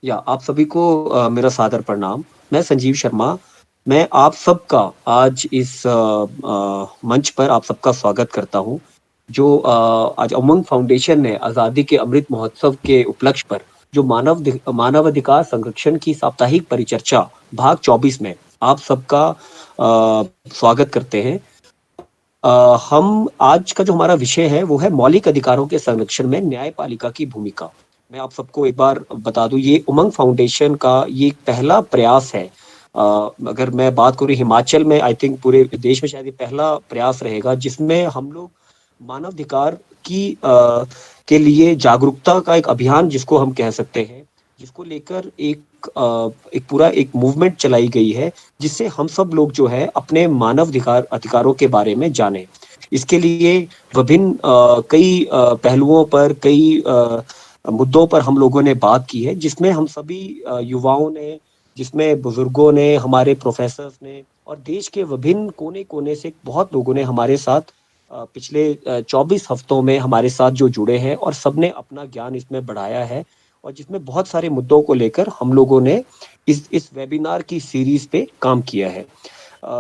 या आप सभी को मेरा सादर प्रणाम। मैं संजीव शर्मा। मैं आप सबका आज इस मंच पर आप सबका स्वागत करता हूँ। जो आज उमंग फाउंडेशन ने आज़ादी के अमृत महोत्सव के उपलक्ष्य पर जो मानवाधिकार संरक्षण की साप्ताहिक परिचर्चा भाग 24 में आप सबका स्वागत करते हैं। हम आज का जो हमारा विषय है वो है मौलिक अधिकारों के संरक्षण में न्यायपालिका की भूमिका। मैं आप सबको एक बार बता दूं, ये उमंग फाउंडेशन का ये पहला प्रयास है। अगर मैं बात करूं हिमाचल में, आई थिंक पूरे देश में शायद ये पहला प्रयास रहेगा जिसमें हम लोग मानवाधिकार के लिए जागरूकता का एक अभियान जिसको हम कह सकते हैं, जिसको लेकर एक पूरा एक मूवमेंट चलाई गई है, जिससे हम सब लोग जो है अपने अधिकारों के बारे में जाने। इसके लिए विभिन्न कई पहलुओं पर, कई मुद्दों पर हम लोगों ने बात की है, जिसमें हम सभी युवाओं ने, जिसमें बुजुर्गों ने, हमारे प्रोफेसर्स ने और देश के विभिन्न कोने कोने से बहुत लोगों ने हमारे साथ पिछले 24 हफ्तों में हमारे साथ जो जुड़े हैं और सबने अपना ज्ञान इसमें बढ़ाया है, और जिसमें बहुत सारे मुद्दों को लेकर हम लोगों ने इस वेबिनार की सीरीज पे काम किया है।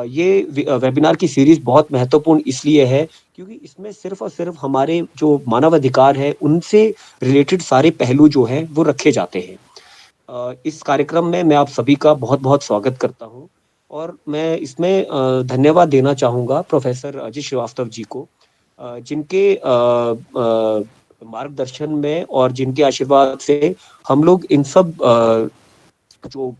ये वेबिनार की सीरीज बहुत महत्वपूर्ण इसलिए है क्योंकि इसमें सिर्फ और सिर्फ हमारे जो मानवाधिकार है उनसे रिलेटेड सारे पहलू जो हैं वो रखे जाते हैं। इस कार्यक्रम में मैं आप सभी का बहुत बहुत स्वागत करता हूँ, और मैं इसमें धन्यवाद देना चाहूँगा प्रोफेसर अजय श्रीवास्तव जी को, जिनके मार्गदर्शन में और जिनके आशीर्वाद से हम लोग इन सब जो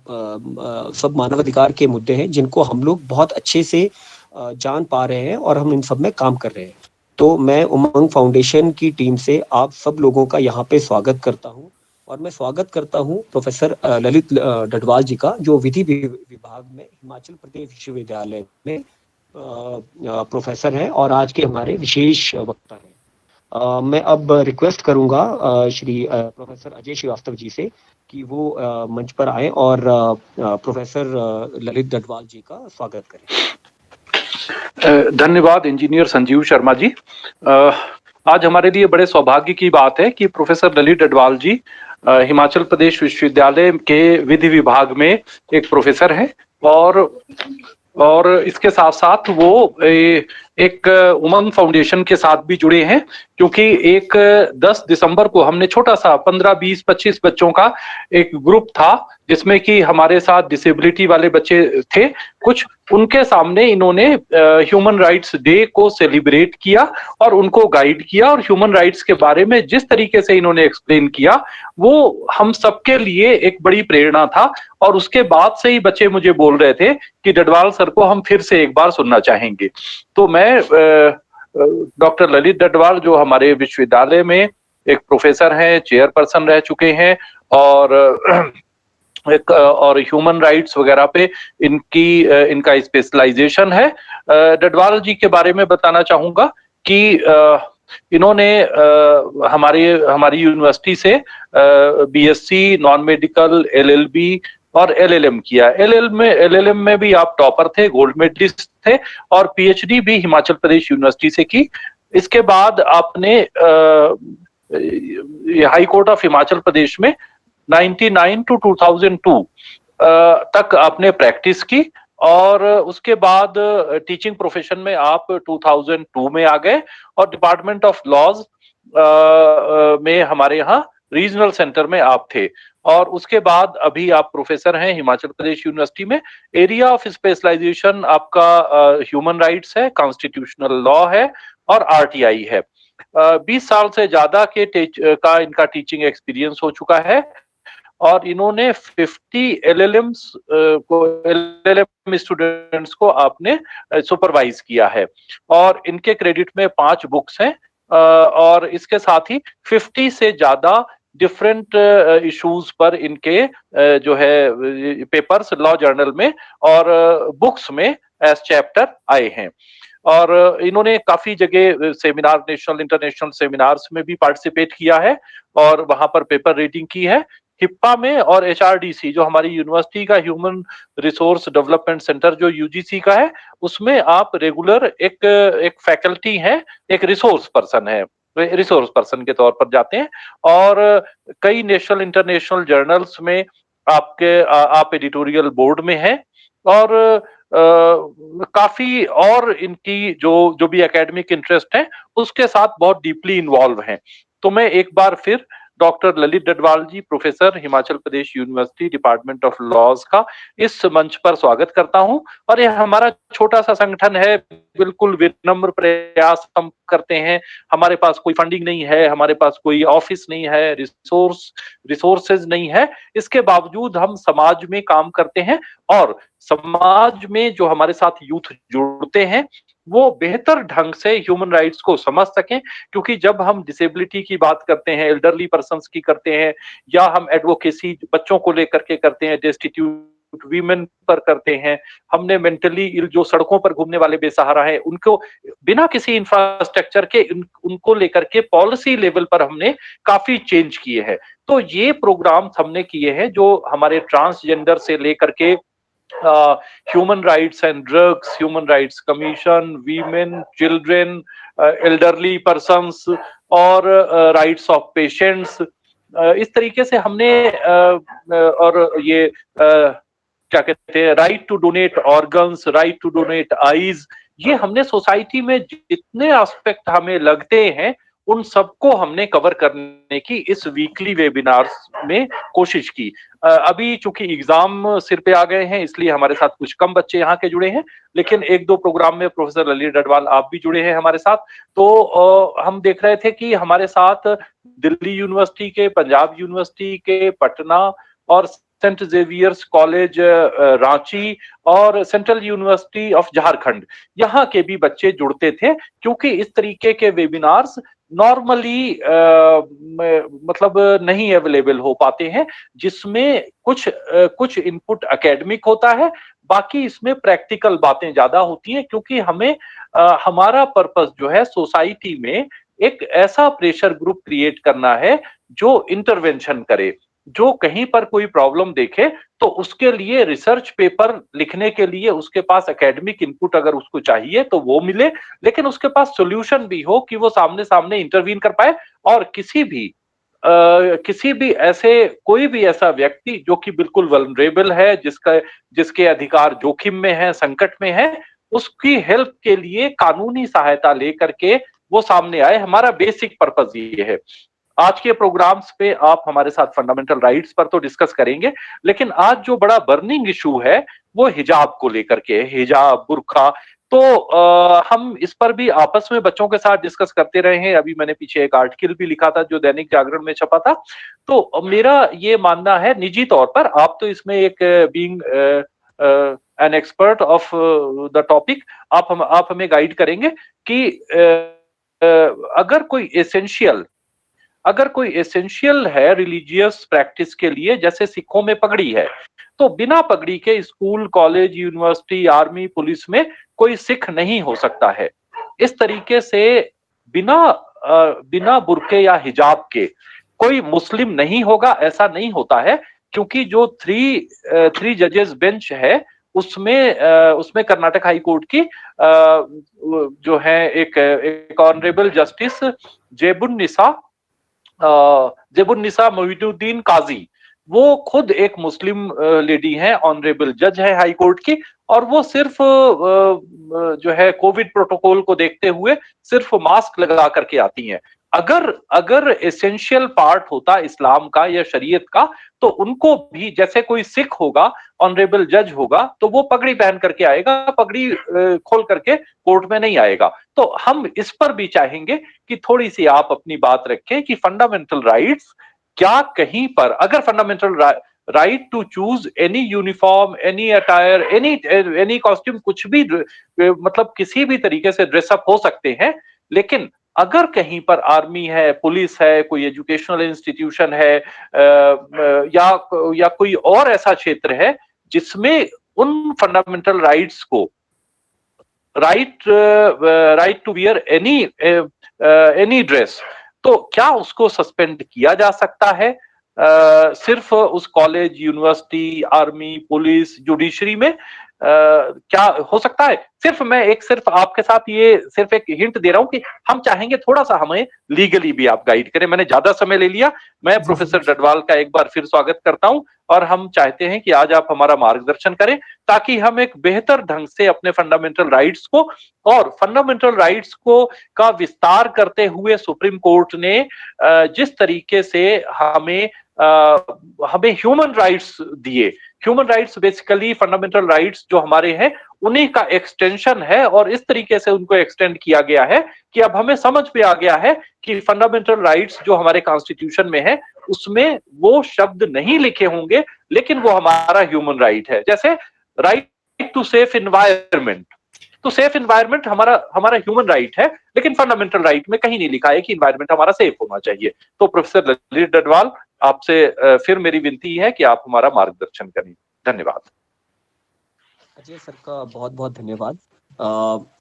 सब मानवाधिकार के मुद्दे हैं जिनको हम लोग बहुत अच्छे से जान पा रहे हैं और हम इन सब में काम कर रहे हैं। तो मैं उमंग फाउंडेशन की टीम से आप सब लोगों का यहाँ पे स्वागत करता हूँ, और मैं स्वागत करता हूँ प्रोफेसर ललित डडवाल जी का, जो विधि विभाग में हिमाचल प्रदेश विश्वविद्यालय में प्रोफेसर हैं और आज के हमारे विशेष वक्ता हैं। मैं अब रिक्वेस्ट करूंगा श्री प्रोफेसर अजय श्रीवास्तव जी से कि वो मंच पर आए और प्रोफेसर ललित डडवाल जी का स्वागत करें। धन्यवाद इंजीनियर संजीव शर्मा जी। आज हमारे लिए बड़े सौभाग्य की बात है कि प्रोफेसर ललित डडवाल जी हिमाचल प्रदेश विश्वविद्यालय के विधि विभाग में एक प्रोफेसर हैं, और इसके साथ साथ वो एक उमंग फाउंडेशन के साथ भी जुड़े हैं, क्योंकि 10 दिसंबर को हमने छोटा सा 15, 20, 25 बच्चों का एक ग्रुप था जिसमें कि हमारे साथ डिसेबिलिटी वाले बच्चे थे कुछ। उनके सामने इन्होंने ह्यूमन राइट्स डे को सेलिब्रेट किया और उनको गाइड किया, और ह्यूमन राइट्स के बारे में जिस तरीके से इन्होंने एक्सप्लेन किया वो हम सबके लिए एक बड़ी प्रेरणा था। और उसके बाद से ही बच्चे मुझे बोल रहे थे कि डडवाल सर को हम फिर से एक बार सुनना चाहेंगे। तो मैं डॉक्टर ललित डडवाल, जो हमारे विश्वविद्यालय में एक प्रोफेसर हैं, चेयरपर्सन रह चुके हैं, और ह्यूमन राइट्स वगैरह पे इनका स्पेशलाइजेशन है। डडवाल जी के बारे में बताना चाहूंगा कि इन्होंने हमारी यूनिवर्सिटी से बीएससी, नॉन मेडिकल, एलएलबी और एलएलएम किया। एलएलएम में भी आप टॉपर थे, गोल्ड मेडलिस्ट थे, और पीएचडी भी हिमाचल प्रदेश यूनिवर्सिटी से की। इसके बाद आपने high court of Himachal Pradesh में 99 टू 2002 तक आपने प्रैक्टिस की, और उसके बाद टीचिंग प्रोफेशन में आप 2002 में आ गए, और डिपार्टमेंट ऑफ लॉज में हमारे यहाँ रीजनल सेंटर में आप थे। और उसके बाद अभी आप प्रोफेसर हैं हिमाचल प्रदेश यूनिवर्सिटी में। एरिया ऑफ स्पेशलाइजेशन आपका ह्यूमन राइट्स है, कॉन्स्टिट्यूशनल लॉ है और आरटीआई है। 20 साल से ज्यादा का इनका टीचिंग एक्सपीरियंस हो चुका है, और इन्होंने 50 एलएलएम स्टूडेंट्स को आपने सुपरवाइज किया है, और इनके क्रेडिट में 5 बुक्स हैं, और इसके साथ ही 50 से ज्यादा डिफरेंट इश्यूज पर इनके जो है पेपर्स लॉ जर्नल में और बुक्स में एज चैप्टर आए हैं। और इन्होंने काफी जगह सेमिनार, नेशनल इंटरनेशनल सेमिनार्स में भी पार्टिसिपेट किया है, और वहां पर पेपर रीडिंग की है। हिप्पा में और एचआरडीसी, जो हमारी यूनिवर्सिटी का ह्यूमन रिसोर्स डेवलपमेंट सेंटर जो यूजीसी का है, उसमें आप रेगुलर एक फैकल्टी हैं, एक रिसोर्स पर्सन है। रिसोर्स पर्सन के तौर पर जाते हैं। और कई नेशनल इंटरनेशनल जर्नल्स में आप एडिटोरियल बोर्ड में हैं। और काफी और इनकी जो जो भी एकेडमिक इंटरेस्ट है उसके साथ बहुत डीपली इन्वॉल्व हैं। तो मैं एक बार फिर doctor Lalit Dadwal ji, professor, Himachal Pradesh university, department of laws का इस मंच पर स्वागत करता हूं। और यह हमारा छोटा सा संगठन है, बिल्कुल विनम्र प्रयास हम करते हैं। हमारे पास कोई फंडिंग नहीं है, हमारे पास कोई ऑफिस नहीं है, रिसोर्सेज नहीं है। इसके बावजूद हम समाज में काम करते हैं और समाज में जो हमारे साथ यूथ जुड़ते हैं वो बेहतर ढंग से ह्यूमन राइट्स को समझ सकें। क्योंकि जब हम डिसेबिलिटी की बात करते हैं, एल्डरली पर्सन्स की करते हैं, या हम एडवोकेसी बच्चों को लेकर के करते हैं, डेस्टिट्यूट वीमेन पर करते हैं, हमने मेंटली इल जो सड़कों पर घूमने वाले बेसहारा हैं उनको बिना किसी इंफ्रास्ट्रक्चर के उनको लेकर के पॉलिसी लेवल पर हमने काफी चेंज किए हैं। तो ये प्रोग्राम्स हमने किए हैं जो हमारे ट्रांसजेंडर से लेकर के human rights and drugs, human rights commission, women, children, elderly persons और राइट्स ऑफ पेशेंट्स, इस तरीके से हमने और ये क्या कहते हैं, right to donate organs, right to donate eyes, ये हमने सोसाइटी में जितने एस्पेक्ट हमें लगते हैं उन सबको हमने कवर करने की इस वीकली वेबिनार्स में कोशिश की। अभी चूंकि एग्जाम सिर पे आ गए हैं इसलिए हमारे साथ कुछ कम बच्चे यहाँ के जुड़े हैं, लेकिन एक दो प्रोग्राम में प्रोफेसर ललित डडवाल आप भी जुड़े हैं हमारे साथ। तो हम देख रहे थे कि हमारे साथ दिल्ली यूनिवर्सिटी के, पंजाब यूनिवर्सिटी के, पटना और सेंट जेवियर्स कॉलेज रांची और सेंट्रल यूनिवर्सिटी ऑफ झारखंड, यहाँ के भी बच्चे जुड़ते थे। क्योंकि इस तरीके के वेबिनार्स नॉर्मली मतलब नहीं अवेलेबल हो पाते हैं, जिसमें कुछ इनपुट एकेडमिक होता है, बाकी इसमें प्रैक्टिकल बातें ज्यादा होती हैं। क्योंकि हमें हमारा पर्पस जो है सोसाइटी में एक ऐसा प्रेशर ग्रुप क्रिएट करना है जो इंटरवेंशन करे, जो कहीं पर कोई प्रॉब्लम देखे तो उसके लिए रिसर्च पेपर लिखने के लिए उसके पास एकेडमिक इनपुट अगर उसको चाहिए तो वो मिले, लेकिन उसके पास सॉल्यूशन भी हो कि वो सामने सामने इंटरवीन कर पाए। और किसी भी ऐसे, कोई भी ऐसा व्यक्ति जो कि बिल्कुल वल्नरेबल है, जिसके अधिकार जोखिम में है, संकट में है, उसकी हेल्प के लिए कानूनी सहायता लेकर के वो सामने आए। हमारा बेसिक पर्पस ये है। आज के प्रोग्राम्स पे आप हमारे साथ फंडामेंटल राइट्स पर तो डिस्कस करेंगे, लेकिन आज जो बड़ा बर्निंग इशू है वो हिजाब को लेकर के, हिजाब, बुर्का। तो हम इस पर भी आपस में बच्चों के साथ डिस्कस करते रहे हैं। अभी मैंने पीछे एक आर्टिकल भी लिखा था जो दैनिक जागरण में छपा था। तो मेरा ये मानना है निजी तौर पर, आप तो इसमें एक being an expert of the topic, आप हमें गाइड करेंगे कि अगर कोई एसेंशियल है रिलीजियस प्रैक्टिस के लिए, जैसे सिखों में पगड़ी है, तो बिना पगड़ी के school, college, university, army, police में कोई सिख नहीं हो सकता है। इस तरीके से बिना बुर्के या हिजाब के कोई मुस्लिम नहीं होगा, ऐसा नहीं होता है। क्योंकि जो थ्री जजेस बेंच है उसमें कर्नाटक हाई कोर्ट की जो है एक ऑनरेबल जस्टिस जेबुन निसा मोइनुद्दीन काजी, वो खुद एक मुस्लिम लेडी हैं, ऑनरेबल जज है हाई कोर्ट की। और वो सिर्फ जो है कोविड प्रोटोकॉल को देखते हुए सिर्फ मास्क लगा करके आती हैं। अगर एसेंशियल पार्ट होता इस्लाम का या शरीयत का, तो उनको भी, जैसे कोई सिख होगा, ऑनरेबल जज होगा, तो वो पगड़ी पहन करके आएगा, पगड़ी खोल करके कोर्ट में नहीं आएगा। तो हम इस पर भी चाहेंगे कि थोड़ी सी आप अपनी बात रखें कि फंडामेंटल राइट्स क्या कहीं पर, अगर fundamental right to choose any uniform, any attire, any costume, कुछ भी, मतलब किसी भी तरीके से ड्रेसअप हो सकते हैं, लेकिन अगर कहीं पर आर्मी है, पुलिस है, कोई एजुकेशनल इंस्टीट्यूशन है, या कोई और ऐसा क्षेत्र है जिसमें उन फंडामेंटल राइट्स को, right to wear any dress, तो क्या उसको सस्पेंड किया जा सकता है सिर्फ उस college, university, army, police, judiciary में? क्या हो सकता है? सिर्फ आपके साथ ये सिर्फ एक हिंट दे रहा हूँ कि हम चाहेंगे थोड़ा-सा हमें लीगली भी आप गाइड करें। मैंने ज़्यादा समय ले लिया। मैं जी प्रोफेसर जी डडवाल का एक बार फिर स्वागत करता हूँ और हम चाहते हैं कि आज आप हमारा मार्गदर्शन करें ताकि हम एक बेहतर ढंग से अपने फंडामेंटल राइट्स को और फंडामेंटल राइट्स को का विस्तार करते हुए सुप्रीम कोर्ट ने जिस तरीके से हमें ह्यूमन राइट्स दिए, human rights basically fundamental rights जो हमारे हैं उन्हीं का एक्सटेंशन है और इस तरीके से उनको एक्सटेंड किया गया है कि अब हमें समझ में आ गया है कि फंडामेंटल राइट्स जो हमारे कॉन्स्टिट्यूशन में है उसमें वो शब्द नहीं लिखे होंगे लेकिन वो हमारा ह्यूमन राइट है। जैसे राइट टू सेफ एनवायरनमेंट, तो सेफ एनवायरनमेंट हमारा हमारा ह्यूमन राइट है लेकिन फंडामेंटल राइट में कहीं नहीं लिखा है कि एनवायरनमेंट हमारा सेफ होना चाहिए। तो प्रोफेसर ललित डडवाल आपसे फिर मेरी विनती है कि आप हमारा मार्गदर्शन करें। धन्यवाद। अजय सर का बहुत बहुत धन्यवाद।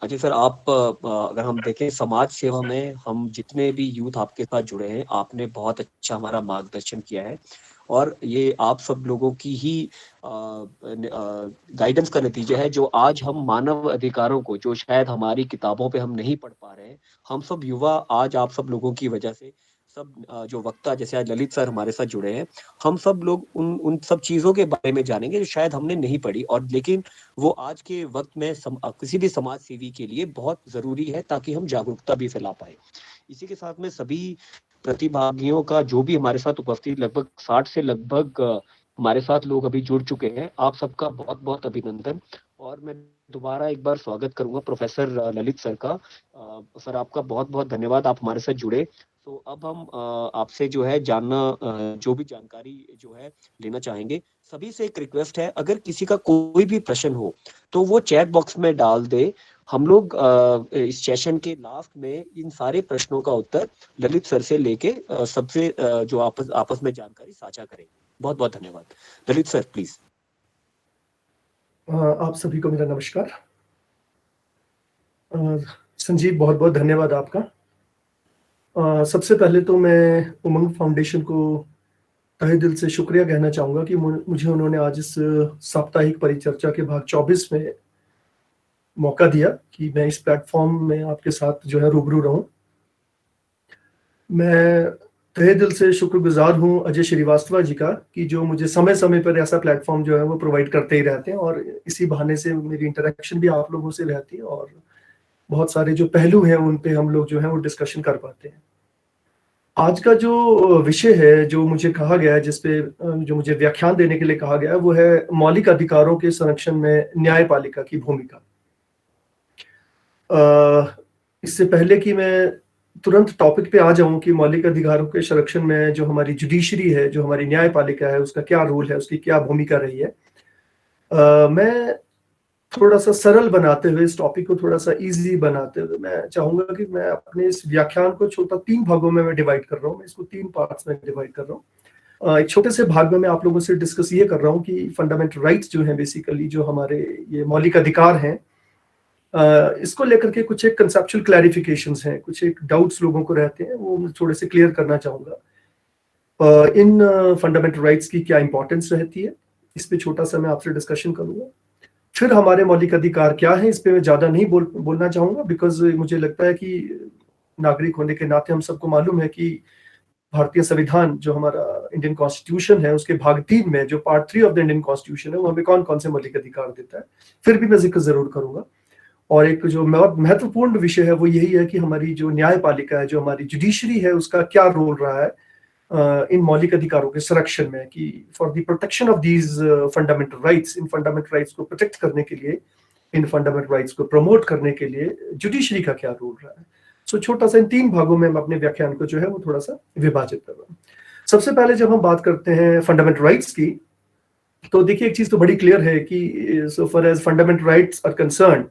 अजय सर, आप अगर हम देखें समाज सेवा में हम जितने भी यूथ आपके साथ जुड़े हैं, आपने बहुत अच्छा हमारा मार्गदर्शन किया है और ये आप सब लोगों की ही गाइडेंस का नतीजा है जो आज हम मानव अधिकारों को, जो शायद हमारी किताबों पे हम नहीं पढ़ पा रहे हैं, हम सब युवा आज आप सब लोगों की वजह से सब जो वक्ता जैसे आज ललित सर हमारे साथ जुड़े हैं, हम सब लोग उन उन सब चीजों के बारे में जानेंगे जो शायद हमने नहीं पढ़ी और लेकिन वो आज के वक्त में किसी भी समाज सेवी के लिए बहुत जरूरी है ताकि हम जागरूकता भी फैला पाए। इसी के साथ में सभी प्रतिभागियों का जो भी हमारे साथ उपस्थित लगभग 60 से लगभग हमारे साथ लोग अभी जुड़ चुके हैं, आप सबका बहुत बहुत अभिनंदन। और मैं दोबारा एक बार स्वागत करूंगा प्रोफेसर ललित सर का। सर आपका बहुत बहुत धन्यवाद, आप हमारे साथ जुड़े। तो अब हम आपसे जो है जानना जो भी जानकारी जो है लेना चाहेंगे। सभी से एक रिक्वेस्ट है, अगर किसी का कोई भी प्रश्न हो तो वो चैट बॉक्स में डाल दे। हम लोग इस सेशन के लास्ट में इन सारे प्रश्नों का उत्तर ललित सर से लेके सबसे जो आपस में जानकारी साझा करेंगे। बहुत बहुत धन्यवाद। Lalit sir please. आप सभी को मेरा नमस्कार। संजीव, बहुत बहुत धन्यवाद आपका। सबसे पहले तो मैं उमंग फाउंडेशन को तहे दिल से शुक्रिया कहना चाहूँगा कि मुझे उन्होंने आज इस साप्ताहिक परिचर्चा के भाग 24 में मौका दिया कि मैं इस प्लेटफॉर्म में आपके साथ जो है रूबरू रहूं। मैं तहे दिल से शुक्रगुजार हूं अजय श्रीवास्तव जी का कि जो मुझे समय समय पर ऐसा प्लेटफॉर्म जो है वो प्रोवाइड करते ही रहते हैं और इसी बहाने से मेरी इंटरेक्शन भी आप लोगों से रहती है और बहुत सारे जो पहलू हैं उन पे हम लोग जो है वो डिस्कशन कर पाते हैं। आज का जो विषय है जो मुझे कहा गया है, जिसपे जो मुझे व्याख्यान देने के लिए कहा गया है, वो है मौलिक अधिकारों के संरक्षण में न्यायपालिका की भूमिका। इससे पहले कि मैं तुरंत टॉपिक पे आ जाऊं कि मौलिक अधिकारों के संरक्षण में जो हमारी जुडिशरी है, जो हमारी न्यायपालिका है, उसका क्या रोल है, उसकी क्या भूमिका रही है, मैं थोड़ा सा सरल बनाते हुए इस टॉपिक को थोड़ा सा इजी बनाते हुए मैं चाहूंगा कि मैं अपने इस व्याख्यान को छोटा 3 भागों में मैं डिवाइड कर रहा हूँ। मैं इसको 3 पार्ट्स में डिवाइड कर रहा हूँ। एक छोटे से भाग में मैं आप लोगों से डिस्कस ये कर रहा हूँ कि फंडामेंटल राइट्स जो हैं, बेसिकली जो हमारे ये मौलिक अधिकार हैं, इसको लेकर के कुछ एक कंसेप्चुअल क्लैरिफिकेशंस हैं, कुछ एक डाउट्स लोगों को रहते हैं, वो मैं थोड़े से क्लियर करना चाहूंगा। इन फंडामेंटल राइट्स की क्या इंपॉर्टेंस रहती है, इस पे छोटा सा मैं आपसे डिस्कशन करूंगा। फिर हमारे मौलिक अधिकार क्या है, इस पे मैं ज्यादा नहीं बोलना चाहूंगा, बिकॉज मुझे लगता है कि नागरिक होने के नाते हम सबको मालूम है कि भारतीय संविधान जो हमारा इंडियन कॉन्स्टिट्यूशन है, उसके भाग 3 में जो part 3 of the Indian constitution है, वो हमें कौन कौन से मौलिक अधिकार देता है, फिर भी मैं जिक्र जरूर करूंगा। और एक जो महत्वपूर्ण विषय है वो यही है कि हमारी जो न्यायपालिका है, जो हमारी जुडिशरी है, उसका क्या रोल रहा है इन मौलिक अधिकारों के संरक्षण में, कि for the protection of these fundamental rights, in fundamental rights को प्रोटेक्ट करने के लिए, इन फंडामेंटल राइट्स को प्रमोट करने के लिए जुडिशरी का क्या रोल रहा है। सो छोटा सा इन 3 भागों में मैं अपने व्याख्यान को जो है वो थोड़ा सा विभाजित कर रहा हूँ। सबसे पहले जब हम बात करते हैं फंडामेंटल राइट्स की, तो देखिए एक चीज तो बड़ी क्लियर है कि so far as fundamental rights are concern,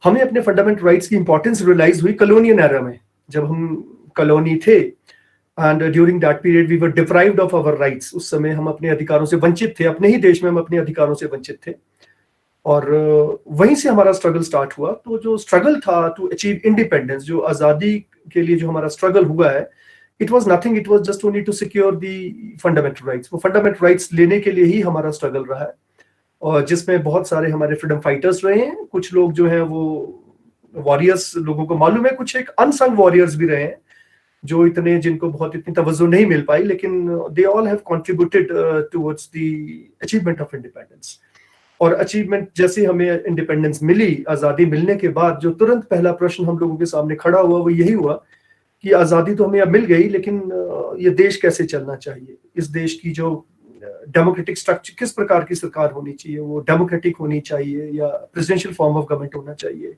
हमें अपने फंडामेंटल राइट्स की इंपॉर्टेंस रियलाइज हुई कॉलोनियल एरा में, जब हम कॉलोनी थे and during that period we were deprived of our rights. उस समय हम अपने अधिकारों से वंचित थे, अपने ही देश में हम अपने अधिकारों से वंचित थे और वहीं से हमारा स्ट्रगल स्टार्ट हुआ। तो जो स्ट्रगल था टू अचीव इंडिपेंडेंस, जो आजादी के लिए जो हमारा स्ट्रगल हुआ है, it was nothing, it was just only to secure the fundamental rights. वो फंडामेंटल राइट्स लेने के लिए ही हमारा स्ट्रगल रहा है और जिसमें बहुत सारे हमारे फ्रीडम फाइटर्स रहे हैं। कुछ लोग जो हैं वो वॉरियर्स लोगों को मालूम है, कुछ एक अनसंग वॉरियर्स भी रहे हैं जो जिनको बहुत इतनी तवज्जो नहीं मिल पाई, लेकिन they all have contributed towards the achievement of independence. और अचीवमेंट जैसे हमें इंडिपेंडेंस मिली, आज़ादी मिलने के बाद जो तुरंत पहला प्रश्न हम लोगों के सामने खड़ा हुआ वो यही हुआ कि आज़ादी तो हमें अब मिल गई, लेकिन ये देश कैसे चलना चाहिए, इस देश की जो डेमोक्रेटिक स्ट्रक्चर, किस प्रकार की सरकार होनी चाहिए, वो डेमोक्रेटिक होनी चाहिए या प्रेसिडेंशियल फॉर्म ऑफ गवर्नमेंट होना चाहिए,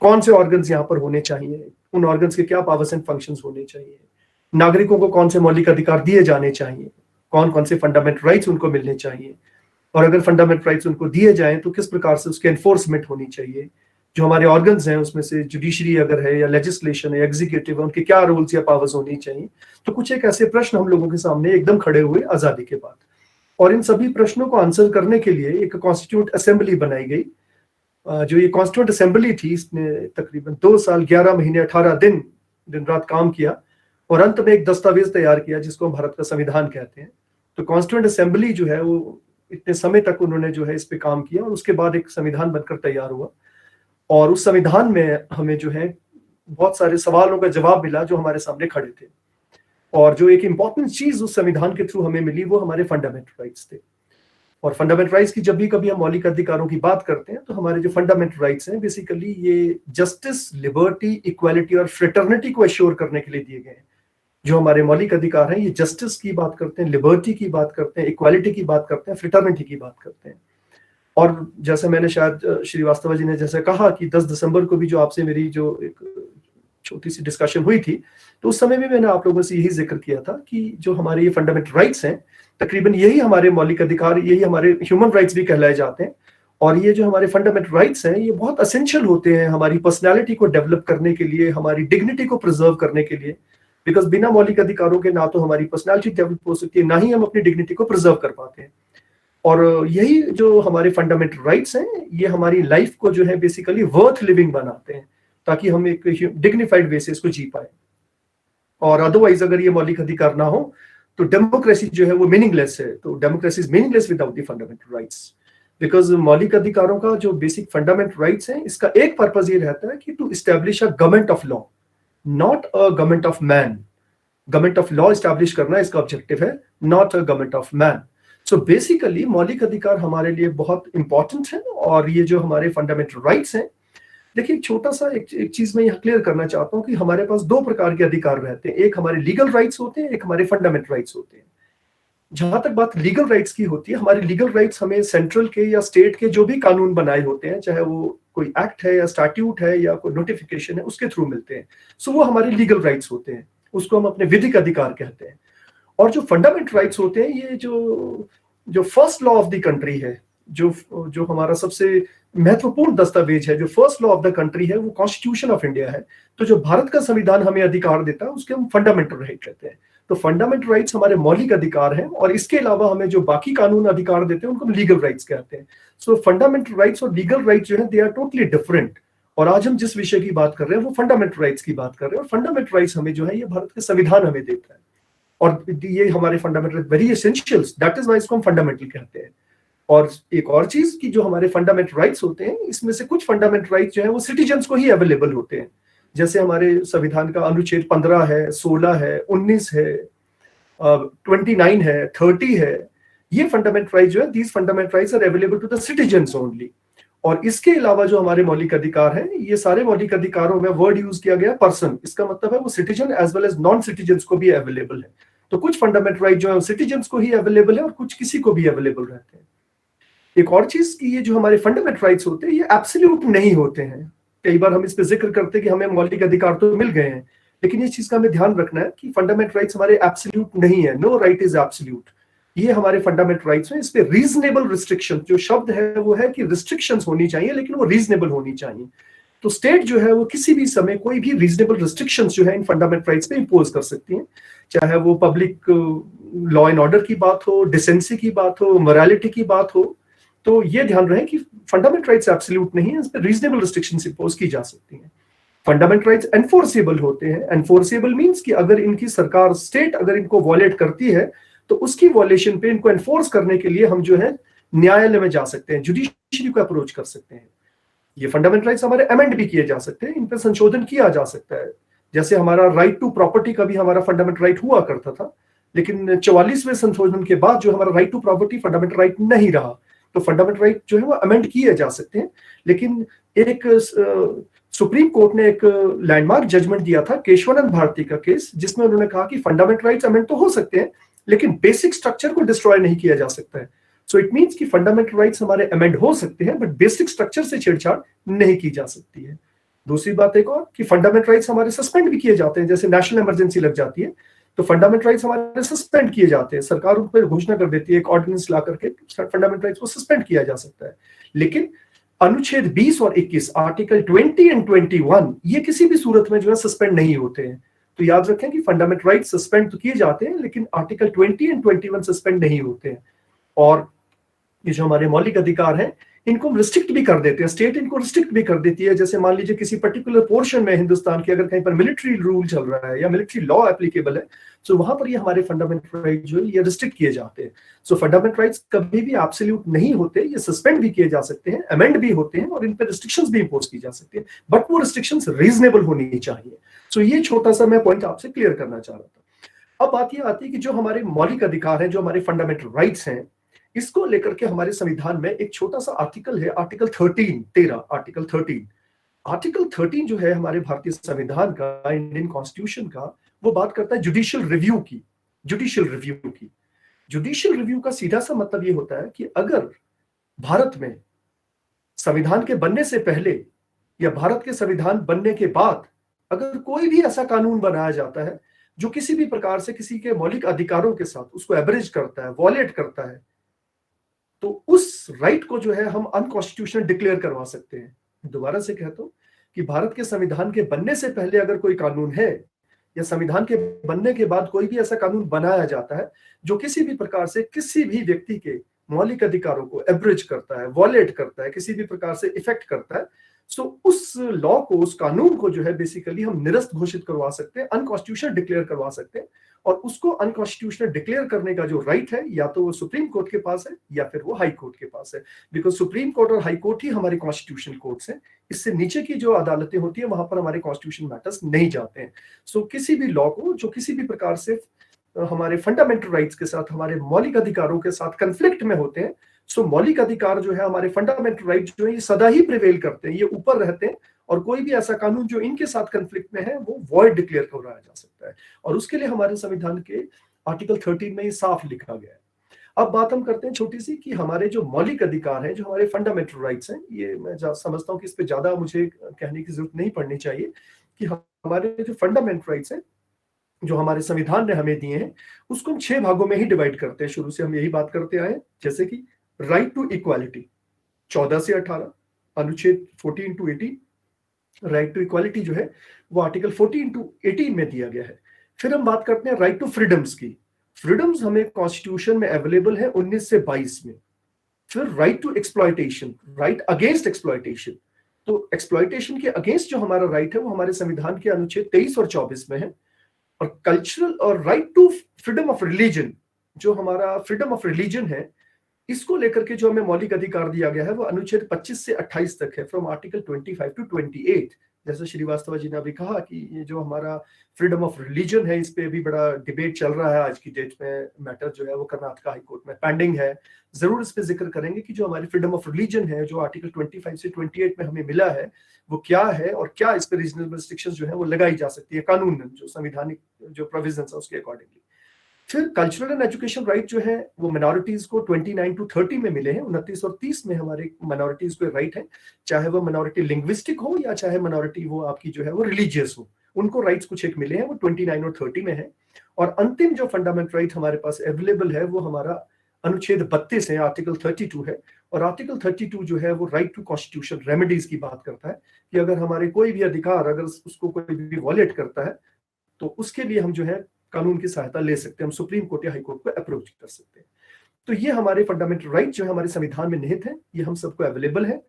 कौन से ऑर्गन्स यहाँ पर होने चाहिए, उन ऑर्गन्स के क्या पावर्स एंड फंक्शंस होने चाहिए, नागरिकों को कौन से मौलिक अधिकार दिए जाने चाहिए, कौन कौन से फंडामेंटल राइट्स उनको मिलने चाहिए, और अगर फंडामेंटल राइट्स उनको दिए जाएं तो किस प्रकार से उसके एनफोर्समेंट होनी चाहिए, जो हमारे ऑर्गन्स हैं उसमें से जुडिशरी अगर है या लेजिस्लेशन है, एग्जीक्यूटिव है, उनके क्या रोल्स या पावर्स होनी चाहिए। तो कुछ एक ऐसे प्रश्न हम लोगों के सामने एकदम खड़े हुए आज़ादी के बाद, और इन सभी प्रश्नों को आंसर करने के लिए एक कॉन्स्टिट्यूंट असेंबली बनाई गई। जो ये कॉन्स्टिट्यूंट असेंबली थी, इसने तकरीबन 2 साल 11 महीने 18 दिन दिन रात काम किया और अंत में एक दस्तावेज तैयार किया जिसको भारत का संविधान कहते हैं। तो कॉन्स्टिट्यूंट असेंबली जो है वो इतने समय तक उन्होंने जो है इस पे काम किया और उसके बाद एक संविधान बनकर तैयार हुआ। और उस संविधान में हमें जो है बहुत सारे सवालों का जवाब मिला जो हमारे सामने खड़े थे। और जो एक इम्पॉर्टेंट चीज उस संविधान के थ्रू हमें मिली वो हमारे फंडामेंटल राइट्स थे। और फंडामेंटल राइट्स की जब भी कभी हम मौलिक अधिकारों की बात करते हैं तो हमारे जो फंडामेंटल राइट्स हैं बेसिकली ये जस्टिस, लिबर्टी, इक्वालिटी और फ्रेटर्निटी को एश्योर करने के लिए दिए गए हैं। जो हमारे मौलिक अधिकार हैं ये जस्टिस की बात करते हैं, लिबर्टी की बात करते हैं, इक्वालिटी की बात करते हैं, फ्रेटर्निटी की बात करते हैं। और जैसे मैंने शायद श्रीवास्तव जी ने जैसे कहा कि 10 दिसंबर को भी जो आपसे मेरी जो एक छोटी सी डिस्कशन हुई थी, तो उस समय भी मैंने आप लोगों से यही जिक्र किया था कि जो हमारे ये फंडामेंटल राइट्स हैं तकरीबन यही हमारे मौलिक अधिकार, यही हमारे ह्यूमन राइट्स भी कहलाए जाते हैं। और ये जो हमारे फंडामेंटल राइट्स हैं ये बहुत असेंशियल होते हैं हमारी पर्सनैलिटी को डेवलप करने के लिए, हमारी डिग्निटी को प्रिजर्व करने के लिए। बिकॉज बिना मौलिक अधिकारों के ना तो हमारी पर्सनैलिटी डेवलप हो सकती है, ना ही हम अपनी डिग्निटी को प्रिजर्व कर पाते हैं। और यही जो हमारे फंडामेंटल राइट्स हैं ये हमारी लाइफ को जो है बेसिकली वर्थ लिविंग बनाते हैं ताकि हम एक डिग्निफाइड वे से इसको जी पाए। और अदरवाइज अगर ये मौलिक अधिकार ना हो तो डेमोक्रेसी जो है वो मीनिंगलेस है। तो democracy is meaningless without the fundamental rights. Because मौलिक अधिकारों का जो बेसिक फंडामेंटल राइट्स हैं इसका एक पर्पज ये रहता है कि to establish a government of law, not a government of man. Government of law establish करना इसका ऑब्जेक्टिव है, not a government of man. So basically मौलिक अधिकार हमारे लिए बहुत इंपॉर्टेंट है। और ये जो हमारे फंडामेंटल राइट्स हैं, देखिए छोटा सा एक चीज मैं यहाँ क्लियर करना चाहता हूँ कि हमारे पास 2 प्रकार के अधिकार रहते हैं। एक हमारे लीगल राइट्स होते हैं, एक हमारे फंडामेंटल राइट्स होते हैं। जहां तक बात लीगल राइट्स की होती है, हमारे लीगल राइट्स हमें सेंट्रल के या स्टेट के जो भी कानून बनाए होते हैं, चाहे वो कोई एक्ट है या स्टैट्यूट है या कोई नोटिफिकेशन है, उसके थ्रू मिलते हैं। सो वो हमारे लीगल राइट्स होते हैं, उसको हम अपने विधिक अधिकार कहते हैं। और जो फंडामेंटल राइट्स होते हैं ये जो first law of the country है, जो हमारा सबसे महत्वपूर्ण दस्तावेज है, जो first law of the country है, वो कॉन्स्टिट्यूशन ऑफ इंडिया है। तो जो भारत का संविधान हमें अधिकार देता है उसके हम फंडामेंटल राइट कहते हैं। तो फंडामेंटल राइट्स हमारे मौलिक अधिकार हैं और इसके अलावा हमें जो बाकी कानून अधिकार देते हैं उनको हम लीगल राइट्स कहते हैं। सो फंडामेंटल राइट्स और लीगल राइट्स जो है दे आर टोटली डिफरेंट। और आज हम जिस विषय की बात कर रहे हैं वो फंडामेंटल राइट्स की बात कर रहे हैं। और फंडामेंटल राइट्स हमें जो है ये भारत के संविधान हमें देता है और ये हमारे fundamental very essentials, that is why इसको हम फंडामेंटल कहते हैं। और एक और चीज की जो हमारे फंडामेंटल राइट्स होते हैं, इसमें से कुछ फंडामेंटल राइट्स जो है वो सिटीजन्स को ही अवेलेबल होते हैं। जैसे हमारे संविधान का अनुच्छेद 15 है, 16 है, 19 है, 29 है, 30 है। ये फंडामेंटल राइट्स जो है, these fundamental rights are available to the citizens only. और इसके अलावा जो हमारे मौलिक अधिकार हैं, ये सारे मौलिक अधिकारों में वर्ड यूज किया गया पर्सन, इसका मतलब है वो citizen as well as non citizens को भी अवेलेबल है। तो कुछ फंडामेंटल राइट जो है सिटीजन्स को ही अवेलेबल है और कुछ किसी को भी अवेलेबल रहते हैं। एक और चीज की ये जो हमारे फंडामेंटल राइट्स होते हैं ये एब्सोल्यूट नहीं होते हैं। कई बार हम इस पे जिक्र करते हैं कि हमें मौलिक अधिकार तो मिल गए हैं, लेकिन इस चीज का हमें ध्यान रखना है कि फंडामेंटल राइट्स हमारे एब्सोल्यूट नहीं है। No right is absolute. ये हमारे फंडामेंटल राइट्स हैं। इस पे रीजनेबल रिस्ट्रिक्शन, जो शब्द है वो है कि रिस्ट्रिक्शंस होनी चाहिए, लेकिन वो रीजनेबल होनी चाहिए। तो स्टेट जो है वो किसी भी समय कोई भी रीजनेबल रिस्ट्रिक्शंस जो है इन फंडामेंटल राइट्स पे इंपोज कर सकती हैं, चाहे वो पब्लिक लॉ एंड ऑर्डर की बात हो, डिसेंसी की बात हो, मोरालिटी की बात हो। तो ये ध्यान रहे कि फंडामेंटल राइट्स एब्सोल्यूट नहीं है, इस पे रीजनेबल रिस्ट्रिक्शंस इंपोज की जा सकती हैं। फंडामेंटल राइट्स एनफोर्सेबल होते हैं। एनफोर्सेबल मींस कि अगर इनकी सरकार, स्टेट अगर इनको वॉयलेट करती है तो उसकी वॉयलेशन पे इनको एनफोर्स करने के लिए हम जो है न्यायालय में जा सकते हैं, जुडिशरी को अप्रोच कर सकते हैं। ये फंडामेंटल राइट्स हमारे अमेंड भी किए जा सकते हैं, इन पर संशोधन किया जा सकता है। जैसे हमारा राइट टू प्रॉपर्टी का भी हमारा फंडामेंटल राइट हुआ करता था, लेकिन 44वें संशोधन के बाद जो हमारा right to property fundamental right नहीं रहा, तो फंडामेंटल राइट जो है वो अमेंड किए जा सकते हैं। लेकिन एक सुप्रीम कोर्ट ने एक लैंडमार्क जजमेंट दिया था, केशवानंद भारती का केस, जिसमें उन्होंने कहा कि फंडामेंटल राइट्स अमेंड तो हो सकते हैं, लेकिन बेसिक स्ट्रक्चर को डिस्ट्रॉय नहीं किया जा सकता है। सो इट मीन्स कि फंडामेंटल राइट्स हमारे अमेंड हो सकते हैं, बट बेसिक स्ट्रक्चर से छेड़छाड़ नहीं की जा सकती है। दूसरी बात एक और कि फंडामेंटल राइट्स हमारे सस्पेंड भी किए जाते हैं, जैसे नेशनल इमरजेंसी लग जाती है तो फंडामेंटल राइट्स हमारे सस्पेंड किए जाते हैं, सरकार उन पर घोषणा कर देती है एक ऑर्डिनेंस ला करके फंडामेंटल राइट्स को सस्पेंड किया जा सकता है। लेकिन अनुच्छेद 20 और 21, आर्टिकल 20 एंड 21, ये किसी भी सूरत में जो है सस्पेंड नहीं होते हैं। तो याद रखें कि फंडामेंटल राइट्स सस्पेंड तो किए जाते हैं, लेकिन आर्टिकल 20 एंड 21 सस्पेंड नहीं होते हैं। और ये जो हमारे मौलिक अधिकार हैं, इनको हम रिस्ट्रिक्ट भी कर देते हैं, स्टेट इनको रिस्ट्रिक्ट भी कर देती है। जैसे मान लीजिए किसी पर्टिकुलर पोर्शन में हिंदुस्तान के अगर कहीं पर मिलिट्री रूल चल रहा है या मिलिट्री लॉ एप्लीकेबल है, तो वहां पर ये हमारे फंडामेंटल राइट जो है ये रिस्ट्रिक्ट किए जाते हैं। सो फंडामेंटल राइट्स कभी भी एब्सोल्यूट नहीं होते, ये सस्पेंड भी किए जा सकते हैं, अमेंड भी होते हैं, और इन पर रिस्ट्रिक्शंस भी इंपोज की जा सकती है, बट वो रिस्ट्रिक्शंस रीजनेबल होनी चाहिए। सो ये छोटा सा मैं पॉइंट आपसे क्लियर करना चाह रहा था। अब बात ये आती है कि जो हमारे मौलिक अधिकार हैं, जो हमारे फंडामेंटल राइट्स हैं, इसको लेकर के हमारे संविधान में एक छोटा सा आर्टिकल है, आर्टिकल 13 आर्टिकल 13। आर्टिकल 13 जो है हमारे भारतीय संविधान का, इंडियन कॉन्स्टिट्यूशन का, वो बात करता है जुडिशियल रिव्यू की। जुडिशियल रिव्यू का सीधा सा मतलब ये होता है कि अगर भारत में संविधान के बनने से पहले या भारत के संविधान बनने के बाद अगर कोई भी ऐसा कानून बनाया जाता है जो किसी भी प्रकार से किसी के मौलिक अधिकारों के साथ उसको एब्रेज करता है, वॉलेट करता है, तो उस राइट को जो है हम अनकॉन्स्टिट्यूशनल डिक्लेयर करवा सकते हैं। दोबारा से कहता हूं कि भारत के संविधान के बनने से पहले अगर कोई कानून है या संविधान के बनने के बाद कोई भी ऐसा कानून बनाया जाता है जो किसी भी प्रकार से किसी भी व्यक्ति के मौलिक अधिकारों को एब्रिज करता है, वॉलेट करता है, किसी भी प्रकार से इफेक्ट करता है, सो उस लॉ को, उस कानून को जो है बेसिकली हम निरस्त घोषित करवा सकते हैं, अनकॉन्स्टिट्यूशनल डिक्लेयर करवा सकते हैं। और उसको अनकॉन्स्टिट्यूशनल डिक्लेयर करने का जो राइट है, या तो वो सुप्रीम कोर्ट के पास है या फिर वो हाई कोर्ट के पास है, बिकॉज सुप्रीम कोर्ट और हाई कोर्ट ही हमारे कॉन्स्टिट्यूशनल कोर्ट्स हैं। इससे नीचे की जो अदालतें होती है वहां पर हमारे कॉन्स्टिट्यूशन मैटर्स नहीं जाते हैं। सो किसी भी लॉ को जो किसी भी प्रकार से हमारे फंडामेंटल राइट्स के साथ, हमारे मौलिक अधिकारों के साथ कंफ्लिक्ट में होते हैं, सो मौलिक अधिकार जो है, हमारे फंडामेंटल राइट जो है, ये सदा ही प्रिवेल करते हैं, ये ऊपर रहते हैं, और कोई भी ऐसा कानून जो इनके साथ कंफ्लिक्ट में है वो वॉइड डिक्लेयर कराया जा सकता है। और उसके लिए हमारे संविधान के आर्टिकल 13 में ये साफ लिखा गया है। अब बात हम करते हैं छोटी सी कि हमारे जो मौलिक अधिकार हैं, जो हमारे फंडामेंटल राइट्स हैं, ये मैं समझता हूँ कि इस पे ज्यादा मुझे कहने की जरूरत नहीं पड़नी चाहिए कि हमारे जो फंडामेंटल राइट्स हैं जो हमारे संविधान ने हमें दिए हैं, उसको हम 6 भागों में ही डिवाइड करते हैं। शुरू से हम यही बात करते आए, जैसे कि राइट टू इक्वालिटी 14 से 18, अनुच्छेद 14 to 18। राइट टू इक्वालिटी जो है वो आर्टिकल 14 to 18 में दिया गया है। फिर हम बात करते हैं राइट टू फ्रीडम्स की। फ्रीडम्स हमें कॉन्स्टिट्यूशन में अवेलेबल है 19 से 22 में। फिर right to exploitation, right against exploitation, तो एक्सप्लॉयटेशन के अगेंस्ट जो हमारा राइट है वो हमारे संविधान के अनुच्छेद 23 और 24 में है। और कल्चरल और right to freedom of religion, जो हमारा फ्रीडम ऑफ रिलीजन है, इसको लेकर के जो हमें मौलिक अधिकार दिया गया है वो अनुच्छेद 25 से 28 तक है, फ्रॉम आर्टिकल 25 to 28। जैसे श्रीवास्तव जी ने अभी कहा कि ये जो हमारा फ्रीडम ऑफ रिलीजन है, इस पे भी बड़ा डिबेट चल रहा है आज की डेट में। मैटर जो है वो कर्नाटक हाई कोर्ट में पेंडिंग है। जरूर इस पे जिक्र करेंगे कि जो हमारी फ्रीडम ऑफ रिलीजन है, जो आर्टिकल 25 से 28 में हमें मिला है, वो क्या है और क्या इस पे रीजनेबल रिस्ट्रिक्शंस जो है वो लगाई जा सकती है कानून, जो संवैधानिक जो प्रोविजंस है उसके अकॉर्डिंगली। फिर कल्चरल एंड एजुकेशन राइट जो है वो मिनॉरिटीज को 29 to 30 में मिले हैं। 29 और 30 में हमारे मिनॉरिटीज को राइट है, चाहे वो मिनॉरिटी लिंग्विस्टिक हो या चाहे मिनॉरिटी वो आपकी जो है वो रिलीजियस हो, उनको राइट्स कुछ एक मिले हैं, वो 29 और 30 में है। और अंतिम जो फंडामेंटल राइट हमारे पास अवेलेबल है वो हमारा अनुच्छेद 32 है, आर्टिकल 32 है। और आर्टिकल 32 जो है वो राइट टू कॉन्स्टिट्यूशन रेमेडीज की बात करता है कि अगर हमारे कोई भी अधिकार अगर उसको कोई भी वॉलेट करता है तो उसके लिए हम जो है कानून की सहायता ले सकते हैं, हम सुप्रीम कोर्ट या हाई कोर्ट को अप्रोच कर सकते हैं। तो ये हमारे फंडामेंटल राइट जो है हमारे संविधान में निहित है, ये हम सबको अवेलेबल है।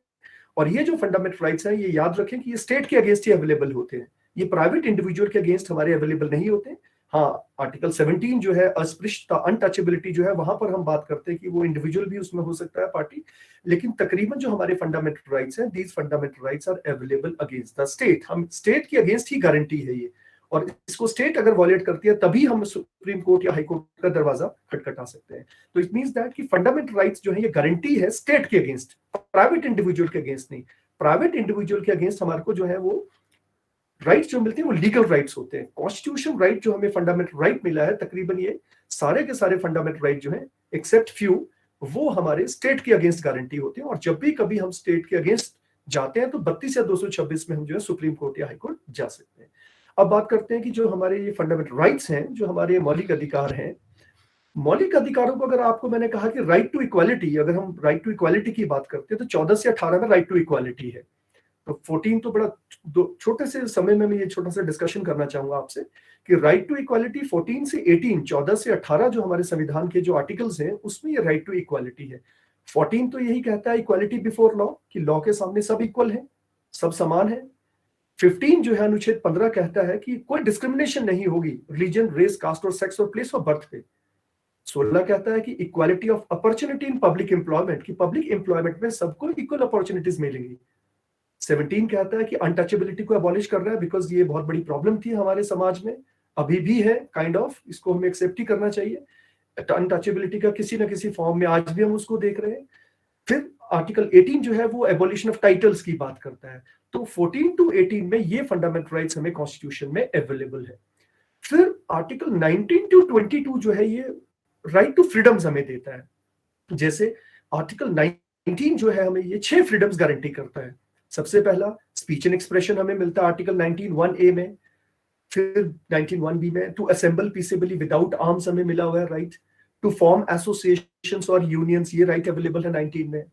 और ये जो फंडामेंटल राइट्स हैं, ये याद रखें कि ये स्टेट के अगेंस्ट ही अवेलेबल होते हैं, ये प्राइवेट इंडिविजुअल के अगेंस्ट हमारे अवेलेबल नहीं होते, हाँ, आर्टिकल 17 जो है अस्पृश्यता, अनटचेबिलिटी जो है, वहां पर हम बात करते हैं कि वो इंडिविजुअल भी उसमें हो सकता है पार्टी, लेकिन तकरीबन जो हमारे फंडामेंटल राइट्स हैं, these fundamental rights are available against the state. हम स्टेट के अगेंस्ट ही गारंटी है ये, और इसको स्टेट अगर वॉलेट करती है तभी हम सुप्रीम कोर्ट या हाई कोर्ट का दरवाजा खटखटा सकते हैं। तो इट मींस दैट कि फंडामेंटल राइट्स जो है ये गारंटी है स्टेट के अगेंस्ट, प्राइवेट इंडिविजुअल के अगेंस्ट नहीं। प्राइवेट इंडिविजुअल के अगेंस्ट हमारे को जो है वो राइट्स जो मिलते हैं वो लीगल राइट्स होते हैं। कॉन्स्टिट्यूशन राइट जो हमें फंडामेंटल राइट मिला है, तकरीबन ये सारे के सारे फंडामेंटल राइट जो हैं एक्सेप्ट फ्यू, वो हमारे स्टेट के अगेंस्ट गारंटी होते हैं। और जब भी कभी हम स्टेट के अगेंस्ट जाते हैं तो 32 या 226 में हम जो है सुप्रीम कोर्ट या हाई कोर्ट जा सकते हैं। अब बात करते हैं कि जो हमारे ये फंडामेंटल राइट्स हैं, जो हमारे मौलिक अधिकार हैं, मौलिक अधिकारों को अगर आपको मैंने कहा कि राइट टू इक्वालिटी, अगर हम राइट टू इक्वालिटी की बात करते हैं तो 14 से 18 में राइट टू इक्वालिटी है। तो 14 तो बड़ा छोटे से समय में मैं ये छोटा सा डिस्कशन करना चाहूंगा आपसे कि राइट टू इक्वालिटी 14 से 18, 14 से 18 जो हमारे संविधान के जो आर्टिकल्स हैं उसमें ये राइट टू इक्वालिटी है। 14 तो यही कहता है इक्वालिटी बिफोर लॉ, कि लॉ के सामने सब इक्वल हैं, सब समान है। 15 जो है अनुच्छेद 15 कहता है कि कोई डिस्क्रिमिनेशन नहीं होगी रिलीजन, रेस, कास्ट और सेक्स और प्लेस ऑफ बर्थ पे। 16 कहता है कि equality of opportunity in public employment, की पब्लिक एम्प्लॉयमेंट में सबको इक्वल अपॉर्चुनिटीज मिलेंगी। 17 कहता है कि अनटचेबिलिटी को अबॉलिश कर रहा है, बिकॉज ये बहुत बड़ी प्रॉब्लम थी हमारे समाज में, अभी भी है काइंड ऑफ, इसको हमें एक्सेप्ट ही करना चाहिए। अनटचेबिलिटी का किसी ना किसी फॉर्म में आज भी हम उसको देख रहे हैं। फिर आर्टिकल 18 जो है वो एबोलिशन ऑफ टाइटल्स की बात करता है। तो 14 टू 18 में ये फंडामेंटल राइट्स हमें कॉन्स्टिट्यूशन में अवेलेबल है। फिर आर्टिकल 19 टू 22 जो है ये राइट टू फ्रीडम्स हमें देता है। जैसे आर्टिकल 19 जो है हमें ये 6 फ्रीडम्स गारंटी करता है। सबसे पहला स्पीच एंड एक्सप्रेशन हमें मिलता है आर्टिकल 19(1)(a) में। फिर 19(1)(b) में to assemble peaceably without arms हमें मिला हुआ है राइट। टू फॉर्म एसोसिएशंस और यूनियंस, ये राइट अवेलेबल है 19 में।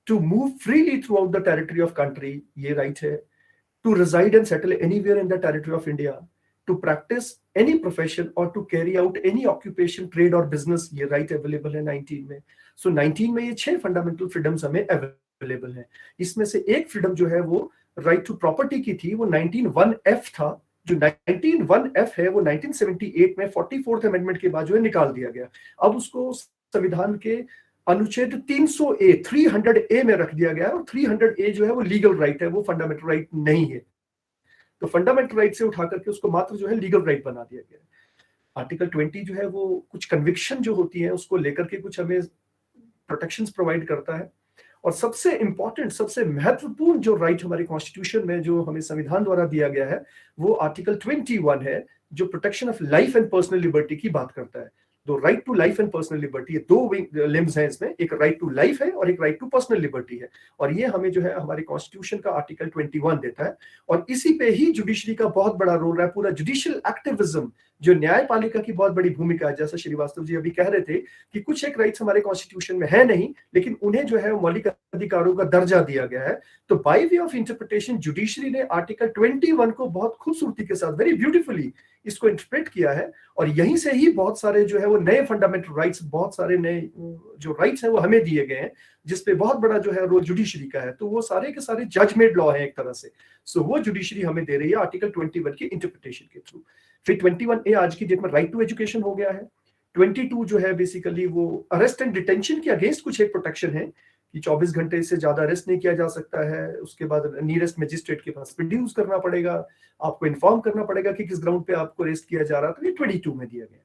To move freely throughout the territory of country, ये राइट है। To reside and settle anywhere in the territory of India, to practice any profession or to carry out any occupation, trade or business, ये right available है 19 में। So 19 में ये 6 fundamental freedoms हमें available है। इसमें से एक freedom जो है वो right to property की थी, वो 19(1)(f) था। जो 19(1)(f) है वो 1978 में 44th अमेंडमेंट के बाद जो है निकाल दिया गया। अब उसको संविधान के अनुच्छेद 300A में रख दिया गया है, और 300A जो है वो लीगल राइट है, वो फंडामेंटल राइट नहीं है। तो फंडामेंटल राइट से उठा करके उसको मात्र जो है लीगल राइट बना दिया गया है। आर्टिकल 20 जो है वो कुछ कन्विक्शन जो होती है उसको लेकर के कुछ हमें प्रोटेक्शंस प्रोवाइड करता है। और सबसे इंपॉर्टेंट, सबसे महत्वपूर्ण जो राइट हमारे कॉन्स्टिट्यूशन में जो हमें संविधान द्वारा दिया गया है वो आर्टिकल 21 है, जो protection of life and personal liberty की बात करता है। दो right to life and personal liberty, ये दो लिम्स हैं इसमें, एक राइट टू लाइफ है और एक राइट टू पर्सनल लिबर्टी है। और ये हमें जो है हमारे कॉन्स्टिट्यूशन का आर्टिकल 21 देता है। और इसी पे ही जुडिशरी का बहुत बड़ा रोल है, पूरा जुडिशियल एक्टिविज्म, जो न्यायपालिका की बहुत बड़ी भूमिका है। जैसा श्रीवास्तव जी अभी कह रहे थे कि कुछ एक राइट्स हमारे कॉन्स्टिट्यूशन में है नहीं, लेकिन उन्हें जो है मौलिक अधिकारों का दर्जा दिया गया है। तो by way of interpretation judiciary ने आर्टिकल 21 को बहुत खूबसूरती के साथ, वेरी ब्यूटीफुली इसको इंटरप्रेट किया है। और यहीं से ही बहुत सारे जो है वो नए फंडामेंटल राइट्स, बहुत सारे नए जो राइट्स हैं वो हमें दिए गए हैं, जिसपे बहुत बड़ा जो है रोल जुडिशरी का है। तो वो सारे के सारे जजमेंट लॉ है एक तरह से। सो वो जुडिशरी हमें दे रही है आर्टिकल 21 की इंटरप्रिटेशन के थ्रू। फिर 21A आज की डेट में राइट टू एजुकेशन हो गया है। 22 जो है बेसिकली वो अरेस्ट एंड डिटेंशन के अगेंस्ट कुछ एक प्रोटेक्शन है कि 24 घंटे से ज्यादा अरेस्ट नहीं किया जा सकता है। उसके बाद नियरेस्ट मजिस्ट्रेट के पास प्रोड्यूस करना पड़ेगा, आपको इन्फॉर्म करना पड़ेगा कि किस ग्राउंड पे आपको अरेस्ट किया जा रहा है। तो ये 22 में दिया गया।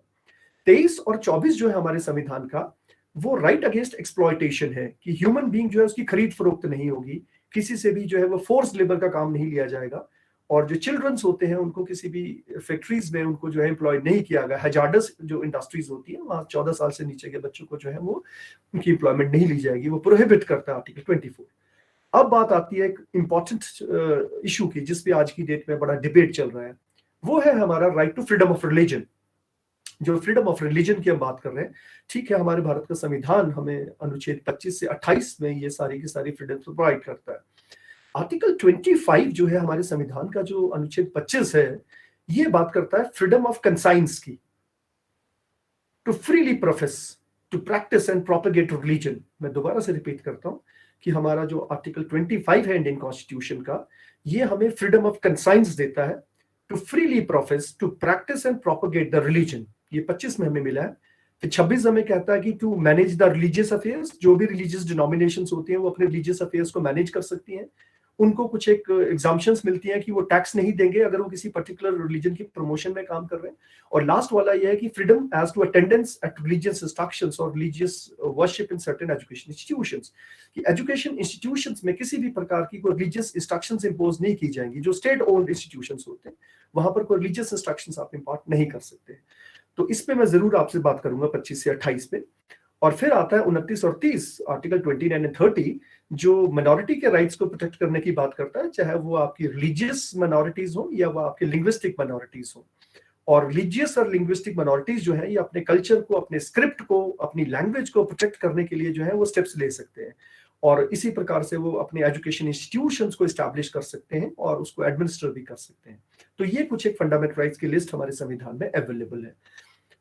23 और 24 जो है हमारे संविधान का, वो राइट अगेंस्ट एक्सप्लॉयटेशन है कि ह्यूमन बीइंग जो है उसकी खरीद फरोख्त नहीं होगी, किसी से भी जो है वो फोर्स लेबर का काम नहीं लिया जाएगा। और जो चिल्ड्रंस होते हैं उनको किसी भी फैक्ट्रीज में उनको जो है एम्प्लॉय नहीं किया गया। हैजार्डस जो इंडस्ट्रीज होती है वहां 14 साल से नीचे के बच्चों को जो है वो उनकी एम्प्लॉयमेंट नहीं ली जाएगी, वो प्रोहिबिट करता है आर्टिकल 24। अब बात आती है एक इंपॉर्टेंट इशू की, जिसपे आज की डेट में बड़ा डिबेट चल रहा है, वो है हमारा right to freedom of religion. जो फ्रीडम ऑफ रिलीजन की हम बात कर रहे हैं, ठीक है, हमारे भारत का संविधान हमें अनुच्छेद 25 से 28 में ये सारी की सारी फ्रीडम प्रोवाइड करता है। आर्टिकल 25 जो है हमारे संविधान का, जो अनुच्छेद 25 है, ये बात करता है फ्रीडम ऑफ कंसाइंस की, to freely profess, to practise and propagate religion. मैं दोबारा से रिपीट करता हूं कि हमारा जो आर्टिकल 25 है इंडियन कॉन्स्टिट्यूशन का, ये हमें फ्रीडम ऑफ कंसाइंस देता है, to freely profess, to practise and propagate the religion, ये 25 में हमें मिला है। फिर 26 हमें कहता है कि to manage the religious affairs, जो भी रिलीजियस डिनोमिनेशंस होती हैं वो अपने रिलीजियस अफेयर्स को मैनेज कर सकती हैं। उनको कुछ एक एग्जाम्पशंस मिलती हैं कि वो टैक्स नहीं देंगे अगर वो किसी पर्टिकुलर रिलीजन की प्रमोशन में काम कर रहे हैं। और लास्ट वाला ये है कि freedom as to attendance at religious instructions और religious worship in certain education institutions, कि एजुकेशन इंस्टीट्यूशंस में किसी भी प्रकार की कोई रिलीजियस इंस्ट्रक्शंस इंपोज नहीं की जाएंगी। जो स्टेट ओन्ड इंस्टीट्यूशंस होते हैं वहां पर कोई रिलीजियस इंस्ट्रक्शंस आप इंपोर्ट नहीं कर सकते। तो इस पे मैं जरूर आपसे बात करूंगा 25 से 28 पे। और फिर आता है 29 और 30, आर्टिकल 29 एंड 30, जो मिनॉरिटी के राइट्स को प्रोटेक्ट करने की बात करता है, चाहे वो आपकी रिलीजियस मिनॉरिटीज हो या वो आपकी लिंग्विस्टिक मिनॉरिटीज हो। और रिलीजियस और लिंग्विस्टिक मिनॉरिटीज जो है ये अपने कल्चर को, अपने स्क्रिप्ट को, अपनी लैंग्वेज को प्रोटेक्ट करने के लिए जो है वो स्टेप्स ले सकते हैं। और इसी प्रकार से वो अपने एजुकेशन इंस्टीट्यूशंस को एस्टैब्लिश कर सकते हैं और उसको एडमिनिस्टर भी कर सकते हैं। तो ये कुछ एक फंडामेंटल राइट्स की लिस्ट हमारे संविधान में अवेलेबल है।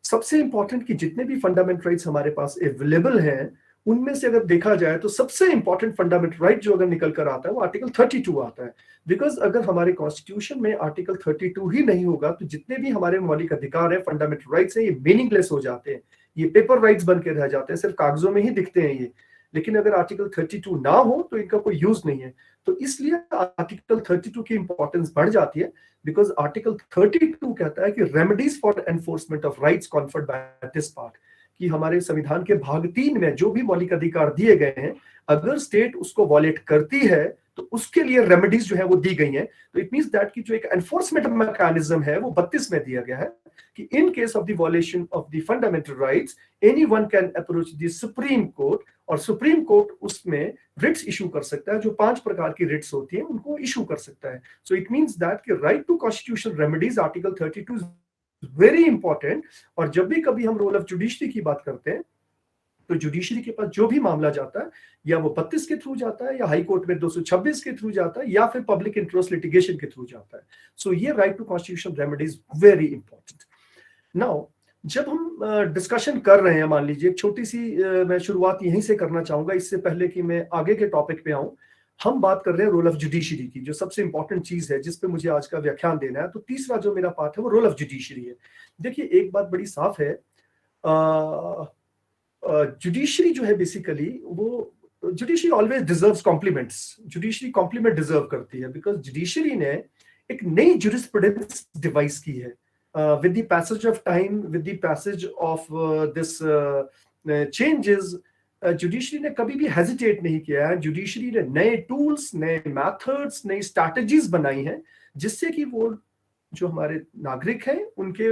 सबसे इंपॉर्टेंट कि जितने भी फंडामेंटल राइट्स हमारे पास अवेलेबल हैं उनमें से अगर देखा जाए तो सबसे इंपॉर्टेंट फंडामेंटल राइट जो अगर निकल कर आता है वो आर्टिकल 32 आता है। बिकॉज अगर हमारे कॉन्स्टिट्यूशन में आर्टिकल 32 ही नहीं होगा तो जितने भी हमारे मौलिक अधिकार है, फंडामेंटल राइट्स है, ये मीनिंगलेस हो जाते हैं, ये पेपर राइट्स बन के रह जाते हैं, सिर्फ कागजों में ही दिखते हैं ये। लेकिन अगर आर्टिकल 32 ना हो तो इनका कोई यूज नहीं है। तो इसलिए आर्टिकल 32 की इंपॉर्टेंस बढ़ जाती है। बिकॉज आर्टिकल 32 कहता है कि remedies for enforcement of rights conferred by this part, कि हमारे संविधान के भाग 3 में जो भी मौलिक अधिकार दिए गए हैं अगर स्टेट उसको वॉलेट करती है तो उसके लिए रेमेडीज जो है वो दी गई हैं। तो इट मींस दैट कि जो एक एनफोर्समेंट मैकेनिज्म है वो 32 में दिया गया है कि in case of the वॉलेशन of the fundamental rights anyone can approach the supreme court, और सुप्रीम कोर्ट उसमें रिट्स इशू कर सकता है। जो 5 प्रकार की रिट्स होती हैं उनको इशू कर सकता है। सो इट मींस दैट कि right to constitutional remedies article 32 very important. और जब भी कभी हम रोल ऑफ जुडिशरी की बात करते हैं तो जुडिशरी के पास जो भी मामला जाता है या वो 32 के थ्रू जाता है या हाई कोर्ट में 226 के थ्रू जाता है या फिर पब्लिक इंटरेस्ट लिटिगेशन के थ्रू जाता है। सो ये right to constitutional remedies very important. Now जब हम डिस्कशन कर रहे हैं, मान लीजिए एक छोटी सी मैं शुरुआत यहीं से करना चाहूंगा इससे पहले कि मैं आगे के टॉपिक पे आऊं। हम बात कर रहे हैं रोल ऑफ जुडिशरी की, जो सबसे इंपॉर्टेंट चीज है जिस पे मुझे आज का व्याख्यान देना है। तो तीसरा जो मेरा पार्ट है वो रोल ऑफ जुडिशरी है। देखिए एक बात बड़ी साफ है, जुडिशरी जो है बेसिकली वो, judiciary always deserves compliments, judiciary compliment deserve करती है। बिकॉज जुडिशरी ने एक नई जुरिस्प्रूडेंस डिवाइस की है with the passage of time, with the passage of this changes, judiciary ने कभी भी हेजिटेट नहीं किया है। जुडिशरी ने नए टूल्स, नए मेथड्स, नई स्ट्रैटेजीज बनाई हैं जिससे कि वो जो हमारे नागरिक हैं उनके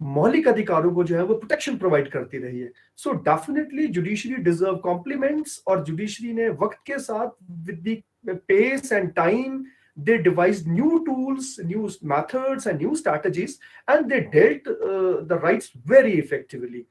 मौलिक अधिकारों को जो है वो प्रोटेक्शन प्रोवाइड करती रही है। So definitely judiciary deserve compliments. और जुडिशरी ने वक्त के साथ with the pace and time they devised new tools, new methods and new strategies, and they dealt the rights very effectively.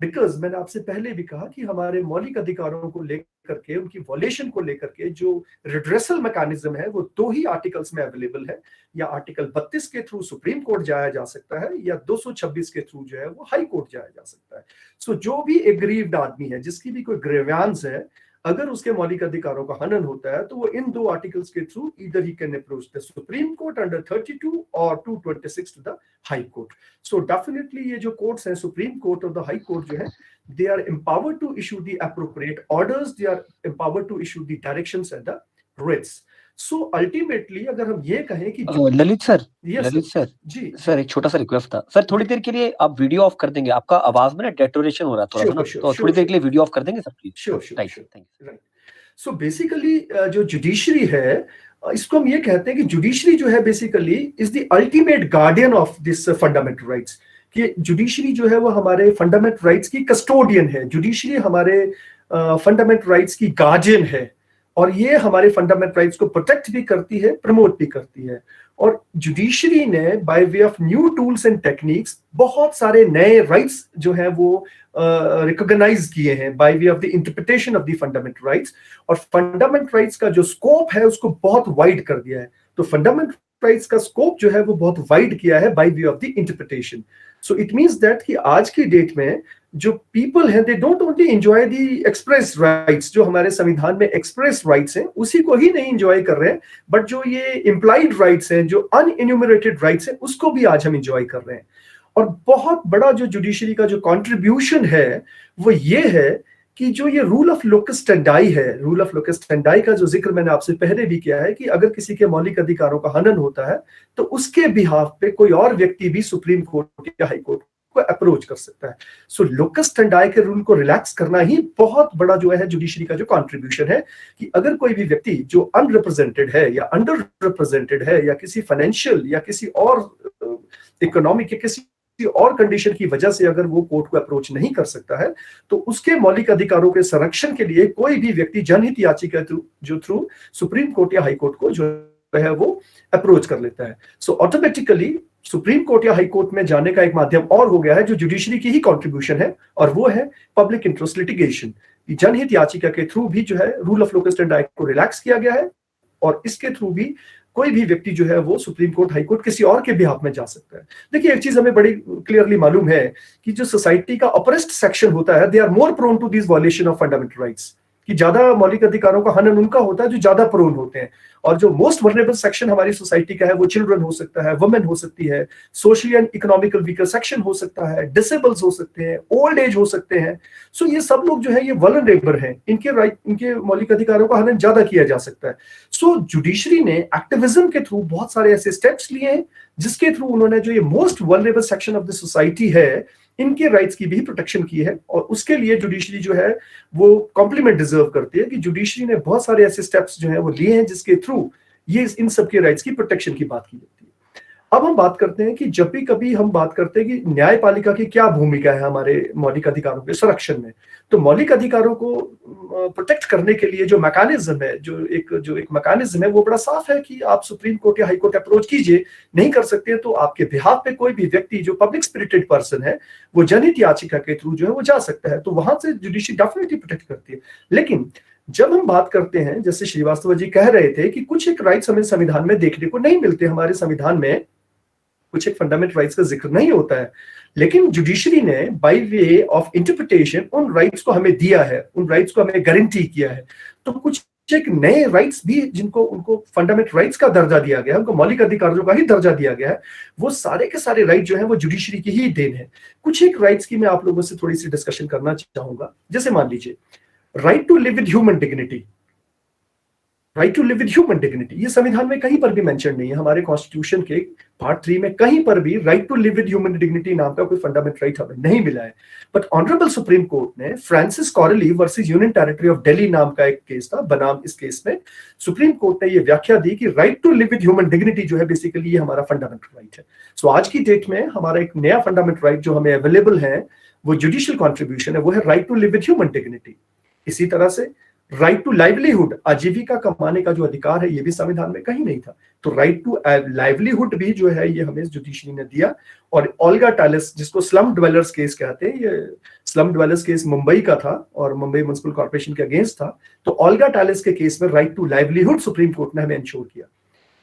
Because मैंने आपसे पहले भी कहा कि हमारे मौलिक अधिकारों को लेकर के, उनकी वॉलेशन को लेकर के जो रिड्रेसल मैकेनिज्म है वो 2 ही आर्टिकल्स में अवेलेबल है। या आर्टिकल 32 के थ्रू सुप्रीम कोर्ट जाया जा सकता है या 226 के थ्रू जो है वो हाई कोर्ट जाया जा सकता है। सो जो भी एग्रीव्ड आदमी है, जिसकी भी कोई ग्रीवांस है, अगर उसके मौलिक अधिकारों का हनन होता है तो वो इन 2 आर्टिकल्स के through either he can approach the supreme court under 32 और 226 to the high court. So definitely ये जो कोर्ट्स हैं, सुप्रीम कोर्ट और द हाई कोर्ट जो है, they are empowered to issue the appropriate orders, they are empowered to issue the directions and the writs. So ultimately अगर हम ये कहें कि Lalit sir, Lalit sir ji sir, एक छोटा सा रिक्वेस्ट था सर, थोड़ी देर के लिए आप वीडियो ऑफ कर देंगे, आपका आवाज में ना डेटोरेशन हो रहा है थोड़ा सा ना, तो थोड़ी देर के लिए वीडियो ऑफ कर देंगे sir please. Sure, thank you. So basically जो जुडिशरी है, इसको हम ये कहते हैं कि जुडिशरी जो है basically is the ultimate guardian of this fundamental rights. कि जुडिशरी जो है वो हमारे फंडामेंटल राइट्स की कस्टोडियन है, जुडिशरी हमारे फंडामेंटल राइट्स की गार्जियन है, और ये हमारे फंडामेंटल राइट्स को प्रोटेक्ट भी करती है, प्रमोट भी करती है। और जुडिशरी ने by way of new tools and techniques बहुत सारे नए राइट्स जो है वो रिकॉग्नाइज किए हैं by way of the interpretation of the fundamental rights. और फंडामेंटल राइट्स का जो स्कोप है उसको बहुत वाइड कर दिया है। तो फंडामेंटल राइट्स का स्कोप जो है वो बहुत वाइड किया है by way of the interpretation. So it means that कि आज की डेट में जो पीपल हैं they don't only enjoy the express rights, जो हमारे संविधान में एक्सप्रेस राइट्स हैं उसी को ही नहीं एंजॉय कर रहे हैं, बट जो ये इम्प्लाइड राइट्स हैं, जो अनइन्यूमरेटेड राइट्स हैं, उसको भी आज हम एंजॉय कर रहे हैं। और बहुत बड़ा जो जुडिशरी का जो कंट्रीब्यूशन है वो ये है कि जो ये रूल ऑफ लोकस स्टैंडाई है, रूल ऑफ लोकस स्टैंडाई का जो जिक्र मैंने आपसे पहले भी किया है कि अगर किसी के मौलिक अधिकारों का हनन होता है तो उसके बिहाफ पे कोई और व्यक्ति भी सुप्रीम कोर्ट या हाई कोर्ट को अप्रोच कर सकता है। सो लोकस स्टैंडाई के रूल को रिलैक्स करना ही बहुत बड़ा जो है जुडिशरी का जो कंट्रीब्यूशन है कि अगर कोई भी व्यक्ति जो अनरिप्रेजेंटेड है या अंडर रिप्रेजेंटेड है या किसी फाइनेंशियल या किसी और इकोनॉमिक या किसी और कंडीशन की वजह से अगर वो कोर्ट को अप्रोच नहीं कर सकता है तो उसके मौलिक अधिकारों के संरक्षण के लिए कोई भी व्यक्ति जनहित याचिका जो थ्रू सुप्रीम कोर्ट या हाई कोर्ट को जो है वो अप्रोच कर लेता है। सो ऑटोमेटिकली सुप्रीम कोर्ट या हाई कोर्ट में जाने का एक माध्यम और हो गया है जो जुडिशरी की ही कंट्रीब्यूशन है, और वो है पब्लिक इंटरेस्ट लिटिगेशन। जनहित याचिका के थ्रू भी जो है रूल ऑफ लोकस स्टैंडाई को रिलैक्स किया गया है और इसके थ्रू भी कोई भी व्यक्ति जो है वो सुप्रीम कोर्ट हाई कोर्ट किसी और के बिहाफ में जा सकता है। देखिए एक चीज हमें बड़ी क्लियरली मालूम है कि जो सोसाइटी का ऑप्रेस्ड सेक्शन होता है they are more prone to this violation of fundamental rights, कि ज्यादा मौलिक अधिकारों का हनन उनका होता है जो ज्यादा प्रोन होते हैं। और जो मोस्ट वल्नरेबल सेक्शन हमारी सोसाइटी का है वो चिल्ड्रन हो सकता है, वुमेन हो सकती है, socially and economical weaker section हो सकता है, डिसेबल्स हो सकते हैं, ओल्ड एज हो सकते हैं। सो ये सब लोग जो है ये वल्नरेबल हैं, इनके राइट, इनके मौलिक अधिकारों का हनन ज्यादा किया जा सकता है। सो जुडिशरी ने एक्टिविज्म के थ्रू बहुत सारे ऐसे स्टेप्स लिए हैं जिसके थ्रू उन्होंने जो ये most vulnerable section of the society है इनके राइट्स की भी प्रोटेक्शन की है। और उसके लिए जुडिशरी जो है वो कॉम्प्लीमेंट डिजर्व करती है कि जुडिशरी ने बहुत सारे ऐसे स्टेप्स जो है वो लिए हैं जिसके थ्रू ये इन सबके राइट्स की प्रोटेक्शन की बात की जाती है। अब हम बात करते हैं कि जब भी कभी हम बात करते हैं कि न्यायपालिका की क्या भूमिका है हमारे मौलिक अधिकारों के संरक्षण में, तो मौलिक अधिकारों को प्रोटेक्ट करने के लिए जो मैकेनिज्म है, जो एक मैकेनिज्म है वो बड़ा साफ है कि आप सुप्रीम कोर्ट या हाई कोर्ट अप्रोच कीजिए, नहीं कर सकते तो आपके बिहाफ पे कोई भी व्यक्ति जो पब्लिक स्पिरिटेड पर्सन है वो जनहित याचिका के थ्रू जो है वो जा सकता है। तो वहां से जुडिशरी डेफिनेटली प्रोटेक्ट करती है। लेकिन जब हम बात करते हैं, जैसे श्रीवास्तव जी कह रहे थे कि कुछ एक राइट्स हमें संविधान में देखने को नहीं मिलते, हमारे संविधान में कुछ एक फंडामेंटल राइट्स का जिक्र नहीं होता है, लेकिन जुडिशरी ने बाय वे ऑफ इंटरप्रिटेशन उन राइट्स को हमें दिया है, उन राइट्स को हमें गारंटी किया है। तो कुछ एक नए राइट्स भी जिनको उनको फंडामेंटल राइट्स का दर्जा दिया गया है, उनको मौलिक अधिकारों का ही दर्जा दिया गया है, वो सारे के सारे राइट जो है वो जुडिशरी की ही देन है। कुछ एक राइट्स की मैं आप लोगों से थोड़ी सी डिस्कशन करना चाहूंगा। जैसे मान लीजिए right to live with human dignity, right to live with human dignity ये संविधान में कहीं पर भी मेंशन नहीं है। हमारे कॉन्स्टिट्यूशन के पार्ट 3 में कहीं पर भी right to live with human dignity नाम का कोई फंडामेंटल राइट हमें नहीं मिला है। बट ऑनरेबल सुप्रीम कोर्ट ने Francis Coralie versus union territory of Delhi नाम का एक केस था बनाम, इस केस में सुप्रीम कोर्ट ने ये व्याख्या दी कि right to live with human dignity जो है बेसिकली ये हमारा फंडामेंटल राइट है। सो आज की डेट में हमारा एक नया फंडामेंटल राइट जो हमें अवेलेबल है वो जुडिशियल कॉन्ट्रीब्यूशन है, वो है right to live with human dignity. इसी तरह से राइट टू लाइवलीहुड, आजीविका कमाने का जो अधिकार है ये भी संविधान में कहीं नहीं था। तो राइट टू लाइवलीहुड भी जो है ये हमें जुडिशरी ने दिया। और ओल्गा टालिस, जिसको स्लम ड्वेलर्स केस कहते हैं, ये स्लम ड्वेलर्स केस मुंबई का था और मुंबई म्युनिसिपल कॉर्पोरेशन के अगेंस्ट था। तो ओल्गा टालिस के केस में right to livelihood supreme court ने हमें इंश्योर किया।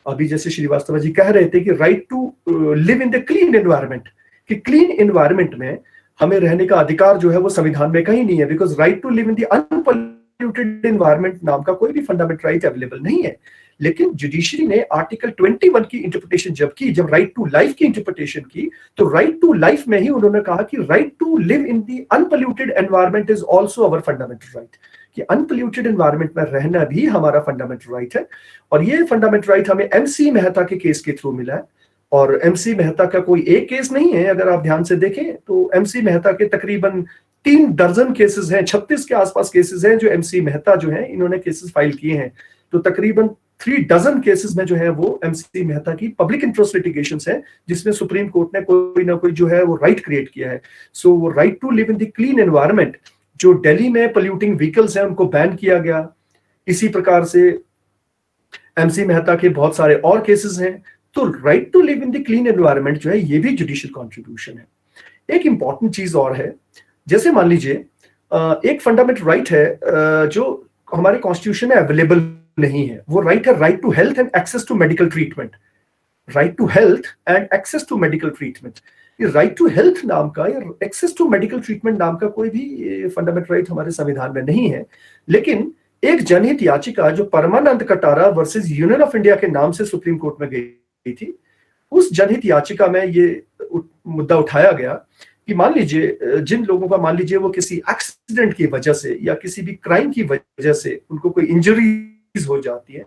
अभी जैसे श्रीवास्तव जी कह रहे थे कि right to live in the clean environment, कि क्लीन एनवायरमेंट में हमें रहने का अधिकार जो है वो संविधान में कहीं नहीं है, because right to live in the unpolluted environment नाम का कोई भी फंडामेंटल राइट अवेलेबल नहीं है। लेकिन जुडिशरी ने आर्टिकल 21 की इंटरप्रिटेशन जब राइट टू लाइफ की इंटरप्रिटेशन की, तो राइट टू लाइफ में ही उन्होंने कहा कि right to live in the unpolluted environment is also our fundamental right, कि अनपॉल्यूटेड एनवायरमेंट में रहना भी हमारा फंडामेंटल राइट है। और ये फंडामेंटल राइट हमें एमसी मेहता के केस के थ्रू मिला है। और एमसी मेहता का कोई एक केस नहीं है, अगर आप ध्यान से देखें तो एमसी मेहता के तकरीबन 3 दर्जन केसेस हैं, 36 के आसपास केसेस हैं जो एमसी मेहता जो है इन्होंने केसेस फाइल किए हैं। तो तकरीबन 3 डजन केसेस में जो है वो एमसी मेहता की पब्लिक इंटरेस्ट लिटिगेशंस हैं, जिसमें सुप्रीम कोर्ट ने कोई ना कोई जो है वो राइट क्रिएट किया है। सो वो right to live in the clean environment, जो दिल्ली में पोल्यूटिंग व्हीकल्स हैं उनको बैन किया गया। इसी प्रकार से एमसी मेहता के बहुत सारे और केसेस हैं। तो right to live in the clean environment जो है ये भी जुडिशियल कॉन्ट्रीब्यूशन है। एक इंपॉर्टेंट चीज और है, जैसे मान लीजिए एक फंडामेंटल राइट है जो हमारे कॉन्स्टिट्यूशन में अवेलेबल नहीं है, वो राइट है right to health and access to medical treatment. Right to health and access to medical treatment, ये राइट टू हेल्थ नाम का या एक्सेस टू मेडिकल ट्रीटमेंट नाम का कोई भी फंडामेंटल राइट हमारे संविधान में नहीं है। लेकिन एक जनहित याचिका जो Parmanand Katara versus union of India के नाम से सुप्रीम कोर्ट में गई थी, उस जनहित याचिका में ये मुद्दा उठाया गया कि मान लीजिए जिन लोगों का मान लीजिए वो किसी एक्सीडेंट की वजह से या किसी भी क्राइम की वजह से उनको कोई इंजरीज हो जाती है,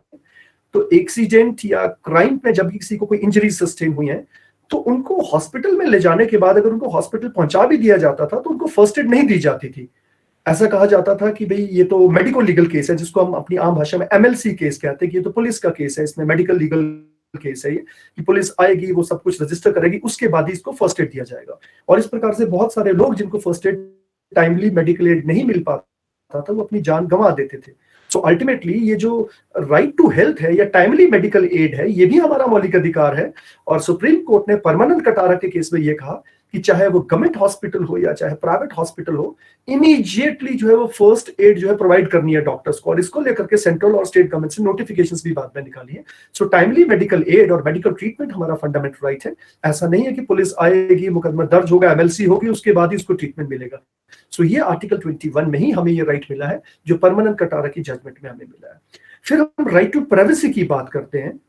तो एक्सीडेंट या क्राइम में जब किसी को कोई इंजरी सस्टेन हुई है तो उनको हॉस्पिटल में ले जाने के बाद अगर उनको हॉस्पिटल पहुंचा भी दिया जाता था तो उनको फर्स्ट एड नहीं दी जाती थी। ऐसा कहा जाता था कि भाई ये तो मेडिको लीगल केस है, जिसको हम अपनी आम भाषा में MLC केस कहते हैं कि ये तो पुलिस का केस है, इसमें मेडिकल लीगल केस है ये, कि पुलिस आएगी वो सब कुछ रजिस्टर करेगी उसके बाद ही इसको फर्स्ट एड दिया जाएगा। और इस प्रकार से बहुत सारे लोग जिनको first aid timely medical aid नहीं मिल पाता था वो अपनी जान गंवा देते थे। सो अल्टीमेटली ये जो राइट टू हेल्थ है या टाइमली मेडिकल एड है ये भी हमारा मौलिक अधिकार है। और सुप्रीम कोर्ट ने परमानंद कटारा के केस में ये कहा कि चाहे वो गवर्नमेंट हॉस्पिटल हो या चाहे प्राइवेट हॉस्पिटल हो, इमीडिएटली जो है वो फर्स्ट एड जो है प्रोवाइड करनी है डॉक्टर्स को। और इसको लेकर के सेंट्रल और स्टेट गवर्नमेंट से नोटिफिकेशंस भी बाद में निकाली है। सो टाइमली मेडिकल एड और मेडिकल ट्रीटमेंट हमारा फंडामेंटल राइट है। ऐसा नहीं है कि पुलिस आएगी, मुकदमा दर्ज होगा, MLC होगी, उसके बाद ही उसको ट्रीटमेंट मिलेगा। सो ये आर्टिकल 21 में ही हमें ये राइट मिला है जो परमानंद कटारा की जजमेंट में हमें मिला है। फिर हम राइट टू प्राइवेसी की बात करते हैं।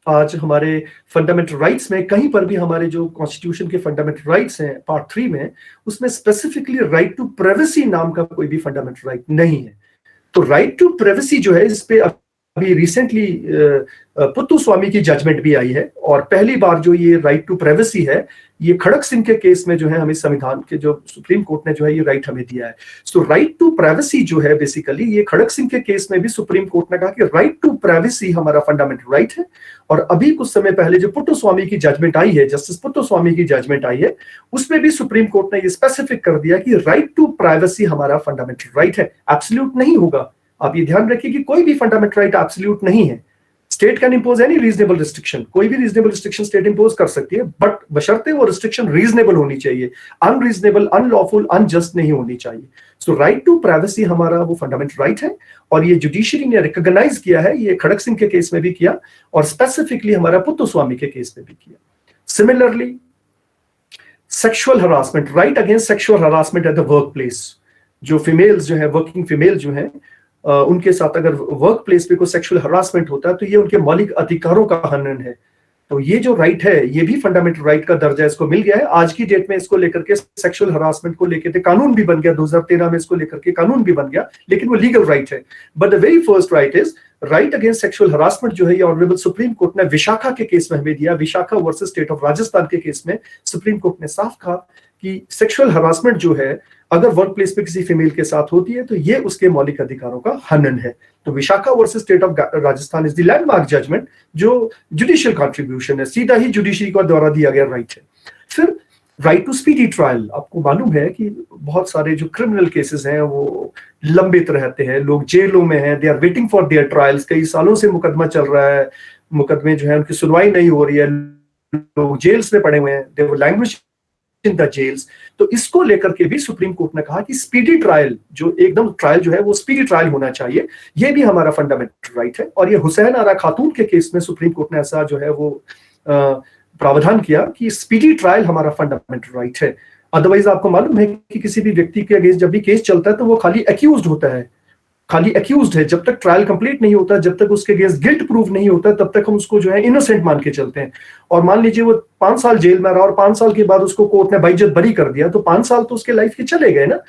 आज हमारे फंडामेंटल राइट्स में कहीं पर भी हमारे जो कॉन्स्टिट्यूशन के फंडामेंटल राइट्स हैं पार्ट 3 में, उसमें स्पेसिफिकली राइट टू प्राइवेसी नाम का कोई भी फंडामेंटल राइट नहीं है। तो राइट टू प्राइवेसी जो है इस पे अभी रिसेंटली पुत्तू स्वामी की जजमेंट भी आई है। और पहली बार जो ये राइट टू प्राइवेसी है ये खड़क सिंह के केस में जो है हमें संविधान के जो सुप्रीम कोर्ट ने जो है ये राइट हमें दिया है। सो राइट टू प्राइवेसी जो है बेसिकली ये खड़क सिंह के केस में भी सुप्रीम कोर्ट ने कहा कि राइट टू प्राइवेसी हमारा फंडामेंटल राइट है। और अभी कुछ समय पहले जो पुत्तू स्वामी की जजमेंट आई है, जस्टिस पुत्तू स्वामी की जजमेंट आई है, उसमें भी सुप्रीम कोर्ट ने ये स्पेसिफिक कर दिया कि राइट टू प्राइवेसी हमारा फंडामेंटल राइट है, एब्सोल्यूट नहीं होगा। आप ये ध्यान रखिए कि कोई भी फंडामेंटल राइट एब्सोल्यूट नहीं है। State can impose any reasonable restriction, कोई भी रीजनेबल रिस्ट्रिक्शन स्टेट इंपोज कर सकती है, बट बशर्ते वो रिस्ट्रिक्शन रीजनेबल होनी चाहिए, अनरीजनेबल, अनलॉफुल, अनजस्ट नहीं होनी चाहिए। सो राइट टू प्राइवेसी हमारा वो फंडामेंटल राइट है और ये जुडिशरी ने रिकॉग्नाइज किया है, ये खड़क सिंह के केस में भी किया और स्पेसिफिकली हमारा पुत्तू स्वामी के केस में भी किया। Similarly sexual harassment, right against sexual harassment at the work place, जो फीमेल्स जो है वर्किंग फीमेल जो है उनके साथ अगर वर्क प्लेस पे कोई सेक्सुअल हरासमेंट होता है तो ये उनके मौलिक अधिकारों का हनन है। तो ये जो राइट है ये भी फंडामेंटल राइट का दर्जा इसको मिल गया है। आज की डेट में इसको लेकर के सेक्सुअल हरासमेंट को लेकर के कानून भी बन गया, 2013 में इसको लेकर के कानून भी बन गया, लेकिन वो लीगल राइट है। But the very first right is right against sexual harassment जो है ये ऑनरेबल सुप्रीम कोर्ट ने विशाखा के केस में हमें दिया। Vishakha versus state of Rajasthan के केस में सुप्रीम कोर्ट ने साफ कहा कि सेक्सुअल हरासमेंट जो है अगर वर्क प्लेस पे किसी फीमेल के साथ होती है तो ये उसके मौलिक अधिकारों का हनन है। तो Vishakha versus state of Rajasthan is the landmark judgment जो जुडिशियल कंट्रीब्यूशन है, सीधा ही जुडिशरी को द्वारा दिया गया राइट है। फिर राइट टू स्पीडी ट्रायल, आपको मालूम है कि बहुत सारे जो क्रिमिनल केसेस हैं वो लंबित रहते हैं, लोग जेलों में हैं, they are waiting for their trials, कई सालों से मुकदमा चल रहा है, मुकदमे जो है उनकी सुनवाई नहीं हो रही है, लोग जेल्स में पड़े हुए हैं, दे वर लैंग्वेज इन द जेल्स। तो इसको लेकर के भी सुप्रीम कोर्ट ने कहा कि स्पीडी ट्रायल, जो एकदम ट्रायल जो है वो स्पीडी ट्रायल होना चाहिए, ये भी हमारा फंडामेंटल राइट है। और ये हुसैन आरा खातून के केस में सुप्रीम कोर्ट ने ऐसा जो है वो प्रावधान किया कि स्पीडी ट्रायल हमारा फंडामेंटल राइट है। अदरवाइज आपको मालूम है कि किसी भी व्यक्ति के अगेंस्ट जब भी केस चलता है तो वो खाली एक्यूज्ड होता है, खाली एक्यूज्ड है, जब तक ट्रायल कंप्लीट नहीं होता, जब तक उसके अगेंस्ट गिल्ट प्रूव नहीं होता, तब तक हम उसको जो है इनोसेंट मान के चलते हैं। और मान लीजिए वो 5 साल जेल में रहा और 5 साल के बाद उसको कोर्ट ने बाइज्जत बरी कर दिया, तो 5 साल तो उसके लाइफ के चले गए ना।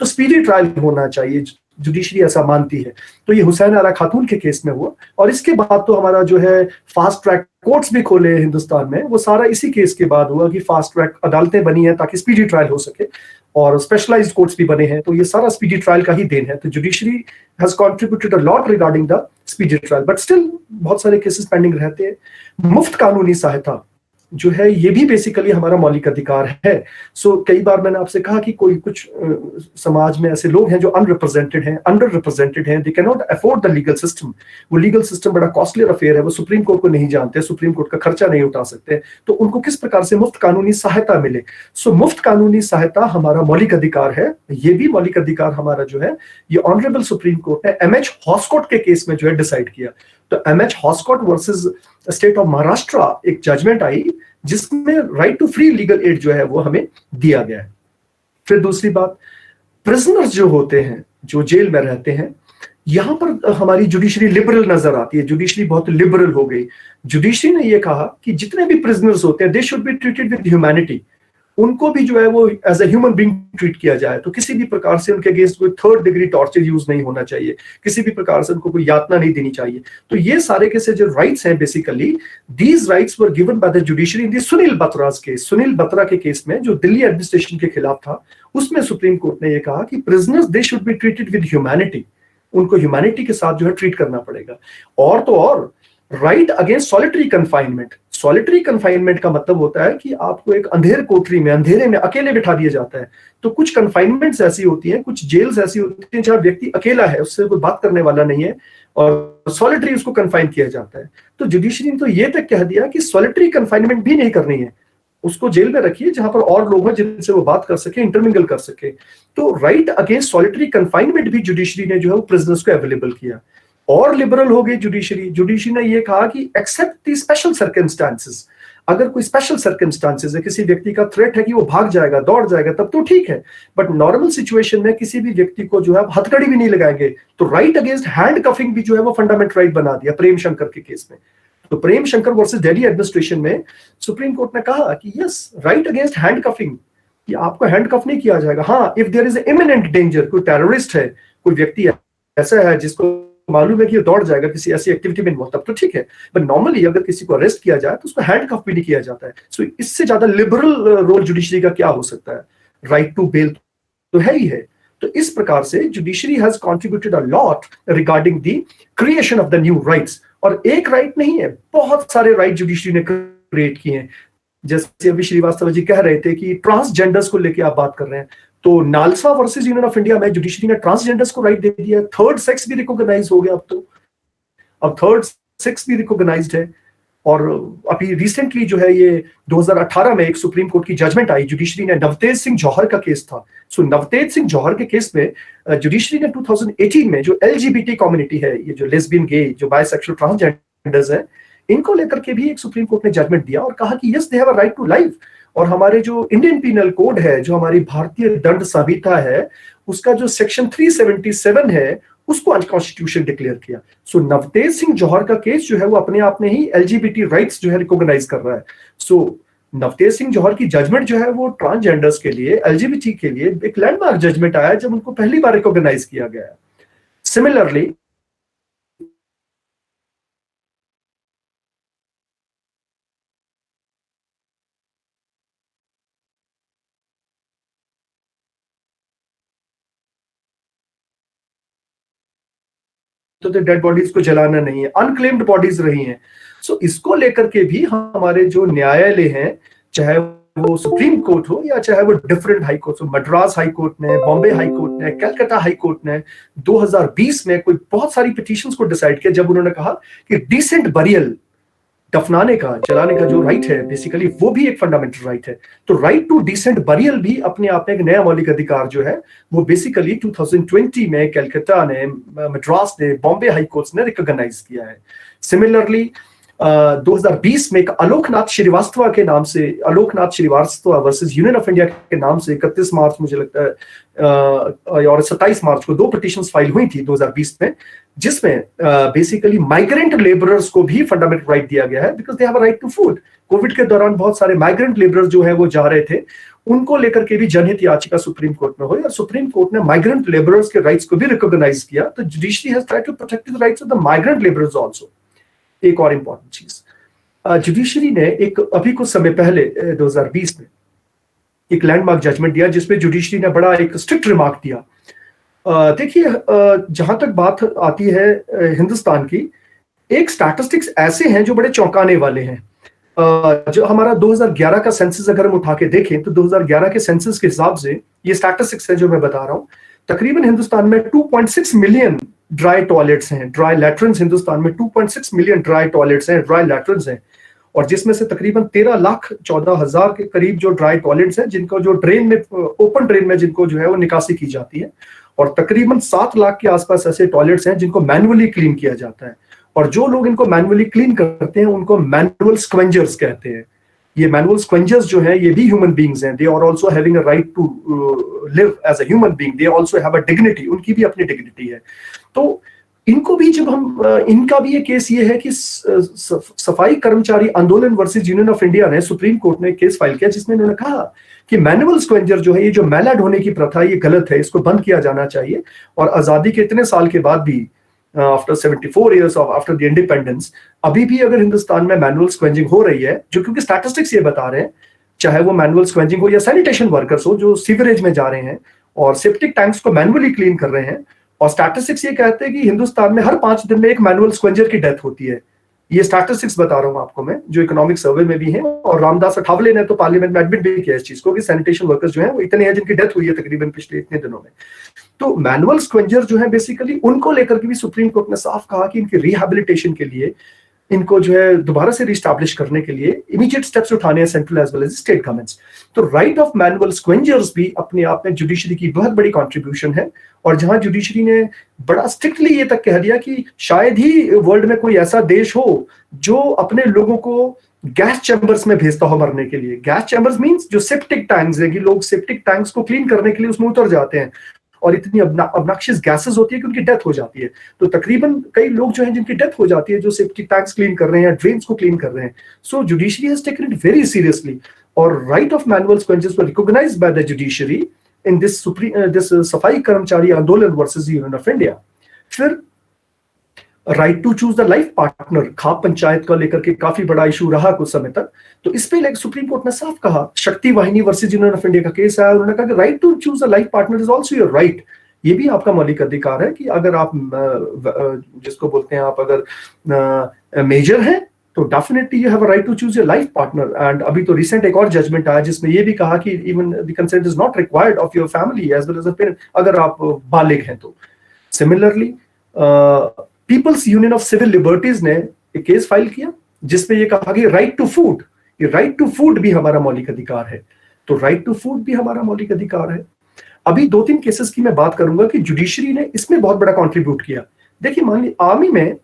तो स्पीडी ट्रायल होना चाहिए, जुडिशरी ऐसा मानती है। तो ये हुसैन आरा खातून के केस में हुआ। और इसके बाद तो हमारा जो है फास्ट ट्रैक कोर्ट्स भी खोले हिंदुस्तान में, वो सारा इसी केस के बाद हुआ कि फास्ट ट्रैक अदालतें बनी हैं ताकि स्पीडी ट्रायल हो सके, और स्पेशलाइज्ड कोर्ट्स भी बने हैं। तो ये सारा स्पीडी ट्रायल का ही देन है। तो judiciary has contributed a lot regarding the speedy trial, but still बहुत सारे केसेस पेंडिंग रहते हैं। मुफ्त कानूनी सहायता जो है ये भी बेसिकली हमारा मौलिक अधिकार है। सो कई बार मैंने आपसे कहा कि कोई कुछ समाज में ऐसे लोग हैं जो अनरिप्रेजेंटेड हैं, अंडर रिप्रेजेंटेड हैं, दे can not afford the legal system. वो लीगल सिस्टम बड़ा कॉस्टली अफेयर है, वो सुप्रीम कोर्ट को नहीं जानते, सुप्रीम कोर्ट का खर्चा नहीं उठा सकते, तो उनको किस प्रकार से मुफ्त कानूनी सहायता मिले। सो मुफ्त कानूनी सहायता हमारा मौलिक अधिकार है। ये भी मौलिक अधिकार हमारा जो है ये ऑनरेबल सुप्रीम कोर्ट ने MH हॉस्कोट के केस में जो है डिसाइड किया। तो MH Hoskot versus state of Maharashtra एक जजमेंट आई जिसमें right to free legal aid जो है वो हमें दिया गया है। फिर दूसरी बात, प्रिजनर्स जो होते हैं, जो जेल में रहते हैं, यहां पर हमारी जुडिशरी लिबरल नजर आती है, जुडिशरी बहुत लिबरल हो गई। जुडिशरी ने यह कहा कि जितने भी प्रिजनर्स होते हैं they should be treated with humanity, उनको भी जो है वो as a human being treat किया जाए। तो किसी भी प्रकार से उनके अगेंस्ट कोई थर्ड डिग्री टॉर्चर यूज नहीं होना चाहिए, किसी भी प्रकार से उनको कोई यातना नहीं देनी चाहिए। तो ये सारे के से जो राइट्स हैं, basically these rights were given by the judiciary in the Sunil Batra case. Sunil Batra के केस में जो दिल्ली एडमिनिस्ट्रेशन के खिलाफ था, उसमें सुप्रीम कोर्ट ने यह कहा कि prisoners they should be treated with humanity, उनको ह्यूमैनिटी के साथ जो है ट्रीट करना पड़ेगा। और तो और right against solitary confinement, solitary confinement का मतलब होता है कि आपको एक अंधेर कोठरी में, अंधेरे में अकेले बिठा दिया जाता है। तो कुछ कन्फाइनमेंट्स ऐसी होती हैं, कुछ जेल्स ऐसी होती हैं जहां व्यक्ति अकेला है, उससे कोई बात करने वाला नहीं है और सॉलिटरी उसको कन्फाइन किया जाता है। तो जुडिशरी ने तो ये तक कह दिया कि सॉलिटरी कन्फाइनमेंट भी नहीं करनी है, उसको जेल में रखिए जहां पर और लोग हैं जिनसे वो बात कर सके, इंटरमिंगल कर सके। तो राइट अगेंस्ट सॉलिटरी कन्फाइनमेंट भी जुडिशरी ने जो है प्रिजनर्स को अवेलेबल किया। और लिबरल हो गई जुडिशरी। जुडिशरी ने यह कहा कि एक्सेप्ट द स्पेशल सर्कमस्टांसेस, अगर कोई स्पेशल सर्कमस्टांसेस है, किसी व्यक्ति का थ्रेट है कि वो भाग जाएगा, दौड़ जाएगा, तब तो ठीक है। बट नॉर्मल सिचुएशन में किसी भी व्यक्ति को जो है हथकड़ी भी नहीं लगाएंगे। तो राइट अगेंस्ट हैंड कफिंग भी जो है वो फंडामेंटल राइट बना दिया प्रेम शंकर के केस में। तो प्रेम शंकर वर्सेस दिल्ली एडमिनिस्ट्रेशन में सुप्रीम कोर्ट ने कहा कि yes, right against handcuffing, कि आपको हैंड कफ नहीं किया जाएगा। हाँ, if there is imminent danger, कोई टेररिस्ट है, कोई व्यक्ति ऐसा है जिसको मालूम है कि ये दौड़ जाएगा किसी ऐसी एक्टिविटी में, तब तो ठीक है। बट नॉर्मली अगर किसी को अरेस्ट किया जाए तो उसको हैंड कफ भी नहीं किया जाता है। सो इससे ज्यादा लिबरल रोल जुडिशरी का क्या हो सकता है? राइट टू बेल तो है ही है। तो इस प्रकार से judiciary has contributed a lot regarding the creation of the new rights. और एक राइट नहीं है, बहुत सारे राइट जुडिशरी ने क्रिएट किए हैं। जैसे अभी श्रीवास्तव जी कह रहे थे कि ट्रांसजेंडर्स को लेकर आप बात कर रहे हैं, तो NALSA versus union of India में जुडिशरी ने ट्रांसजेंडर्स को राइट दे दिया। थर्ड सेक्स भी रिकॉग्नाइज हो गया, अब थर्ड सेक्स भी रिकॉग्नाइज्ड है। और अभी रिसेंटली जो है ये 2018 में एक सुप्रीम कोर्ट की जजमेंट आई, जुडिशरी ने, नवतेज सिंह जौहर का केस था। सो नवतेज सिंह जौहर के केस में जुडिशरी ने 2018 में जो एलजीबीटी कम्युनिटी है, ये जो लेस्बियन, गे, जो बायसेक्सुअल, ट्रांसजेंडर्स है, इनको लेकर के भी एक सुप्रीम कोर्ट ने जजमेंट दिया और कहा कि yes, they have a right to life. और हमारे जो इंडियन पीनल कोड है, जो हमारी भारतीय दंड संहिता है, उसका जो सेक्शन 377 है, उसको अनकॉन्स्टिट्यूशनल डिक्लेयर किया। सो नवतेज सिंह जौहर का केस जो है वो अपने आप में ही एलजीबीटी राइट्स जो है रिकॉग्नाइज कर रहा है। सो नवतेज सिंह जौहर की जजमेंट जो है वो ट्रांसजेंडर्स के लिए, एलजीबीटी के लिए एक लैंडमार्क जजमेंट आया जब उनको पहली बार रिकॉग्नाइज किया गया। सिमिलरली तो डेड बॉडीज को जलाना नहीं है, अनक्लेम्ड बॉडीज रही हैं। सो इसको लेकर के भी हमारे जो न्यायालय हैं, चाहे वो सुप्रीम कोर्ट हो या चाहे वो डिफरेंट हाई कोर्ट हो, मद्रास हाई कोर्ट ने, बॉम्बे हाई कोर्ट ने, कलकत्ता हाई कोर्ट ने 2020 में कोई बहुत सारी पिटीशंस को डिसाइड किया, जब उन्होंने कहा कि डिसेंट बरियल, दफनाने का, जलाने का जो राइट है, बेसिकली वो भी एक फंडामेंटल राइट है। तो राइट टू डिसेंट बरियल भी अपने आप में एक नया मौलिक अधिकार जो है वो बेसिकली 2020 में कलकत्ता ने, मद्रास ने, बॉम्बे हाई कोर्ट्स ने रिकॉग्नाइज किया है। सिमिलरली 2020 में एक आलोकनाथ श्रीवास्तव के नाम से, Aloknath Srivastava versus union of India के नाम से 31 मार्च मुझे लगता है और 27 मार्च को 2 पिटीशंस फाइल हुई थी 2020 में, जिसमें बेसिकली माइग्रेंट लेबरर्स को भी फंडामेंटल राइट दिया गया है, because they have a right to food. Covid के दौरान बहुत सारे माइग्रेंट लेबरर्स जो है वो जा रहे थे, उनको लेकर के भी जनहित याचिका सुप्रीम कोर्ट में हुई और सुप्रीम कोर्ट ने माइग्रेंट लेबरर्स के राइट्स को भी रिकॉग्नाइज किया। तो judiciary has tried to protect the rights of the migrant labourers also. एक और इंपॉर्टेंट चीज, जुडिशरी ने एक अभी कुछ समय पहले 2020 में एक लैंडमार्क जजमेंट दिया, जिसमें जुडिशरी ने बड़ा एक स्ट्रिक्ट रिमार्क दिया। देखिए, जहां तक बात आती है हिंदुस्तान की, एक स्टैटिस्टिक्स ऐसे हैं जो बड़े चौंकाने वाले हैं। जो हमारा 2011 का सेंसस अगर हम उठा के देखें तो 2011 के सेंसस के हिसाब से, ये स्टैटिस्टिक्स है जो मैं बता रहा हूं, तकरीबन हिंदुस्तान में 2.6 मिलियन ड्राई टॉयलेट्स हैं, ड्राई लैट्रिन्स। हिंदुस्तान में 2.6 मिलियन ड्राई टॉयलेट्स हैं, ड्राई लैट्रिन्स हैं, और जिसमें से तकरीबन 13,14,000 के करीब जो ड्राई टॉयलेट्स हैं, जिनको जो ड्रेन में, ओपन ड्रेन में जिनको जो है वो निकासी की जाती है, और तकरीबन 7 लाख के आसपास ऐसे टॉयलेट्स हैं जिनको मैनुअली क्लीन किया जाता है। और जो लोग इनको मैनुअली क्लीन करते हैं उनको मैनुअल स्क्वेंजर्स कहते हैं। ये मैनुअल स्क्वेंजर्स जो हैं ये भी ह्यूमन बींग्स हैं, they are also having a right to live as a human being, they also have a dignity, उनकी भी अपनी डिग्निटी है। तो इनको भी जब हम इनका भी ये केस ये है कि सफाई Karmachari Andolan versus union of India ने सुप्रीम कोर्ट ने केस फाइल किया जिसमें उन्होंने कहा कि मैनुअल स्क्वेंजर जो है, ये जो मैला ढोने की प्रथा, ये गलत है, इसको बंद किया जाना चाहिए। और आजादी के इतने साल के बाद भी, after 74 years of after the independence, अभी भी अगर हिंदुस्तान में मैनुअल स्क्वेंजिंग हो रही है, जो क्योंकि स्टैटिस्टिक्स ये बता रहे हैं, चाहे वो मैनुअल स्क्वेंजिंग हो या सैनिटेशन वर्कर्स हो जो सीवरेज में जा रहे हैं और सेप्टिक टैंक्स को मैनुअली क्लीन कर रहे हैं, और स्टैटिस्टिक्स ये कहते हैं कि हिंदुस्तान में हर 5 दिन में एक मैनुअल स्क्वेंजर की डेथ होती है। ये स्टैटिस्टिक्स बता रहा हूं आपको मैं, जो इकोनॉमिक सर्वे में भी है, और रामदास अठावले ने तो पार्लियामेंट में एडमिट भी किया इस चीज को कि सैनिटेशन वर्कर्स जो हैं वो इतने हैं जिनकी डेथ हुई है तकरीबन पिछले इतने दिनों में। तो मैनुअल स्क्वेंजर जो है बेसिकली उनको लेकर के भी सुप्रीम कोर्ट ने साफ कहा कि इनकी रिहैबिलिटेशन के लिए, इनको जो है दोबारा से रिस्टैब्लिश करने के लिए इमीडिएट स्टेप्स उठाने हैं central as well as state governments. तो राइट ऑफ मैनुअल स्क्वेंजर्स भी अपने आप में जुडिशरी की बहुत बड़ी कंट्रीब्यूशन है, और जहां जुडिशरी ने बड़ा स्ट्रिक्टली ये तक कह दिया कि शायद ही वर्ल्ड में कोई ऐसा देश हो जो अपने लोगों को गैस चैम्बर्स में भेजता हो मरने के लिए। गैस चैम्बर्स मींस जो सेप्टिक टैंक्स है, कि लोग सेप्टिक टैंक्स को क्लीन करने के लिए उसमें उतर जाते हैं और इतनी ऑब्नॉक्शियस गैसेस होती है कि उनकी डेथ हो जाती है। तो तकरीबन कई लोग जो हैं जिनकी डेथ हो जाती है जो सेप्टिक टैंक्स क्लीन कर रहे हैं, ड्रेन्स को क्लीन कर रहे हैं। So judiciary has taken it very seriously, और right of manual scavengers were recognised by the judiciary in this Safai Karmachari Andolan versus union of India. फिर right to choose the life partner, khap panchayat को लेकर के काफी बड़ा इशू रहा कुछ समय तक। तो इस पे सुप्रीम कोर्ट ने साफ कहा, Shakti Vahini versus union of India का केस है, उन्होंने कहा कि right to choose the life partner is also your right. ये भी आपका मौलिक अधिकार है कि अगर आप जिसको बोलते हैं, आप अगर मेजर हैं तो definitely you have a right to choose your life partner. And अभी तो रिसेंट एक और जजमेंट आया जिसमें ये भी कहा कि even the consent is not required of your family as well as a parent, अगर आप बालिग हैं तो। Similarly people's union of civil liberties ने एक केस फाइल किया जिसमें ये कहा कि राइट टू फूड, ये राइट टू फूड भी हमारा मौलिक अधिकार है। तो राइट टू फूड भी हमारा मौलिक अधिकार है। अभी 2-3 केसेस की मैं बात करूंगा कि जुडिशरी ने इसमें बहुत बड़ा कंट्रीब्यूट किया। देखिए, मान लीजिए आर्मी में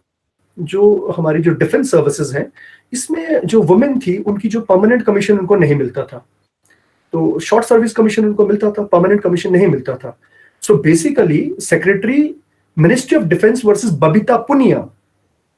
जो हमारी जो डिफेंस सर्विसेज हैं, इसमें जो वुमेन थी उनकी जो परमानेंट कमीशन उनको नहीं मिलता था। तो शॉर्ट सर्विस कमीशन उनको मिलता था, परमानेंट कमीशन नहीं मिलता था। So basically secretary ministry of defence versus Babita Punia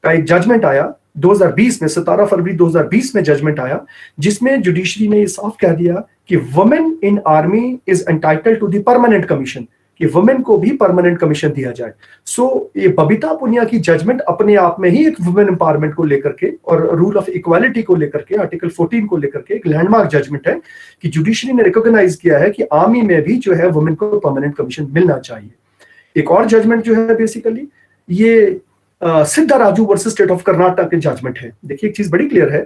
का एक जजमेंट आया 2020 में, 17 फरवरी 2020 में जजमेंट आया, जिसमें जुडिशरी ने ये साफ कह दिया कि women in army is entitled to the permanent commission, कि वुमेन को भी परमानेंट कमीशन दिया जाए। सो ये बबीता पुनिया की जजमेंट अपने आप में ही एक वुमेन एम्पावरमेंट को लेकर के और रूल ऑफ इक्वालिटी को लेकर के, आर्टिकल 14 को लेकर के एक लैंडमार्क जजमेंट है कि जुडिशरी ने रिकॉग्नाइज किया है कि आर्मी में भी जो है वुमेन को परमानेंट कमीशन मिलना चाहिए। एक और जजमेंट जो है बेसिकली ये सिद्धाराजू वर्सेस स्टेट ऑफ कर्नाटक के जजमेंट है। देखिए, एक चीज बड़ी क्लियर है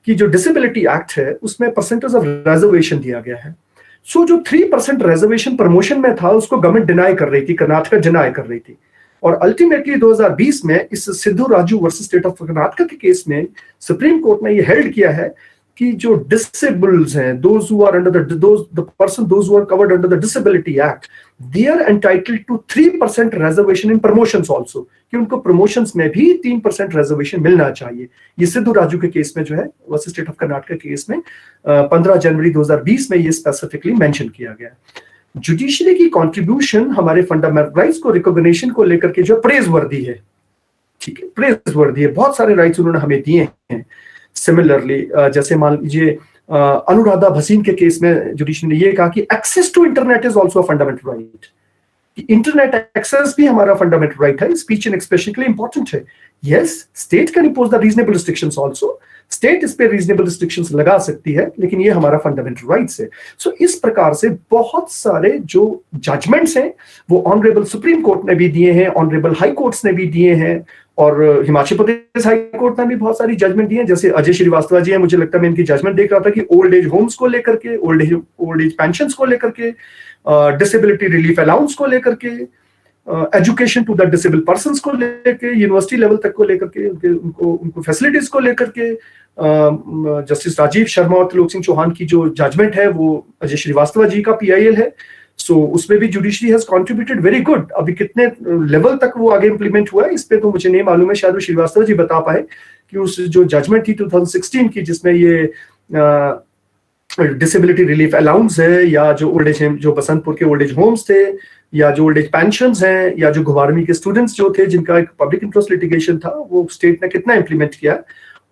कि जो डिसेबिलिटी एक्ट है उसमें परसेंटेज ऑफ रिजर्वेशन दिया गया है। सो जो 3% रिजर्वेशन प्रमोशन में था उसको गवर्नमेंट डिनाई कर रही थी, कर्नाटक डिनाई कर रही थी, और अल्टीमेटली 2020 में इस Sidhu Raju versus state of Karnataka के केस में सुप्रीम कोर्ट ने ये हेल्ड किया है कि जो डिसेबल्स हैं, those who are under those who are covered under the disability act, they are entitled to 3% reservation in promotions also, कि उनको प्रमोशंस में भी 3% रिजर्वेशन मिलना चाहिए। ये सिद्धू राजू के केस में जो है वर्सेस स्टेट ऑफ कर्नाटक के केस में 15 जनवरी 2020 में ये स्पेसिफिकली मेंशन किया गया। जुडिशरी की कंट्रीब्यूशन हमारे फंडामेंटल राइट्स को रिकॉग्निशन को लेकर के जो प्रेज वर्दी है, ठीक है, प्रेज वर्दी है। बहुत सारे राइट्स उन्होंने हमें दिए हैं। सिमिलरली जैसे मान लीजिए अनुराधा भसीन के केस में जुडिशरी ने ये कहा कि access to internet is also a fundamental right, कि इंटरनेट एक्सेस भी हमारा फंडामेंटल राइट है, स्पीच एंड एक्सप्रेशन के लिए इंपॉर्टेंट है। Yes, state can impose the reasonable restrictions also, state इस पे रीजनेबल रिस्ट्रिक्शंस लगा सकती है, लेकिन ये हमारा फंडामेंटल राइट्स है। सो इस प्रकार से बहुत सारे जो जजमेंट्स हैं वो ऑनरेबल सुप्रीम कोर्ट ने भी दिए हैं, ऑनरेबल हाई कोर्ट्स ने भी दिए हैं, और हिमाचल प्रदेश हाई कोर्ट ने भी बहुत सारी जजमेंट दी है। जैसे अजय श्रीवास्तव जी हैं, मुझे लगता है मैं इनकी जजमेंट देख रहा था कि ओल्ड एज होम्स को लेकर के, ओल्ड एज पेंशंस को लेकर के, डिसेबिलिटी रिलीफ अलाउंस को लेकर के, education to the disable persons को लेकर, यूनिवर्सिटी लेवल तक को लेकर के, उनको फैसिलिटीज को लेकर के, जस्टिस राजीव शर्मा और त्रिलोक सिंह चौहान की जो जजमेंट है वो अजय श्रीवास्तव जी का PIL है। सो उसमें भी judiciary has contributed very good. अभी कितने लेवल तक वो आगे इंप्लीमेंट हुआ है इस पे तो मुझे नहीं मालूम है, शायद वो श्रीवास्तव जी बता पाए कि उस जो जजमेंट थी 2016 की जिसमें ये डिसेबिलिटी रिलीफ अलाउंस है, या जो ओल्ड एज, जो बसंतपुर के ओल्ड एज होम्स थे, या जो ओल्ड एज पेंशंस हैं, या जो घुमारवी के स्टूडेंट्स जो थे जिनका एक पब्लिक इंटरेस्ट लिटिगेशन था, वो स्टेट ने कितना इंप्लीमेंट किया,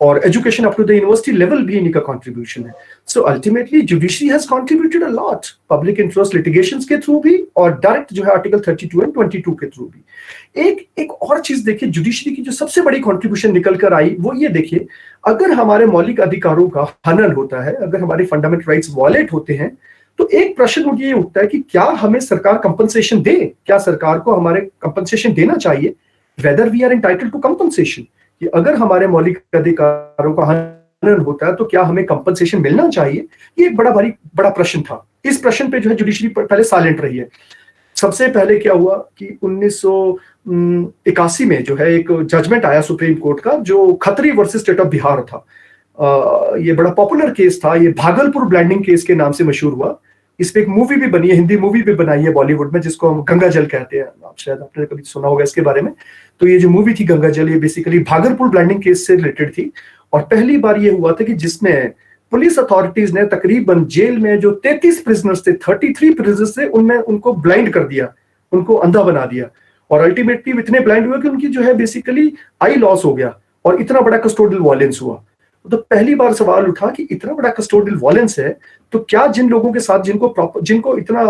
और education up to the university level भी इनका कंट्रीब्यूशन है। So ultimately judiciary has contributed a lot, public interest litigations के थ्रू भी और डायरेक्ट जो है आर्टिकल 32 एंड 22 के थ्रू भी। एक और चीज देखिए, जुडिशरी की जो सबसे बड़ी कंट्रीब्यूशन निकल कर आई वो ये देखिए, अगर हमारे मौलिक अधिकारों का हनन होता है, अगर हमारे फंडामेंटल राइट्स वॉयलेट होते हैं, तो एक प्रश्न मुझे ये उठता है कि क्या हमें सरकार कंपनसेशन दे, क्या सरकार को हमारे कंपनसेशन देना चाहिए, whether we are entitled to compensation, कि अगर हमारे मौलिक अधिकारों का हनन होता है तो क्या हमें कंपनसेशन मिलना चाहिए। ये एक बड़ा प्रश्न था। इस प्रश्न पे जो है जुडिशरी पहले साइलेंट रही है। सबसे पहले क्या हुआ कि 1981 में जो है एक जजमेंट आया सुप्रीम कोर्ट का, जो Khatri versus state of Bihar था। ये बड़ा पॉपुलर केस था, ये भागलपुर ब्लैंडिंग केस के नाम से मशहूर हुआ। इस पे एक मूवी भी बनी है, हिंदी मूवी भी बनाई है बॉलीवुड में, जिसको हम गंगा जल कहते हैं। आप शायद आपने कभी सुना होगा इसके बारे में। तो ये जो मूवी थी गंगा जल, ये बेसिकली भागलपुर ब्लैंडिंग केस से रिलेटेड थी। और पहली बार ये हुआ था कि जिसमें पुलिस अथॉरिटीज ने तकरीबन जेल में जो 33 प्रिजनर्स थे, 33 प्रिजनर्स थे, उनमें उनको ब्लाइंड कर दिया, उनको अंधा बना दिया। और अल्टीमेटली इतने ब्लाइंड हुए कि उनकी जो है बेसिकली आई लॉस हो गया, और इतना बड़ा कस्टोडियल वायलेंस हुआ। तो पहली बार सवाल उठा कि इतना बड़ा कस्टोडियल वायलेंस है, तो क्या जिन लोगों के साथ जिनको इतना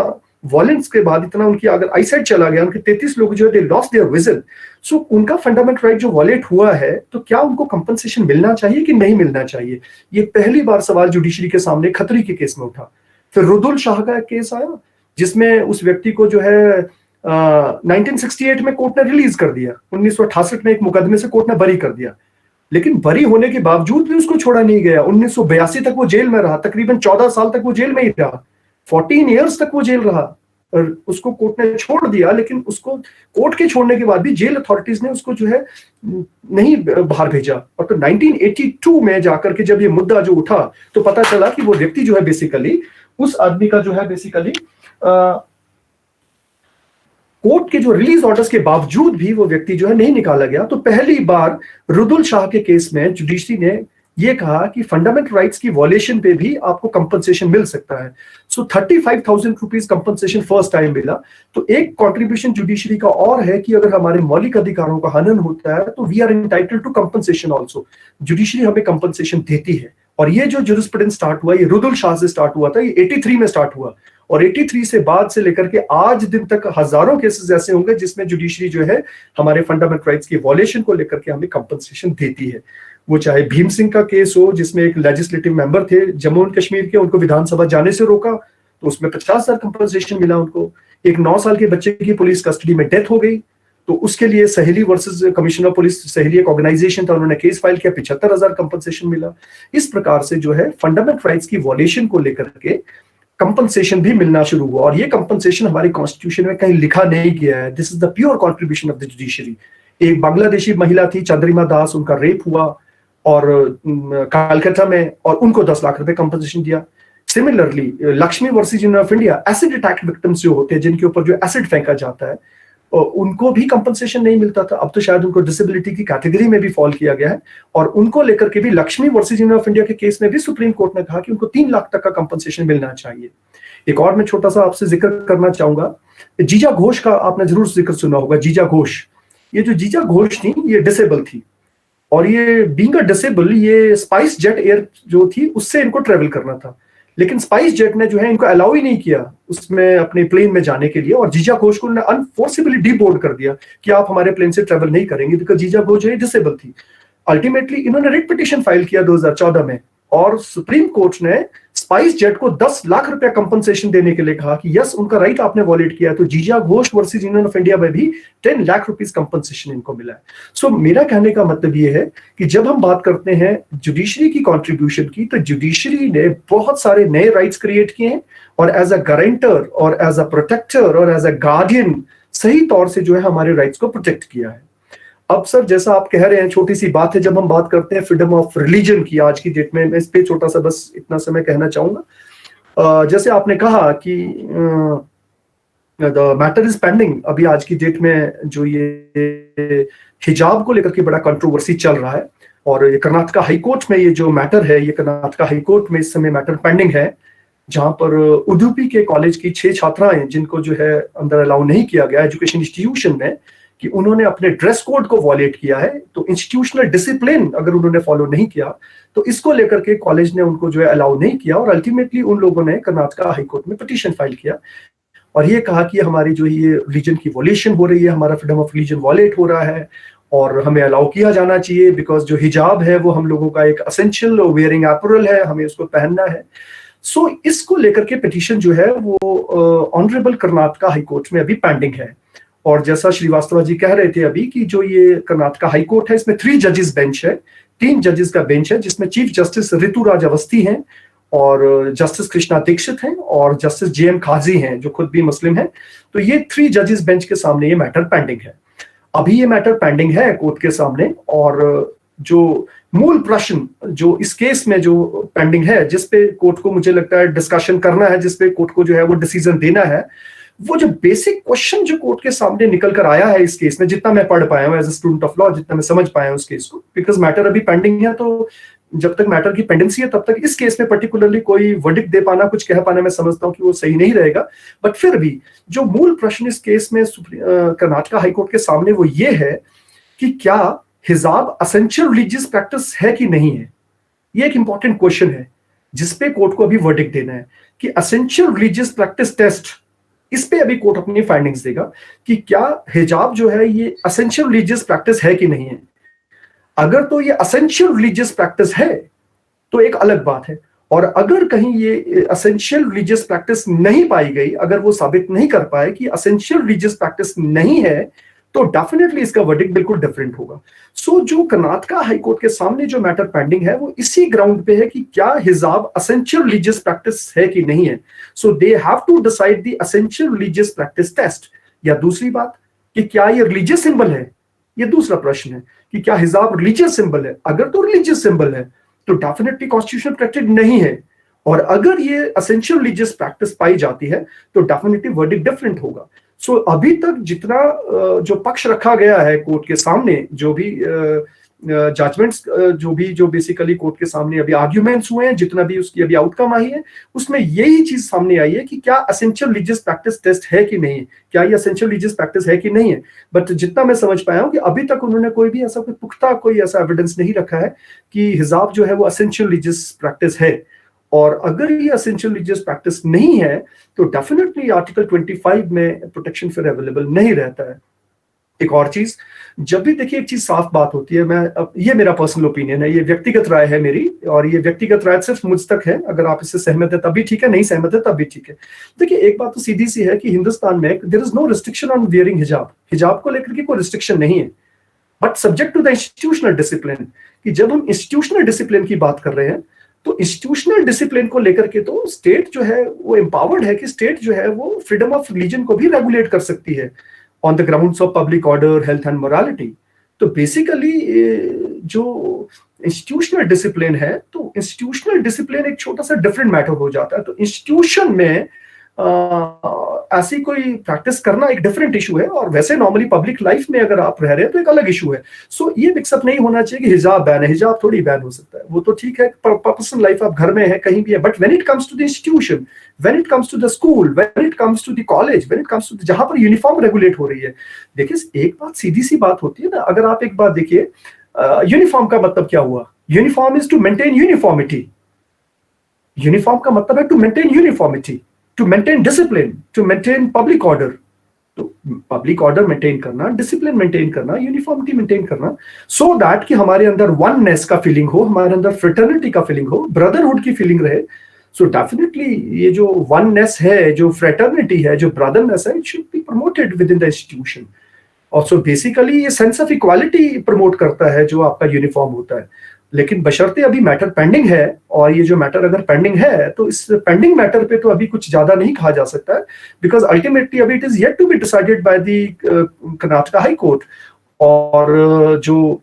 वायलेंस के बाद इतना उनकी अगर आईसाइट चला गया, उनके 33 लोग जो है दे लॉस्ट देयर विजन, सो उनका फंडामेंटल राइट जो वायलेट हुआ है, तो क्या उनको कंपनसेशन मिलना चाहिए कि नहीं मिलना चाहिए। ये पहली बार सवाल जुडिशरी के सामने खत्री के केस में उठा। फिर रुदुल शाह का केस आया, जिसमें उस व्यक्ति को जो है 1968 में कोर्ट ने रिलीज कर दिया, 1968 में एक मुकदमे से कोर्ट ने बरी कर दिया, लेकिन बरी होने के बावजूद भी उसको छोड़ा नहीं गया। 1982 तक वो जेल में रहा, तकरीबन 14 साल तक वो जेल में ही रहा, 14 इयर्स तक वो जेल रहा, और उसको कोर्ट ने छोड़ दिया। लेकिन उसको कोर्ट के छोड़ने के बाद भी जेल अथॉरिटीज ने उसको जो है नहीं बाहर भेजा। और तो 1982 में जाकर के जब ये मुद्दा जो उठा, तो पता चला कि वो व्यक्ति जो है बेसिकली, उस आदमी का जो है बेसिकली कोर्ट के जो रिलीज ऑर्डर्स के बावजूद भी वो व्यक्ति जो है नहीं निकाला गया। तो पहली बार रुदुल शाह के केस में जुडिशरी ने ये कहा कि फंडामेंटल राइट्स की वॉलेशन पे भी आपको कंपनसेशन मिल सकता है। सो 35,000 रुपीज कंपनसेशन फर्स्ट टाइम मिला। तो एक कंट्रीब्यूशन जुडिशरी का और है कि अगर हमारे मौलिक अधिकारों का हनन होता है तो we are entitled to compensation also. Judiciary हमें कंपनसेशन देती है। और ये जो जूरिस्प्रूडेंस स्टार्ट हुआ, ये रुदुल शाह से स्टार्ट हुआ था, ये 83 में स्टार्ट हुआ, और 83 से बाद से लेकर के आज दिन तक हजारों केसेस ऐसे होंगे जिसमें जुडिशरी जो है हमारे फंडामेंटल राइट्स की वॉलेशन को लेकर के हमें कंपनसेशन देती है। वो चाहे भीम सिंह का केस हो, जिसमें एक लेजिस्लेटिव मेंबर थे जम्मू एंड कश्मीर के, उनको विधानसभा जाने से रोका, तो उसमें 50,000 कंपनसेशन मिला उनको। एक 9 साल के बच्चे की पुलिस कस्टडी में डेथ हो गई, तो उसके लिए सहेली वर्सेस कमिश्नर पुलिस, सहेली एक ऑर्गेनाइजेशन था, उन्होंने केस फाइल किया, 75,000 कंपनसेशन मिला। इस प्रकार से जो है फंडामेंटल राइट्स की वॉलेशन को लेकर के कंपनसेशन भी मिलना शुरू हुआ। और ये कंपनसेशन हमारे कॉन्स्टिट्यूशन में कहीं लिखा नहीं गया है। This is the pure contribution of the judiciary. एक बांग्लादेशी महिला थी चंद्रिमा दास, उनका रेप हुआ और कलकत्ता में, और उनको 10 लाख रुपए कंपनसेशन दिया। Similarly Lakshmi versus union of India, acid attack victims जो होते हैं, जिनके ऊपर जो एसिड फेंका जाता है, उनको भी कंपनसेशन नहीं मिलता था। अब तो शायद उनको डिसेबिलिटी की कैटेगरी में भी फॉल किया गया है, और उनको लेकर के भी Lakshmi versus union of India के केस में भी सुप्रीम कोर्ट ने कहा कि उनको 3 लाख तक का कंपनसेशन मिलना चाहिए। एक और मैं छोटा सा आपसे जिक्र करना चाहूंगा, जीजा घोष का आपने जरूर जिक्र सुना होगा। जीजा घोष, ये जो जीजा घोष थी, ये डिसेबल थी, और ये बीइंग अ डिसेबल, ये स्पाइस जेट एयर जो थी उससे इनको ट्रेवल करना था, लेकिन स्पाइस जेट ने जो है इनको अलाउ ही नहीं किया उसमें अपने प्लेन में जाने के लिए, और जीजा घोष को उन्होंने अनफोर्सिबली डीबोर्ड कर दिया कि आप हमारे प्लेन से ट्रेवल नहीं करेंगे, बिकॉज जीजा घोष जो है डिसेबल थी। अल्टीमेटली इन्होंने रिट पिटीशन फाइल किया 2014 में, और सुप्रीम कोर्ट ने स्पाइस जेट को 10 लाख रुपया कंपनसेशन देने के लिए कहा कि यस, उनका राइट आपने वॉलेट किया। तो जीजा Ghosh versus union of India में भी 10 लाख रुपीस कंपनसेशन इनको मिला है। सो मेरा कहने का मतलब ये है कि जब हम बात करते हैं जुडिशरी की कंट्रीब्यूशन की, तो जुडिशरी ने बहुत सारे नए राइट्स क्रिएट किए हैं, और एज अ गारंटर और एज अ प्रोटेक्टर और एज अ गार्डियन सही तौर से जो है हमारे राइट्स को प्रोटेक्ट किया है। अब सर, जैसा आप कह रहे हैं, छोटी सी बात है, जब हम बात करते हैं फ्रीडम ऑफ रिलीजन की आज की डेट में, मैं इस पे छोटा सा बस इतना समय कहना चाहूंगा। जैसे आपने कहा कि द मैटर इज पेंडिंग, अभी आज की डेट में जो ये हिजाब को लेकर के बड़ा कंट्रोवर्सी चल रहा है, और ये कर्नाटका हाईकोर्ट में ये जो मैटर है, ये कर्नाटका हाईकोर्ट में इस समय मैटर पेंडिंग है, जहां पर उडुपी के कॉलेज की 6 छात्राएं जिनको जो है अंदर अलाउ नहीं किया गया एजुकेशन इंस्टीट्यूशन में, कि उन्होंने अपने ड्रेस कोड को वॉलेट किया है, तो इंस्टीट्यूशनल डिसिप्लिन अगर उन्होंने फॉलो नहीं किया तो इसको लेकर के कॉलेज ने उनको जो है अलाउ नहीं किया, और अल्टीमेटली उन लोगों ने कर्नाटका हाईकोर्ट में पिटीशन फाइल किया और ये कहा कि हमारी जो ये रिलीजन की वॉलेशन हो रही है, हमारा फ्रीडम ऑफ रिलीजन वॉलेट हो रहा है और हमें अलाउ किया जाना चाहिए, बिकॉज जो हिजाब है वो हम लोगों का एक असेंशियल वेयरिंग एपरल है, हमें उसको पहनना है। सो इसको लेकर के पिटीशन जो है वो ऑनरेबल कर्नाटका हाईकोर्ट में अभी पेंडिंग है। और जैसा श्रीवास्तव जी कह रहे थे अभी कि जो ये कर्नाटका हाईकोर्ट है इसमें 3 जजेस बेंच है, 3 जजेस का बेंच है, जिसमें चीफ जस्टिस ऋतुराज अवस्थी हैं और जस्टिस कृष्णा दीक्षित हैं और जस्टिस जेएम खाजी हैं जो खुद भी मुस्लिम हैं। तो ये 3 जजेस बेंच के सामने ये मैटर पेंडिंग है। अभी ये मैटर पेंडिंग है कोर्ट के सामने, और जो मूल प्रश्न जो इस केस में जो पेंडिंग है, जिसपे कोर्ट को मुझे लगता है डिस्कशन करना है, जिसपे कोर्ट को जो है वो डिसीजन देना है, वो जो बेसिक क्वेश्चन जो कोर्ट के सामने निकल कर आया है इस केस में, जितना मैं पढ़ पाया हूं as a student of law, जितना मैं समझ पाया हूं उस केस को, बिकॉज मैटर अभी पेंडिंग है, तो जब तक मैटर की पेंडेंसी है तब तक इस केस में पर्टिकुलरली कोई वर्डिक्ट दे पाना, कुछ कह पाना, मैं समझता हूं कि वो सही नहीं रहेगा। बट फिर भी जो मूल प्रश्न इस केस में कर्नाटका हाईकोर्ट के सामने वो ये है कि क्या हिजाब असेंशियल रिलीजियस प्रैक्टिस है कि नहीं है। ये एक इंपॉर्टेंट क्वेश्चन है जिसपे कोर्ट को अभी वर्डिक्ट देना है कि असेंशियल रिलीजियस प्रैक्टिस टेस्ट, इस पे अभी कोर्ट अपनी फाइंडिंग्स देगा कि क्या हिजाब जो है ये असेंशियल रिलीजियस प्रैक्टिस है कि नहीं है। अगर तो ये असेंशियल रिलीजियस प्रैक्टिस है तो एक अलग बात है, और अगर कहीं ये असेंशियल रिलीजियस प्रैक्टिस नहीं पाई गई, अगर वो साबित नहीं कर पाए कि असेंशियल रिलीजियस प्रैक्टिस नहीं है, तो डेफिनेटली इसका वर्डिक्ट बिल्कुल डिफरेंट होगा। सो जो कर्नाटका हाईकोर्ट के सामने जो मैटर पेंडिंग है वो इसी ग्राउंड पे है कि क्या हिजाब असेंशियल रिलीजियस प्रैक्टिस है कि नहीं है। So they have to decide the essential religious practice test. या दूसरी बात कि क्या ये रिलीजियस सिंबल है, ये दूसरा प्रश्न है कि क्या हिजाब रिलीजियस सिंबल है। अगर तो रिलीजियस सिंबल है तो डेफिनेटली कॉन्स्टिट्यूशन प्रोटेक्टेड नहीं है, और अगर ये असेंशियल रिलीजियस प्रैक्टिस पाई जाती है तो डेफिनेटली वर्डिक्ट डिफरेंट होगा। सो अभी तक जितना जो पक्ष रखा गया है कोर्ट के सामने, जो भी जजमेंट्स, जो बेसिकली कोर्ट के सामने अभी आर्ग्यूमेंट्स हुए हैं, जितना भी उसकी अभी आउटकम आई है, उसमें यही चीज सामने आई है कि क्या असेंशियल रिलीजियस प्रैक्टिस टेस्ट है कि नहीं, क्या ये असेंशियल रिलीजियस प्रैक्टिस है कि नहीं है। बट जितना मैं समझ पाया हूं कि अभी तक उन्होंने कोई भी ऐसा कोई पुख्ता कोई ऐसा एविडेंस नहीं रखा है कि हिजाब जो है वो असेंशियल रिलीजियस प्रैक्टिस है। और अगर ये असेंशियल रिलीजियस प्रैक्टिस नहीं है तो डेफिनेटली आर्टिकल 25 में प्रोटेक्शन फिर अवेलेबल नहीं रहता है। एक और चीज, जब भी देखिए एक चीज साफ बात होती है, ये मेरा पर्सनल ओपिनियन है, ये व्यक्तिगत राय है मेरी, और ये व्यक्तिगत राय सिर्फ मुझ तक है, अगर आप इससे सहमत है तब भी ठीक है, नहीं सहमत है तब भी ठीक है। देखिए एक बात तो सीधी सी है कि हिंदुस्तान में there is no restriction on wearing हिजाब, हिजाब को लेकर के कोई रिस्ट्रिक्शन नहीं है, but subject to the institutional discipline. कि जब हम इंस्टीट्यूशनल डिसिप्लिन की बात कर रहे हैं तो इंस्टीट्यूशनल डिसिप्लिन को लेकर के तो स्टेट जो है वो एम्पावर्ड है कि स्टेट जो है वो फ्रीडम ऑफ रिलीजन को भी रेगुलेट कर सकती है on the grounds of public order, health and morality. तो बेसिकली जो इंस्टीट्यूशनल डिसिप्लिन है, तो इंस्टीट्यूशनल डिसिप्लिन एक छोटा सा डिफरेंट मैटर हो जाता है। तो इंस्टीट्यूशन में ऐसी कोई प्रैक्टिस करना एक डिफरेंट इशू है, और वैसे नॉर्मली पब्लिक लाइफ में अगर आप रह रहे हैं तो एक अलग इशू है। सो ये मिक्सअप नहीं होना चाहिए कि हिजाब बैन है, हिजाब थोड़ी बैन हो सकता है, वो तो ठीक है पर्सनल लाइफ आप घर में है कहीं भी है, but when it comes to the institution, when it comes to the school, when it comes to the college, when it comes to जहां पर यूनिफॉर्म रेगुलेट हो रही है। देखिए एक बात सीधी सी बात होती है ना, अगर आप एक बात देखिए, यूनिफॉर्म का मतलब क्या हुआ, uniform is to maintain uniformity, uniform का मतलब है to maintain uniformity, to maintain discipline, to maintain public order। तो पब्लिक ऑर्डर मेंटेन करना, डिसिप्लिन मेंटेन करना, यूनिफॉर्मिटी मेंटेन करना, सो दैट कि हमारे अंदर वननेस का फीलिंग हो, हमारे अंदर फ्रेटर्निटी का फीलिंग हो, ब्रदरहुड की फीलिंग रहे। सो डेफिनेटली ये जो वननेस है, जो फ्रेटर्निटी है, जो ब्रदरनेस है, it should be promoted with in the institution. और सो बेसिकली ये सेंस ऑफ इक्वालिटी प्रमोट करता है जो आपका यूनिफॉर्म होता है। लेकिन बशर्ते अभी मैटर पेंडिंग है, और ये जो मैटर अगर पेंडिंग है तो इस पेंडिंग मैटर पे तो अभी कुछ ज्यादा नहीं कहा जा सकता है, बिकॉज अल्टीमेटली अभी it is yet to be decided by the Karnataka high court. और जो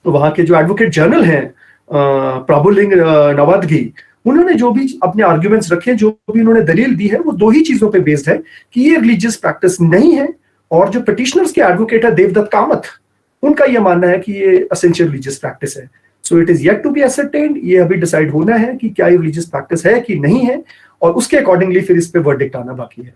वहां के जो एडवोकेट जनरल हैं प्रभुलिंग नवादगी, उन्होंने जो भी अपने आर्ग्यूमेंट्स रखे, जो भी उन्होंने दलील दी है, वो दो ही चीजों पे बेस्ड है कि ये रिलीजियस प्रैक्टिस नहीं है, और जो पिटिशनर्स के एडवोकेट है देवदत्त कामत, उनका यह मानना है कि ये एसेंशियल रिलीजियस प्रैक्टिस है। So it is yet to be ascertained, ये अभी डिसाइड होना है कि क्या ये रिलीजियस प्रैक्टिस है कि नहीं है, और उसके अकॉर्डिंगली फिर इस पे वर्डिक्ट आना बाकी है।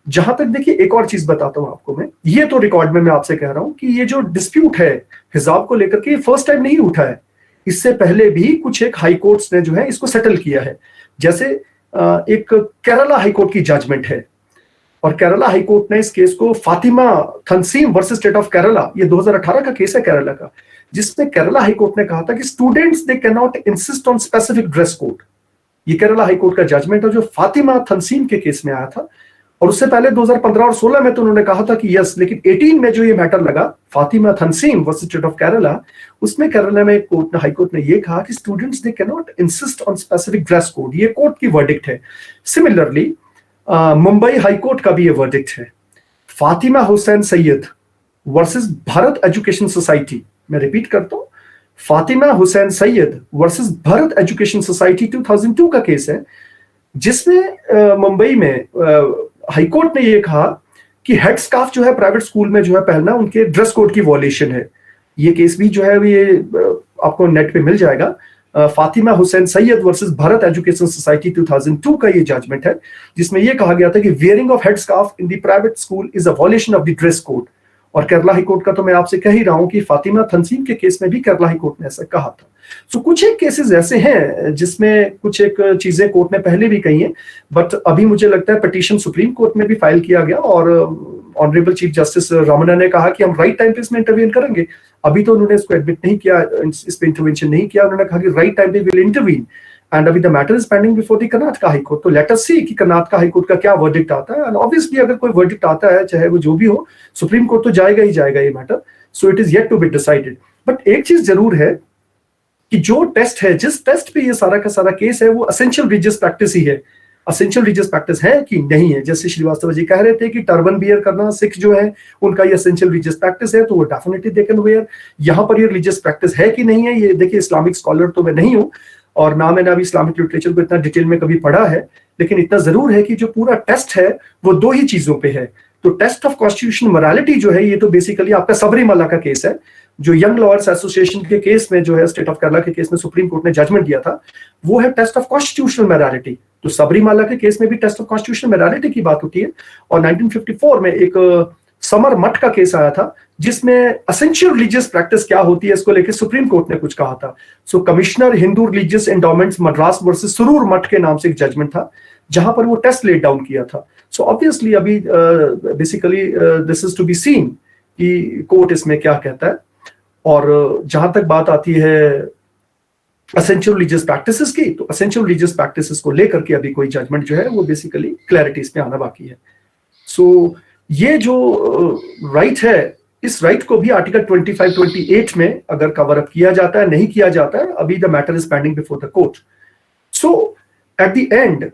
जहां तक देखिए एक और चीज बताता हूं आपको मैं, ये तो रिकॉर्ड में मैं आपसे कह रहा हूं कि ये जो डिस्प्यूट है हिजाब को लेकर के, ये फर्स्ट टाइम नहीं उठा है। इससे पहले भी कुछ एक हाई कोर्ट्स ने जो है इसको सेटल किया है। जैसे एक केरला हाई कोर्ट की जजमेंट है, और केरला हाई कोर्ट ने इस केस को Fathima Thasneem versus state of Kerala, ये 2018 का केस है केरला का, जिसमें केरला हाई कोर्ट ने कहा था कि students they can not insist on specific dress code. ये केरला हाई कोर्ट का जजमेंट है जो फातिमा तंसीम के केस में आया था। और उससे पहले 2015 और 16 में तो उन्होंने कहा था कि यस, लेकिन 18 में जो ये मैटर लगा Fathima Thasneem versus state of Kerala, उसमें केरला में हाई कोर्ट ने ये कहा कि students they can not insist on specific dress code. ये कोर्ट की वर्डिक्ट है। सिमिलरली मुंबई हाई कोर्ट का भी ये वर्डिक्ट है। Fatima Hussain Syed versus Bharat education society, मैं रिपीट करता हूं, Fatima Hussain Syed versus Bharat education society 2002 का केस है, जिसमें मुंबई में हाईकोर्ट ने यह कहा कि हेड स्कार्फ जो है प्राइवेट स्कूल में जो है पहनना उनके ड्रेस कोड की वॉयलेशन है। ये केस भी जो है ये आपको नेट पे मिल जाएगा। Fatima Hussain Syed versus Bharat education society 2002 का ये जजमेंट है, जिसमें यह कहा गया था कि wearing of head scarf in the private school is a violation of the dress code. और केरला हाई कोर्ट का तो मैं आपसे कह ही रहा हूं कि फातिमा तंसीम के केस में भी केरला हाई कोर्ट ने ऐसा कहा था। सो कुछ एक केसेस ऐसे हैं जिसमें कुछ एक चीजें कोर्ट ने पहले भी कही हैं, बट अभी मुझे लगता है पिटीशन सुप्रीम कोर्ट में भी फाइल किया गया, और ऑनरेबल चीफ जस्टिस रमन्ना ने कहा कि हम राइट टाइम पे इसमें इंटरवीन करेंगे। अभी तो उन्होंने इसको एडमिट नहीं किया, इस पे इंटरवेंशन नहीं किया, उन्होंने कहा कि राइट टाइम पे विल इंटरवीन, एंड अभी the matter is pending before the Karnataka high court. तो लेट अस सी कि कर्नाटक हाई कोर्ट का क्या वर्डिक्ट आता है, एंड ऑब्वियसली अगर कोई वर्डिक्ट आता है, चाहे वो जो भी हो, सुप्रीम कोर्ट तो जाएगा ही जाएगा ये matter. So it is yet to be decided. But एक चीज जरूर है कि जो टेस्ट है, जिस टेस्ट पे ये सारा का सारा केस है, वो एसेंशियल रिलीजियस प्रैक्टिस ही है। एसेंशियल रिलीजियस प्रैक्टिस है कि नहीं है। जैसे श्रीवास्तव जी कह रहे थे कि टर्बन बियर करना सिख जो है उनका ये एसेंशियल रिलीजियस प्रैक्टिस है, तो वो डेफिनेटली दे कैन वेयर। यहाँ पर ये रिलीजियस प्रैक्टिस है कि नहीं है, ये देखिए इस्लामिक स्कॉलर तो मैं नहीं हूँ, और ना मैंने अभी इस्लामिक लिटरेचर को इतना डिटेल में कभी पढ़ा है, लेकिन इतना जरूर है कि जो पूरा टेस्ट है वो दो ही चीजों पे है। तो टेस्ट ऑफ कॉन्स्टिट्यूशनल मोरालिटी जो है, ये तो बेसिकली आपका सबरीमाला का केस है, जो यंग लॉयर्स एसोसिएशन के केस में जो है स्टेट ऑफ केरला के केस में सुप्रीम कोर्ट ने जजमेंट दिया था, वो है टेस्ट ऑफ कॉन्स्टिट्यूशनल मोरालिटी। तो सबरीमाला के केस में भी टेस्ट ऑफ कॉन्स्टिट्यूशनल मोरालिटी की बात होती है। और 1954 में एक समर मठ का केस आया था, जिसमें एसेंशियल रिलीजियस प्रैक्टिस क्या होती है इसको लेकर सुप्रीम कोर्ट ने कुछ कहा था। So commissioner Hindu religious endowments Madras versus Shirur Mutt के नाम से एक जजमेंट था, जहां पर वो टेस्ट लेट डाउन किया था। सो ऑब्वियसली अभी basically this is to be seen कि कोर्ट इसमें क्या कहता है। और जहां तक बात आती है एसेंशियल रिलीजियस प्रैक्टिसेस की, तो एसेंशियल रिलीजियस प्रैक्टिसेस को लेकर के अभी कोई जजमेंट जो है वो बेसिकली क्लैरिटी इसमें आना बाकी है। सो ये जो राइट है, इस राइट को भी आर्टिकल 25-28 में अगर कवर अप किया जाता है, नहीं किया जाता है, अभी the matter is pending before the court. So at the end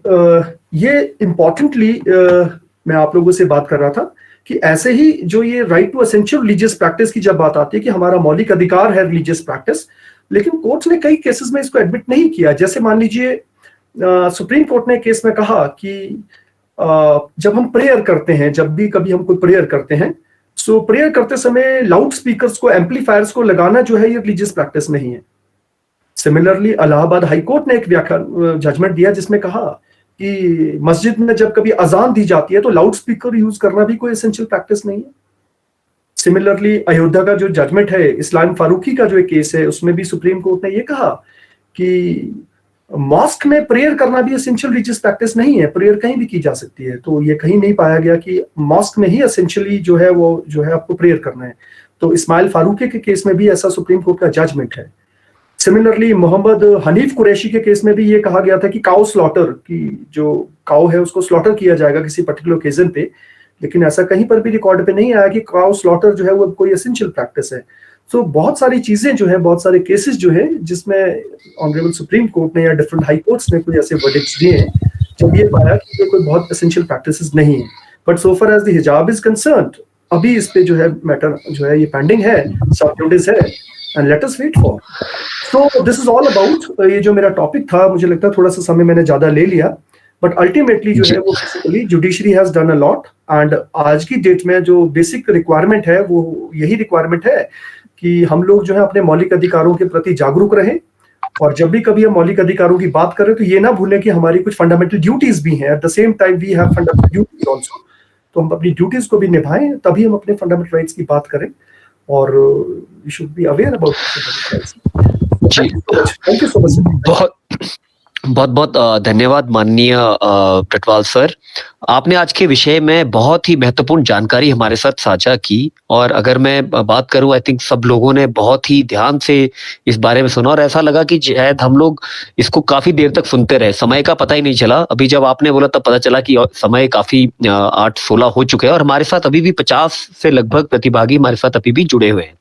ये इंपॉर्टेंटली मैं आप लोगों से बात कर रहा था कि ऐसे ही जो ये right to essential religious practice की जब बात आती है कि हमारा मौलिक अधिकार है रिलीजियस प्रैक्टिस, लेकिन कोर्ट ने कई केसेस में इसको एडमिट नहीं किया। जैसे मान लीजिए सुप्रीम कोर्ट ने केस में कहा कि जब हम प्रेयर करते हैं, जब भी कभी हम कोई प्रेयर करते हैं, सो प्रेयर करते समय लाउड स्पीकर्स को, एम्पलीफायर्स को लगाना जो है ये रिलीजियस प्रैक्टिस नहीं है। सिमिलरली इलाहाबाद हाई कोर्ट ने एक व्याख्यान जजमेंट दिया जिसमें कहा कि मस्जिद में जब कभी अजान दी जाती है तो लाउड स्पीकर यूज करना भी कोई एसेंशियल प्रैक्टिस नहीं है। सिमिलरली अयोध्या का जो जजमेंट है, इस्लाम फारूकी का जो एक केस है, उसमें भी सुप्रीम कोर्ट ने ये कहा कि मॉस्क में प्रेयर करना भी एसेंशियल रिलीजियस प्रैक्टिस नहीं है, प्रेयर कहीं भी की जा सकती है। तो ये कहीं नहीं पाया गया कि मॉस्क में ही एसेंशियली जो है वो जो है आपको प्रेयर करना है। तो इस्माइल फारूकी के केस में भी ऐसा सुप्रीम कोर्ट का जजमेंट है। सिमिलरली मोहम्मद हनीफ कुरैशी के केस में भी ये कहा गया था कि काउ स्लॉटर की, जो काउ है उसको स्लॉटर किया जाएगा किसी पर्टिकुलर ओकेजन पे, लेकिन ऐसा कहीं पर भी रिकॉर्ड पे नहीं आया कि काउ स्लॉटर जो है वो कोई एसेंशियल प्रैक्टिस है। सो बहुत सारी चीजें जो है, बहुत सारे केसेस जो है जिसमें ऑनरेबल सुप्रीम कोर्ट ने या डिफरेंट हाई कोर्ट्स ने कोई ऐसे वर्डिक्ट्स दिए हैं जब ये पाया कि ये कोई बहुत एसेंशियल प्रैक्टिसेस नहीं है। But so far as the hijab is concerned, अभी इस पे जो है मैटर जो है ये पेंडिंग है, सब जुडिस है, and let us wait for. So this is all about ये जो मेरा टॉपिक था। मुझे लगता है थोड़ा सा समय मैंने ज्यादा ले लिया, बट अल्टीमेटली जो है वो basically judiciary has done a lot, and आज की डेट में जो बेसिक रिक्वायरमेंट है वो यही रिक्वायरमेंट है कि हम लोग जो है अपने मौलिक अधिकारों के प्रति जागरूक रहें, और जब भी कभी हम मौलिक अधिकारों की बात करें तो ये ना भूलें कि हमारी कुछ फंडामेंटल ड्यूटीज भी हैं। At the same time we have fundamental duties also, तो हम अपनी ड्यूटीज को भी निभाएं, तभी हम अपने फंडामेंटल राइट्स की बात करें, और we should be aware about fundamental rights. जी, थैंक यू सो मच। बहुत बहुत धन्यवाद माननीय कटवाल सर, आपने आज के विषय में बहुत ही महत्वपूर्ण जानकारी हमारे साथ साझा की। और अगर मैं बात करूं, आई थिंक सब लोगों ने बहुत ही ध्यान से इस बारे में सुना, और ऐसा लगा कि शायद हम लोग इसको काफी देर तक सुनते रहे, समय का पता ही नहीं चला। अभी जब आपने बोला तब पता चला कि समय काफी 8:16 हो चुके हैं, और हमारे साथ अभी भी 50 से लगभग प्रतिभागी हमारे साथ अभी भी जुड़े हुए हैं।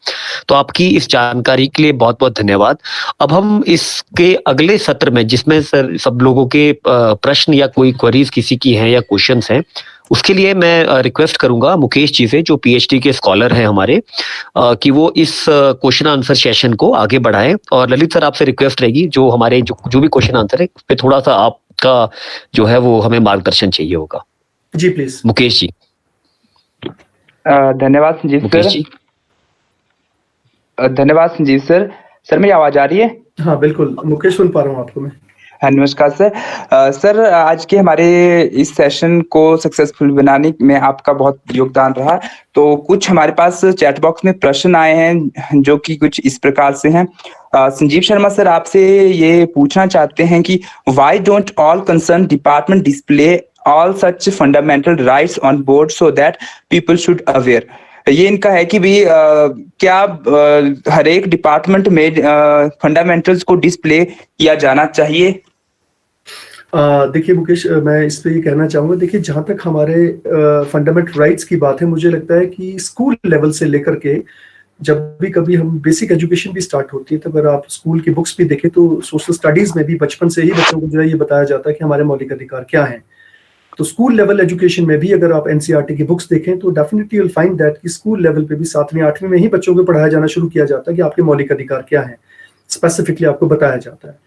तो आपकी इस जानकारी के लिए बहुत बहुत धन्यवाद। अब हम इसके अगले सत्र में, जिसमें सर सब लोगों के प्रश्न या कोई क्वेरीज किसी की हैं या क्वेश्चंस हैं, उसके लिए मैं रिक्वेस्ट करूंगा मुकेश जी से, जो पीएचडी के स्कॉलर हैं हमारे, कि वो इस क्वेश्चन आंसर सेशन को आगे बढ़ाएं। और ललित सर, आपसे रिक्वेस्ट रहेगी, जो हमारे जो भी क्वेश्चन आंसर है उस पे थोड़ा सा आपका जो है वो हमें मार्गदर्शन चाहिए होगा। जी प्लीज मुकेश जी। धन्यवाद संजीव मुकेश सर। जी। धन्यवाद संजीव सर। सर मेरी आवाज आ रही है? हाँ बिल्कुल मुकेश, सुन पा रहा हूँ आपको मैं। हाँ नमस्कार सर। सर आज के हमारे इस सेशन को सक्सेसफुल बनाने में आपका बहुत योगदान रहा। तो कुछ हमारे पास चैट बॉक्स में प्रश्न आए हैं जो कि कुछ इस प्रकार से हैं। संजीव शर्मा सर आपसे ये पूछना चाहते हैं कि why don't all concern department display all such fundamental rights on board so that people should aware. ये इनका है कि भी क्या हर एक डिपार्टमेंट में फंडामेंटल्स को डिस्प्ले किया जाना चाहिए? देखिए मुकेश, मैं इस पे ये कहना चाहूंगा, देखिए जहां तक हमारे फंडामेंटल राइट्स की बात है, मुझे लगता है कि स्कूल लेवल से लेकर के जब भी कभी हम बेसिक एजुकेशन भी स्टार्ट होती है, तो अगर आप स्कूल की बुक्स भी देखें तो सोशल स्टडीज में भी बचपन से ही बच्चों को जो है ये बताया जाता है कि हमारे मौलिक अधिकार क्या हैं। तो स्कूल लेवल एजुकेशन में भी अगर आप एनसीईआरटी की बुक्स देखें तो definitely you will find that कि स्कूल लेवल पे भी 7वीं 8वीं में ही बच्चों को पढ़ाया जाना शुरू किया जाता है कि आपके मौलिक अधिकार क्या हैं, स्पेसिफिकली आपको बताया जाता है।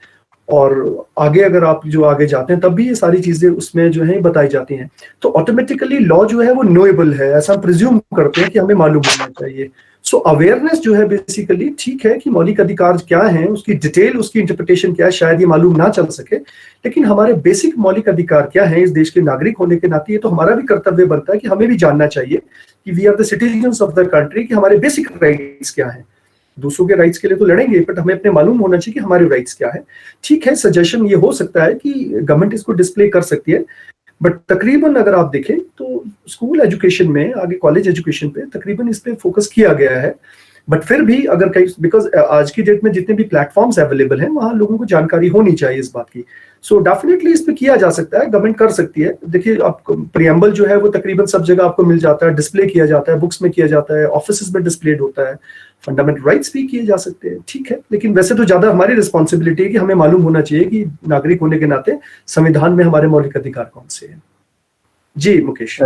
और आगे अगर आप जो आगे जाते हैं तब भी ये सारी चीजें उसमें जो है बताई जाती हैं। तो ऑटोमेटिकली लॉ जो है वो नोएबल है, ऐसा हम प्रिज्यूम करते हैं कि हमें मालूम होना चाहिए। सो अवेयरनेस जो है बेसिकली ठीक है कि मौलिक अधिकार क्या है, उसकी डिटेल, उसकी इंटरप्रिटेशन क्या है, शायद ये मालूम ना चल सके, लेकिन हमारे बेसिक मौलिक अधिकार क्या है इस देश के नागरिक होने के नाते, ये तो हमारा भी कर्तव्य बनता है कि हमें भी जानना चाहिए कि we are the citizens of the country, कि हमारे बेसिक राइट्स क्या है। दूसरों के राइट्स के लिए तो लड़ेंगे, बट हमें अपने मालूम होना चाहिए कि हमारे राइट्स क्या है। ठीक है, सजेशन ये हो सकता है कि गवर्नमेंट इसको डिस्प्ले कर सकती है, बट तकरीबन अगर आप देखें तो स्कूल एजुकेशन में, आगे कॉलेज एजुकेशन पे तकरीबन इस पे फोकस किया गया है। बट फिर भी अगर कहीं, बिकॉज आज की डेट में जितने भी प्लेटफॉर्म्स अवेलेबल हैं वहां लोगों को जानकारी होनी चाहिए इस बात की। सो डेफिनेटली इस पे किया जा सकता है, गवर्नमेंट कर सकती है। देखिए आपको प्रियम्बल जो है वो तकरीबन सब जगह आपको मिल जाता है, डिस्प्ले किया जाता है, बुक्स में किया जाता है, ऑफिस में डिस्प्लेड होता है, फंडामेंटल राइट्स भी किए जा सकते हैं, ठीक है। लेकिन वैसे तो ज्यादा हमारी रिस्पॉन्सिबिलिटी है कि हमें मालूम होना चाहिए कि नागरिक होने के नाते संविधान में हमारे मौलिक अधिकार कौन से हैं। जी मुकेश।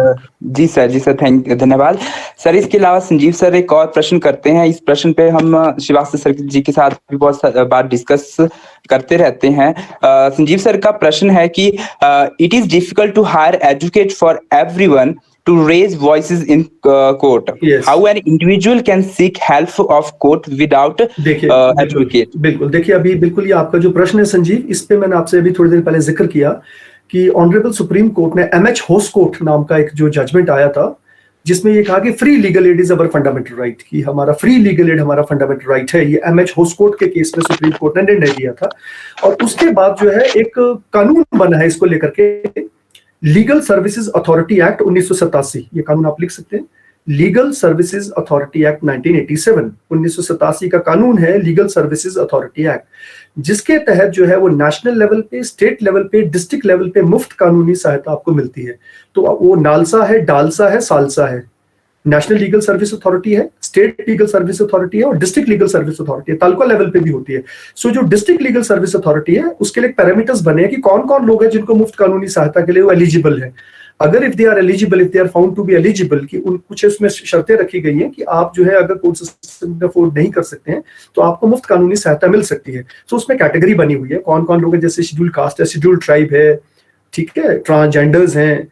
जी सर धन्यवाद सर। इसके अलावा संजीव सर एक और प्रश्न करते हैं। इस प्रश्न पे हम श्रीवास्तव सर जी के साथ भी बहुत बार डिस्कस करते रहते हैं। संजीव सर का प्रश्न है कि it is difficult to higher educate for everyone to raise voices in court. Yes. How an individual can seek help of court without advocate? बिल्कुल, देखिए अभी बिल्कुल ये आपका जो प्रश्न है संजीव, इस पे मैंने आपसे अभी थोड़ी देर पहले जिक्र किया कि ऑनरेबल सुप्रीम कोर्ट ने एमएच होस्कोट नाम का एक जो जजमेंट आया था, जिसमें ये कहा कि free legal add is our fundamental right, कि हमारा फ्री लीगल एड हमारा फंडामेंटल राइट है। ये एमएच होस्कोट के केस में सुप्रीम कोर्ट ने निर्णय दिया था। और उसके बाद जो है एक कानून बना है इसको लेकर के, लीगल सर्विसेज अथॉरिटी एक्ट 1987, ये कानून आप लिख सकते हैं, लीगल सर्विसेज अथॉरिटी एक्ट 1987, 1987 का कानून है लीगल सर्विसेज अथॉरिटी एक्ट, जिसके तहत जो है वो नेशनल लेवल पे, स्टेट लेवल पे, डिस्ट्रिक्ट लेवल पे मुफ्त कानूनी सहायता आपको मिलती है। तो वो नालसा है, डालसा है, सालसा है। नेशनल लीगल सर्विस अथॉरिटी है, स्टेट लीगल सर्विस अथॉरिटी है और डिस्ट्रिक्ट लीगल सर्विस अथॉरिटी है, तालुका लेवल पे भी होती है। सो जो डिस्ट्रिक्ट लीगल सर्विस अथॉरिटी है उसके लिए पैरामीटर्स बने हैं कि कौन कौन लोग हैं जिनको मुफ्त कानूनी सहायता के लिए वो एलिजिबल है। अगर if they are eligible, if they are found to be eligible, कि उन कुछ उसमें शर्तें रखी गई हैं कि आप जो है अगर कोर्ट सिस्टम अफोर्ड नहीं कर सकते हैं तो आपको मुफ्त कानूनी सहायता मिल सकती है। तो उसमें कैटेगरी बनी हुई है, कौन कौन लोग हैं, जैसे शेड्यूल कास्ट है, शेड्यूल ट्राइब है, ठीक है, ट्रांसजेंडर्स हैं,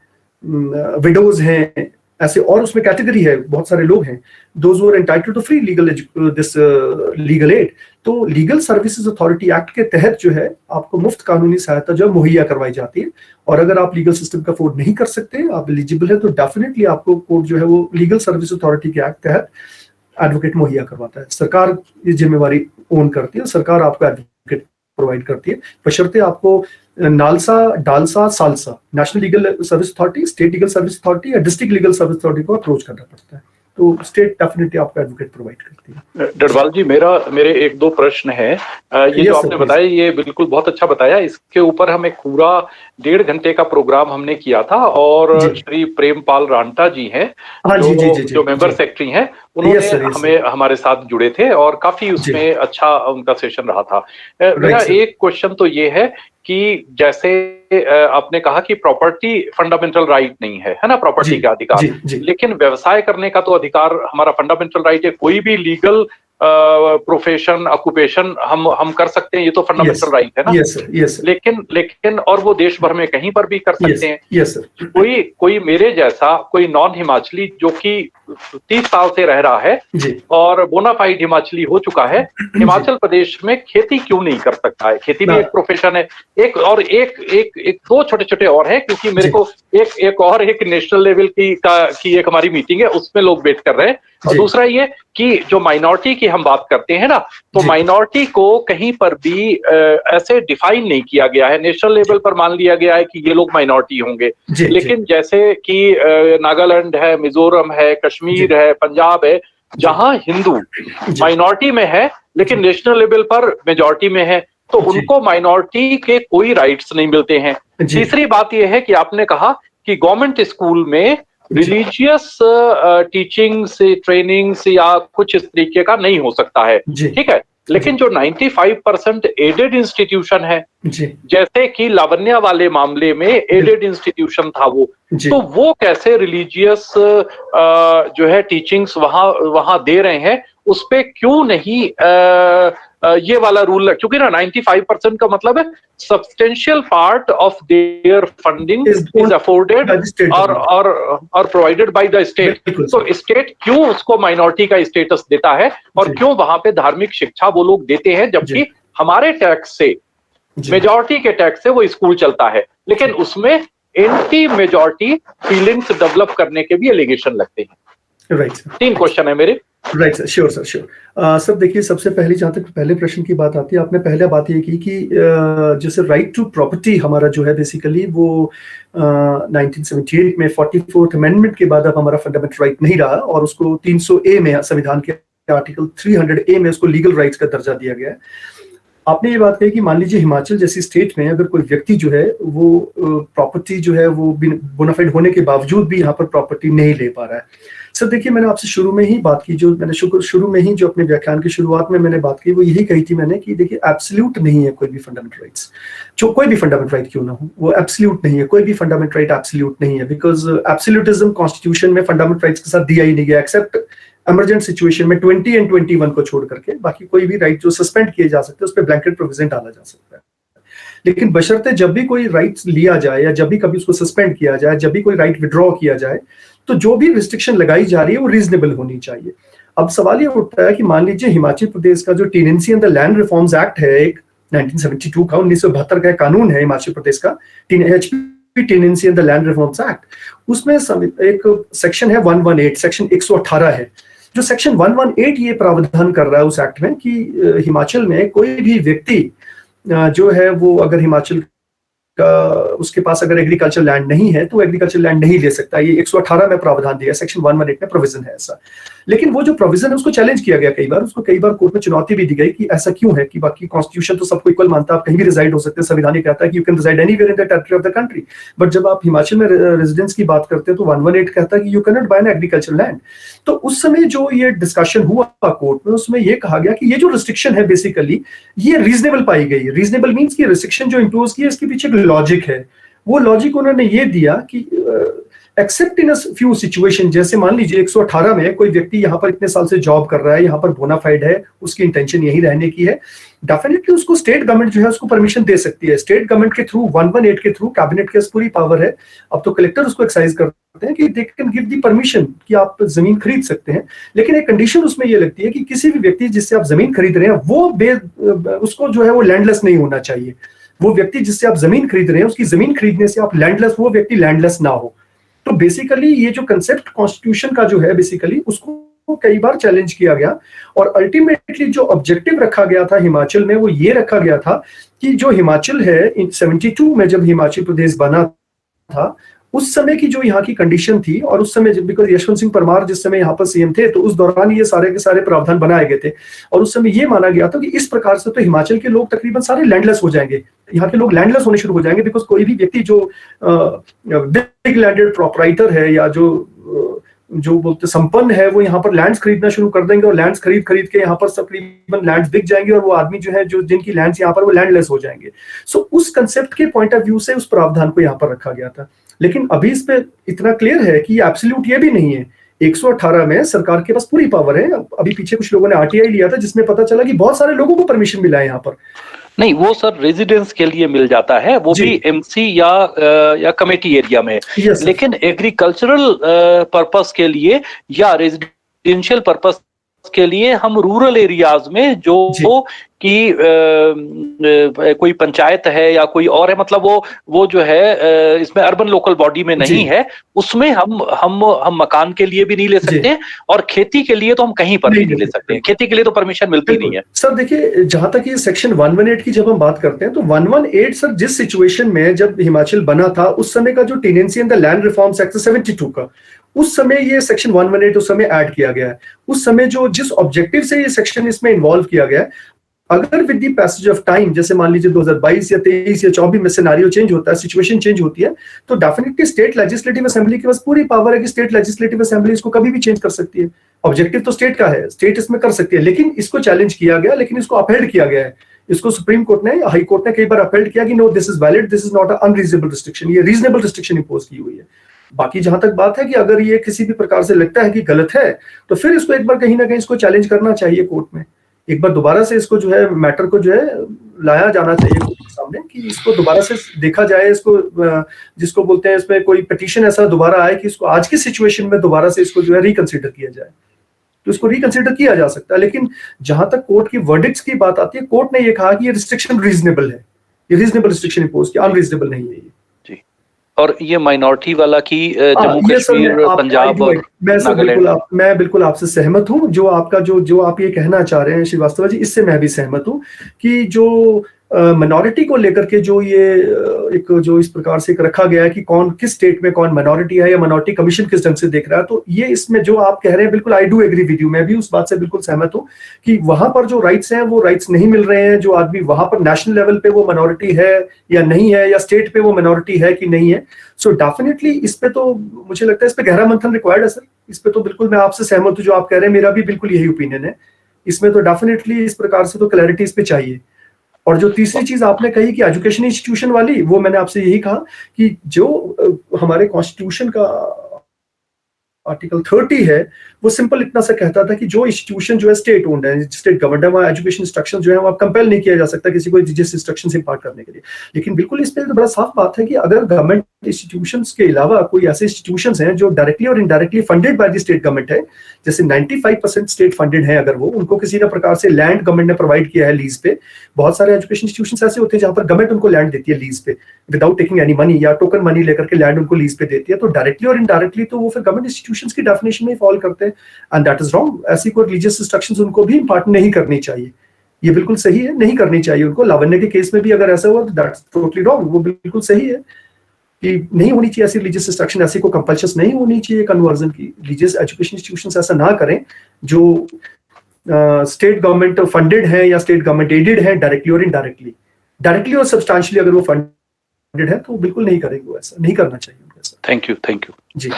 विडोज हैं, ऐसे और उसमें कैटेगरी है, बहुत सारे लोग हैं, those who are entitled to free legal aid. तो लीगल सर्विसेज अथॉरिटी एक्ट के तहत जो है आपको मुफ्त कानूनी सहायता जो है मुहैया करवाई जाती है। और अगर आप लीगल सिस्टम का अफोर्ड नहीं कर सकते, आप एलिजिबल है, तो डेफिनेटली आपको कोर्ट जो है वो लीगल सर्विस अथॉरिटी के एक्ट तहत एडवोकेट मुहैया करवाता है। सरकार ये जिम्मेवारी ओन करती है, सरकार आपको एडवोकेट प्रोवाइड करती है, बशर्ते आपको NALSA, DALSA, salsa, national legal service authority, state legal service authority या डिस्ट्रिक्ट लीगल सर्विस अथॉरिटी को अप्रोच करना पड़ता है। तो स्टेट डेफिनेटली आपको एडवोकेट प्रोवाइड करती है। डडवाल जी, मेरे एक दो प्रश्न हैं। ये जो आपने बताया ये बिल्कुल बहुत अच्छा बताया। इसके ऊपर हम एक पूरा 1.5 घंटे का प्रोग्राम हमने किया था और श्री प्रेमपाल रांटा जी हैं जो मेंबर सेक्रेटरी हैं, उन्होंने हमारे साथ जुड़े थे और काफी उसमें अच्छा उनका सेशन रहा था। मेरा एक क्वेश्चन तो ये है कि जैसे आपने कहा कि प्रॉपर्टी फंडामेंटल राइट नहीं है ना, प्रॉपर्टी का अधिकार, लेकिन व्यवसाय करने का तो अधिकार हमारा फंडामेंटल राइट है। कोई भी लीगल प्रोफेशन, ऑक्यूपेशन हम कर सकते हैं, ये तो फंडामेंटल राइट है ना। लेकिन और वो देश भर में कहीं पर भी कर सकते हैं। कोई मेरे जैसा कोई नॉन हिमाचली जो कि 30 साल से रह रहा है और बोनाफाइड हिमाचली हो चुका है, हिमाचल प्रदेश में खेती क्यों नहीं कर सकता है? खेती भी एक प्रोफेशन है। एक दो छोटे छोटे और है, क्योंकि मेरे को एक नेशनल लेवल की एक हमारी मीटिंग है, उसमें लोग वेट कर रहे हैं। और दूसरा ये कि जो माइनॉरिटी की हम बात करते हैं ना, तो माइनॉरिटी को कहीं पर भी ऐसे डिफाइन नहीं किया गया है। नेशनल लेवल पर मान लिया गया है कि ये लोग माइनॉरिटी होंगे, लेकिन जैसे कि नागालैंड है, मिजोरम है, कश्मीर है, पंजाब है, जहां हिंदू माइनॉरिटी में है लेकिन नेशनल लेवल पर मेजॉरिटी में है, तो उनको माइनॉरिटी के कोई राइट्स नहीं मिलते हैं। तीसरी बात यह है कि आपने कहा कि गवर्नमेंट स्कूल में रिलीजियस टीचिंग से ट्रेनिंग से या कुछ इस तरीके का नहीं हो सकता है, ठीक है, लेकिन जो 95% एडेड इंस्टीट्यूशन है, जैसे कि लावण्या वाले मामले में एडेड इंस्टीट्यूशन था तो वो कैसे रिलीजियस जो है टीचिंग्स वहां दे रहे हैं, उस पे क्यों नहीं ये वाला रूल? क्योंकि ना 95% का मतलब है substantial part of their funding is afforded और प्रोवाइडेड बाय द स्टेट। तो स्टेट क्यों उसको माइनॉरिटी का स्टेटस देता है और क्यों वहां पे धार्मिक शिक्षा वो लोग देते हैं, जबकि हमारे टैक्स से, मेजॉरिटी के टैक्स से वो स्कूल चलता है, लेकिन उसमें एंटी मेजॉरिटी फीलिंग्स डेवलप करने के भी एलिगेशन लगते हैं। राइट, 3 क्वेश्चन है मेरे। Right sir, sure sir, sure sir. देखिए, सबसे पहले जहां तक पहले प्रश्न की बात आती है, आपने पहले बात ये की कि जैसे राइट टू प्रॉपर्टी हमारा जो है बेसिकली वो 1978 में 44th अमेंडमेंट के बाद अब हमारा फंडामेंटल राइट नहीं रहा और उसको 300A में, संविधान के आर्टिकल 300A में उसको लीगल राइट्स का दर्जा दिया गया है। आपने ये बात कही कि मान लीजिए हिमाचल जैसी स्टेट में अगर कोई व्यक्ति जो है वो प्रॉपर्टी जो है वो बोनाफाइड होने के बावजूद भी यहाँ पर प्रॉपर्टी नहीं ले पा रहा है। सर देखिए, मैंने आपसे शुरू में ही बात की, जो मैंने शुरू में ही जो अपने व्याख्यान की शुरुआत में मैंने बात की, वो यही कही थी मैंने कि देखिए एब्सोल्यूट नहीं है कोई भी फंडामेंटल राइट्स, जो कोई भी फंडामेंटल राइट क्यों ना हो, वो एब्सोल्यूट नहीं है। कोई भी फंडामेंटल राइट एब्सोल्यूट नहीं है, बिकॉज एब्सोल्यूटिज्म कॉन्स्टिट्यूशन में फंडामेंटल राइट्स के साथ दिया ही नहीं गया, एक्सेप्ट इमरजेंट सिचुएशन में 20 और 21 को छोड़ करके। बाकी कोई भी राइट जो सस्पेंड किए जा सकते हैं उस पर ब्लैंकेट प्रोविजन डाला जा सकता है, लेकिन बशर्ते जब भी कोई राइट लिया जाए या जब भी कभी उसको सस्पेंड किया जाए, जब भी कोई राइट विड्रॉ किया जाए, तो जो भी रिस्ट्रिक्शन लगाई जा रही है वो रीजनेबल होनी चाहिए। अब सवाल ये उठता है कि मान लीजिए हिमाचल प्रदेश का जो tenancy and the land reforms act है, एक 1972 का 1972 का कानून है हिमाचल प्रदेश का, tenancy and the land reforms act, उसमें एक सेक्शन है 118, सेक्शन 118 है, जो सेक्शन 118 ये प्रावधान कर रहा है उस एक्ट में कि हिमाचल में कोई भी व्यक्ति जो है वो अगर हिमाचल उसके पास अगर एग्रीकल्चर लैंड नहीं है तो एग्रीकल्चर लैंड नहीं ले सकता। ये 118 में प्रावधान दिया, सेक्शन 118 में प्रोविजन है ऐसा। लेकिन वो जो प्रोविजन है उसको चैलेंज किया गया कई बार, उसको कई बार कोर्ट में चुनौती भी दी गई कि ऐसा क्यों है कि बाकी कॉन्स्टिट्यूशन तो सबको इक्वल मानता है, आप कहीं भी रिजाइड हो सकते हैं, संविधान ये कहता है कि you can reside anywhere in the territory of the country, but जब आप हिमाचल में रेजिडेंस की बात करते हैं तो 118 कहता है कि you can not buy an agriculture land. तो उस समय जो ये डिस्कशन हुआ कोर्ट में, उसमें ये कहा गया कि ये जो रिस्ट्रिक्शन है बेसिकली ये रीजनेबल पाई गई। रीजनेबल मीन्स की रिस्ट्रिक्शन जो इंपोज की है इसके पीछे लॉजिक है। वो लॉजिक उन्होंने ये दिया कि एक्सेप्ट इन फ्यू सिचुएशन, जैसे मान लीजिए 118 में कोई व्यक्ति यहाँ पर इतने साल से जॉब कर रहा है, यहाँ पर बोनाफाइड है, उसकी इंटेंशन यही रहने की है, डेफिनेटली उसको स्टेट गवर्नमेंट जो है उसको परमिशन दे सकती है। स्टेट गवर्नमेंट के थ्रू 118 के थ्रू कैबिनेट के पूरी पावर है। अब तो कलेक्टर उसको एक्सरसाइज करते हैं कि they can give the permission कि आप जमीन खरीद सकते हैं, लेकिन एक कंडीशन उसमें ये लगती है कि किसी भी व्यक्ति जिससे आप जमीन खरीद रहे हैं वो उसको जो है वो लैंडलेस नहीं होना चाहिए। वो व्यक्ति जिससे आप जमीन खरीद रहे हैं उसकी जमीन खरीदने से आप लैंडलेस, वो व्यक्ति लैंडलेस ना हो। तो बेसिकली ये जो कंसेप्ट कॉन्स्टिट्यूशन का जो है बेसिकली उसको कई बार चैलेंज किया गया, और अल्टीमेटली जो ऑब्जेक्टिव रखा गया था हिमाचल में वो ये रखा गया था कि जो हिमाचल है 72 में जब हिमाचल प्रदेश बना था उस समय की जो यहाँ की कंडीशन थी, और उस समय बिकॉज यशवंत सिंह परमार जिस समय यहाँ पर सीएम थे तो उस दौरान ये सारे के सारे प्रावधान बनाए गए थे, और उस समय ये माना गया था कि इस प्रकार से तो हिमाचल के लोग तकरीबन सारे लैंडलेस हो जाएंगे, यहाँ के लोग लैंडलेस होने शुरू हो जाएंगे, बिकॉज कोई भी व्यक्ति जो बिग लैंडेड प्रोपराइटर है या जो बोलते संपन्न है वो यहाँ पर लैंड्स खरीदना शुरू कर देंगे, और लैंड्स खरीद के यहाँ पर तकरीबन लैंड्स बिक जाएंगे, और वो आदमी जो है जो जिनकी लैंड्स यहाँ पर वो लैंडलेस हो जाएंगे। सो उस कंसेप्ट के पॉइंट ऑफ व्यू से उस प्रावधान को यहाँ पर रखा गया था। लेकिन अभी इस पे इतना क्लियर है कि एब्सोल्यूट ये भी नहीं है। 118 में सरकार के पास पूरी पावर है। अभी पीछे कुछ लोगों ने आरटीआई लिया था जिसमें पता चला कि बहुत सारे लोगों को परमिशन मिला है यहाँ पर। नहीं, वो सर रेजिडेंस के लिए मिल जाता है, वो भी एमसी या कमेटी एरिया में, लेकिन एग्रीकल्चरल पर्पस के लिए या रेजिडेंशियल पर्पस के लिए हम रूरल एरियाज में जो कि कोई पंचायत है या कोई और है, मतलब वो जो है इसमें अर्बन लोकल बॉडी में नहीं है, उसमें हम मकान के लिए भी नहीं ले सकते, और खेती के लिए तो हम कहीं पर भी नहीं ले सकते। खेती के लिए तो परमिशन मिलती नहीं है। सर देखिए, जहां तक ये सेक्शन 118 की जब हम बात करते हैं तो 118 सर जिस सिचुएशन में जब हिमाचल बना था उस समय का जो tenancy and the land reforms act 72 का, उस समय ये सेक्शन 118 उस समय ऐड किया गया है। उस समय जो जिस ऑब्जेक्टिव से ये सेक्शन इसमें इन्वॉल्व किया गया है, अगर with the passage of time, जैसे मान लीजिए 2022 या 23 या 24 में सिनेरियो चेंज होता है, सिचुएशन चेंज होती है, तो डेफिनेटली स्टेट लेजिस्लेटिव असेंबली के पास पूरी पावर है कि स्टेट लेजिस्लेटिव असेंबली इसको कभी भी चेंज कर सकती है। ऑब्जेक्टिव तो स्टेट का है, स्टेट इसमें कर सकती है, लेकिन इसको चैलेंज किया गया, लेकिन इसको अपहेल्ड किया गया है। इसको सुप्रीम कोर्ट ने, हाई कोर्ट ने कई बार अपहेल्ड किया कि no, this is valid, this is not a unreasonable restriction, ये रीजनेबल रिस्ट्रिक्शन इंपोज की हुई है। बाकी जहां तक बात है कि अगर ये किसी भी प्रकार से लगता है कि गलत है, तो फिर इसको एक बार कहीं ना कहीं इसको चैलेंज करना चाहिए कोर्ट में। एक बार दोबारा से इसको जो है मैटर को जो है लाया जाना चाहिए कोर्ट के सामने, कि इसको दोबारा से देखा जाए, इसको जिसको बोलते हैं इसमें कोई पिटीशन ऐसा दोबारा आए कि इसको आज की सिचुएशन में दोबारा से इसको जो है रिकंसिडर किया जाए, तो इसको रिकंसिडर किया जा सकता है। लेकिन जहां तक कोर्ट की वर्डिक्ट्स की बात आती है, कोर्ट ने ये कहा कि ये रिस्ट्रिक्शन रीजनेबल है, ये रीजनेबल रिस्ट्रिक्शन इंपोज किया, अनरीजनेबल नहीं है ये। और ये माइनॉरिटी वाला की जम्मू कश्मीर, पंजाब और नागालैंड, मैं बिल्कुल आपसे सहमत हूं। जो आपका जो आप ये कहना चाह रहे हैं श्रीवास्तव जी, इससे मैं भी सहमत हूं कि जो मिनॉरिटी को लेकर के जो ये एक जो इस प्रकार से एक रखा गया है कि कौन किस स्टेट में कौन मिनॉरिटी है या मिनॉरिटी कमीशन किस ढंग से देख रहा है, तो ये इसमें जो आप कह रहे हैं बिल्कुल I do agree with you. मैं भी उस बात से बिल्कुल सहमत हूं कि वहां पर जो राइट्स हैं वो राइट्स नहीं मिल रहे हैं। जो आदमी वहां पर नेशनल लेवल पे वो मिनॉरिटी है या नहीं है, या स्टेट पे वो मिनॉरिटी है कि नहीं है, सो डेफिनेटली इस पे तो मुझे लगता है इस पे गहरा मंथन रिक्वायर्ड है सर। इस पे तो बिल्कुल मैं आपसे सहमत हूँ, जो आप कह रहे हैं मेरा भी बिल्कुल यही ओपिनियन है। इसमें तो डेफिनेटली इस प्रकार से तो क्लैरिटी इस पे चाहिए। और जो तीसरी चीज आपने कही कि एजुकेशन इंस्टीट्यूशन वाली, वो मैंने आपसे यही कहा कि जो हमारे कॉन्स्टिट्यूशन का आर्टिकल 30 है वो सिंपल इतना सा कहता था कि जो इंस्टीट्यूशन जो है स्टेट ओन्ड है, स्टेट गवर्नमेंट है, वहाँ एजुकेशन इंस्ट्रक्शन जो है वो कंपेल नहीं किया जा सकता किसी को जिस इंस्ट्रक्शन से इम्पार्ट करने के लिए। लेकिन बिल्कुल इस पे तो बड़ा साफ बात है कि अगर गवर्नमेंट इंस्टीट्यूशंस के अलावा कोई ऐसे इंस्टीट्यूशंस हैं जो डायरेक्टली और indirectly funded by the state government है, जैसे 95% स्टेट फंडेड है, अगर वो उनको किसी न प्रकार से लैंड गवर्नमेंट ने प्रोवाइड किया है लीज पे। बहुत सारे एजुकेशन इंस्टीट्यूशंस ऐसे होते हैं जहां पर गवर्नमेंट उनको लैंड देती है लीज पे विदाउट टेकिंग एनी मनी, या टोकन मनी लेकर के लैंड उनको लीज पे देती है, तो डायरेक्टली और इनडायरेक्टली तो वो फिर गवर्नमेंट इंस्टीट्यूशंस की डेफिनेशन में फॉल करते हैं, एंड दैट इज रॉन्ग। ऐसी कोई रिलीजियस इंस्ट्रक्शंस उनको भी इम्पार्ट नहीं करनी चाहिए, ये बिल्कुल सही है, नहीं करनी चाहिए उनको। लावण्य के केस में भी अगर ऐसा हुआ तो दैट्स टोटली रॉन्ग, वो बिल्कुल सही है कि नहीं होनी चाहिए ऐसी रिलीजियस इंस्ट्रक्शन, ऐसी को कंपल्शन नहीं होनी चाहिए कन्वर्जन की। रिलीजियस एजुकेशन इंस्टीट्यूशंस ऐसा ना करें जो स्टेट गवर्नमेंट फंडेड है या स्टेट गवर्नमेंट एडेड है, डायरेक्टली और इनडायरेक्टली। डायरेक्टली और सब्सटेंशियली अगर वो फंडेड है तो बिल्कुल नहीं करेंगे, वो ऐसा नहीं करना चाहिए। थैंक यू जी।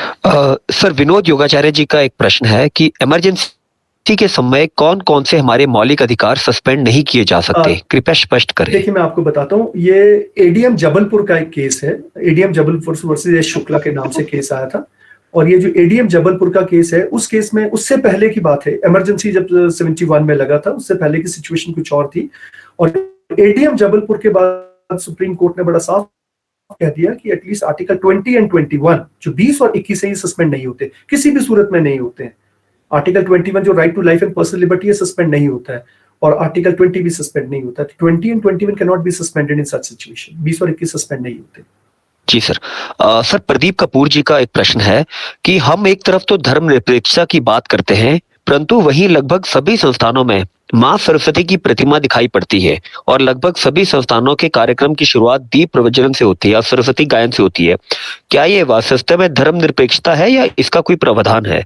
सर विनोद योगाचार्य जी का एक प्रश्न है कि इमरजेंसी नियुक्ति के समय कौन कौन से हमारे मौलिक अधिकार सस्पेंड नहीं किए जा सकते, कृपया स्पष्ट करें। देखिए मैं आपको बताता हूँ, ये एडीएम जबलपुर का एक केस है, ADM Jabalpur versus S Shukla के नाम से केस आया था। और ये जो एडीएम जबलपुर का केस है, उस केस में उससे पहले की बात है, इमरजेंसी जब 71 में लगा था, उससे पहले की सिचुएशन कुछ और थी। और एडीएम जबलपुर के बाद सुप्रीम कोर्ट ने बड़ा साफ कह दिया कि एटलीस्ट आर्टिकल 20 एंड 21 जो 20 और 21 से ही सस्पेंड नहीं होते, किसी भी सूरत में नहीं होते हैं। आर्टिकल 21 जो right to life and personal liberty है, सस्पेंड नहीं होता है, और आर्टिकल 20 भी सस्पेंड नहीं होता है। 20 and 21 can not be suspended in such situation. 20 और 21 सस्पेंड नहीं होते। जी सर। सर प्रदीप कपूर जी का एक प्रश्न है कि हम एक तरफ तो धर्मनिरपेक्षता की बात करते हैं, परंतु वहीं लगभग सभी संस्थानों में मां सरस्वती की प्रतिमा दिखाई पड़ती है और लगभग सभी संस्थानों के कार्यक्रम की शुरुआत दीप प्रज्वलन से होती है और सरस्वती गायन से होती है। क्या ये वास्तव में धर्मनिरपेक्षता है या इसका कोई प्रावधान है?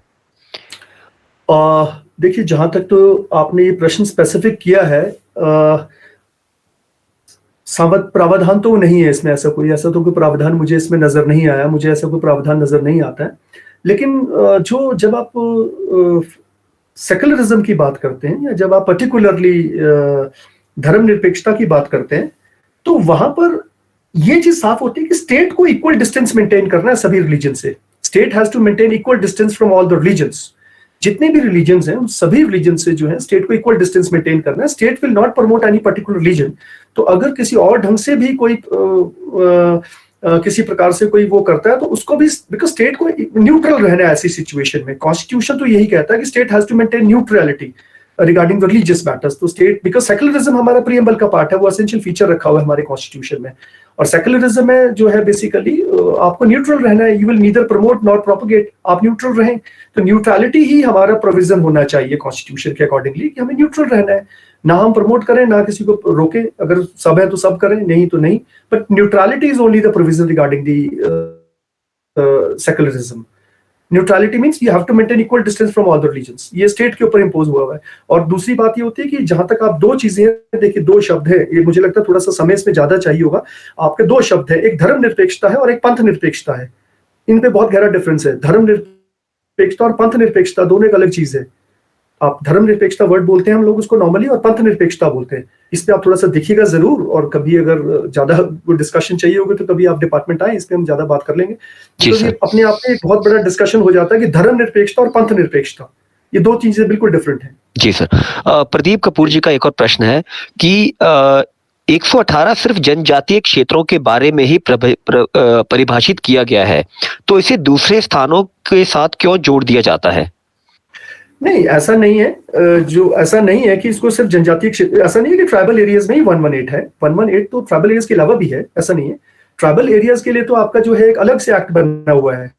देखिए, जहां तक तो आपने ये प्रश्न स्पेसिफिक किया है, प्रावधान तो नहीं है इसमें, ऐसा कोई प्रावधान मुझे इसमें नजर नहीं आया, मुझे ऐसा कोई प्रावधान नजर नहीं आता है। लेकिन जब आप सेकुलरिज्म की बात करते हैं या जब आप पर्टिकुलरली धर्मनिरपेक्षता की बात करते हैं, तो वहां पर ये चीज साफ होती है कि स्टेट को इक्वल डिस्टेंस मेंटेन करना है सभी रिलीजन से। State has to maintain equal distance from all the religions. जितने भी रिलीजन्स हैं, उन सभी रिलीजन से जो है स्टेट को इक्वल डिस्टेंस मेंटेन करना है। State will not promote any particular religion. तो अगर किसी और ढंग से भी कोई किसी प्रकार से कोई वो करता है, तो उसको भी, बिकॉज स्टेट को न्यूट्रल रहना है ऐसी सिचुएशन में। कॉन्स्टिट्यूशन तो यही कहता है कि state has to maintain neutrality regarding the religious matters. तो स्टेट, बिकॉज सेकुलरिज्म हमारा प्रीएम्बल का पार्ट है, वो एसेंशियल फीचर रखा हुआ है हमारे कॉन्स्टिट्यूशन में। और सेकुलरिज्म में जो है बेसिकली आपको न्यूट्रल रहना है। You will neither promote not propagate, आप न्यूट्रल रहें। तो न्यूट्रलिटी ही हमारा प्रोविजन होना चाहिए कॉन्स्टिट्यूशन के अकॉर्डिंगली, कि हमें न्यूट्रल रहना है, ना हम प्रमोट करें ना किसी को रोके। अगर सब है तो सब करें, नहीं तो नहीं। But neutrality is only the provision regarding the secularism. Neutrality means you have to maintain equal distance from all the religions. ये स्टेट के ऊपर इंपोज हुआ है। और दूसरी बात ये होती है कि जहां तक आप दो चीजें, देखिए दो शब्द है, ये मुझे लगता है थोड़ा सा समय इसमें ज्यादा चाहिए होगा। आपके दो शब्द है, एक धर्मनिरपेक्षता है और एक पंथ निरपेक्षता है। इन पे बहुत गहरा डिफरेंस है। धर्मनिरपेक्षता और पंथ निरपेक्षता दोनों एक अलग चीज है। आप धर्मनिरपेक्षता वर्ड बोलते हैं हम लोग उसको नॉर्मली, और पंथ निरपेक्षता बोलते हैं। इस पे आप थोड़ा सा देखिएगा जरूर, और कभी अगर ज्यादा डिस्कशन चाहिए होगा तो कभी आप डिपार्टमेंट आए, इस पे हम ज्यादा बात कर लेंगे। तो ये अपने आप में एक बहुत बड़ा डिस्कशन हो जाता है कि धर्मनिरपेक्षता और पंथ निरपेक्षता, ये दो चीजें बिल्कुल डिफरेंट हैं। जी सर। प्रदीप कपूर जी का एक और प्रश्न है कि 118 सिर्फ जनजातीय क्षेत्रों के बारे में ही परिभाषित किया गया है, तो इसे दूसरे स्थानों के साथ क्यों जोड़ दिया जाता है? नहीं, ऐसा नहीं है। जो ऐसा नहीं है कि इसको सिर्फ जनजातीय क्षेत्र, ऐसा नहीं है कि ट्राइबल एरियाज में ही 118 है। 118 तो ट्राइबल एरियाज के अलावा भी है, ऐसा नहीं है। ट्राइबल एरियाज के लिए तो आपका जो है एक अलग से एक्ट बना हुआ है,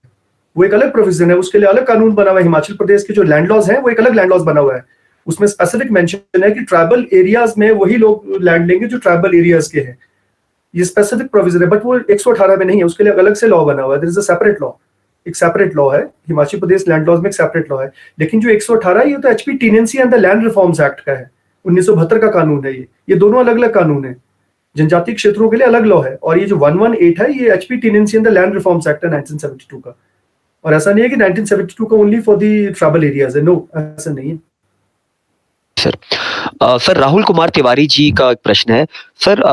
वो एक अलग प्रोविजन है, उसके लिए अलग कानून बना हुआ है। हिमाचल प्रदेश के जो लैंड लॉज हैं, वो एक अलग लैंड लॉज बना हुआ है। उसमें स्पेसिफिक मेंशन है कि ट्राइबल एरियाज में वही लोग लैंड लेंगे जो ट्राइबल एरियाज के हैं। ये स्पेसिफिक प्रोविजन है, बट वो 118 में नहीं है। उसके लिए अलग से लॉ बना हुआ है। There is a separate law, एक सेपरेट लॉ है। हिमाचल प्रदेश लैंड लॉज में एक सेपरेट लॉ है। लेकिन जो 118 ये तो HP tenancy and the land reforms act का है, 1972 का कानून है। ये दोनों अलग अलग कानून है। जनजातीय क्षेत्रों के लिए अलग लॉ है, और ये जो 118 है, ये HP tenancy and the land reforms act है 1972 का। और ऐसा नहीं है कि 1972 का only for the tribal areas है। नो, ऐसा नहीं है सर। सर राहुल कुमार तिवारी जी का एक प्रश्न है। Sir,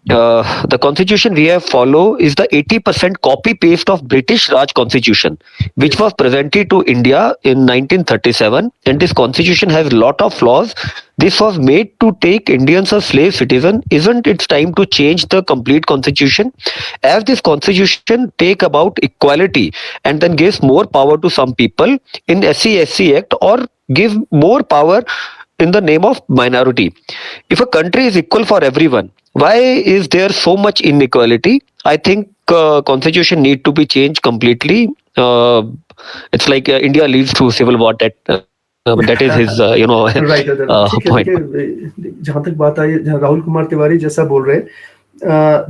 the constitution we have follow is the 80% copy paste of British Raj constitution, which was presented to India in 1937, and this constitution has lot of flaws. This was made to take Indians as slave citizen. Isn't it time to change the complete constitution, as this constitution take about equality and then gives more power to some people in SC Act, or give more power in the name of minority? If a country is equal for everyone, why is there so much inequality? I think constitution need to be changed completely. It's like India leads to civil war. That is his right, point. जहां तक बात आई, राहुल कुमार तिवारी जैसा बोल रहे हैं,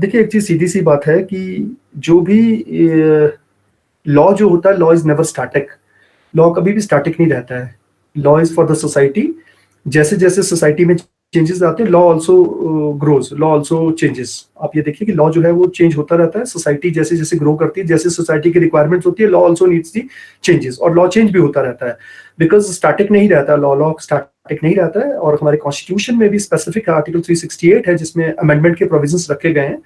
देखिए एक चीज सीधी सी बात है कि जो भी लॉ जो होता है, law is never static. Law कभी भी स्टैटिक नहीं रहता है। Law is for the society. जैसे जैसे सोसाइटी में चेंजेस आते हैं, law also grows, law also changes. आप ये देखिए कि लॉ जो है वो चेंज होता रहता है, सोसाइटी जैसे जैसे ग्रो करती है, जैसे सोसाइटी की रिक्वायरमेंट्स होती है, लॉ ऑल्सो नीड्स दी चेंजेस, और लॉ चेंज भी होता रहता है, बिकॉज स्टैटिक नहीं रहता, लॉ स्टैटिक नहीं रहता है। और हमारे कॉन्स्टिट्यूशन में भी स्पेसिफिक आर्टिकल 368 है जिसमें अमेंडमेंट के प्रोविजंस रखे गए हैं,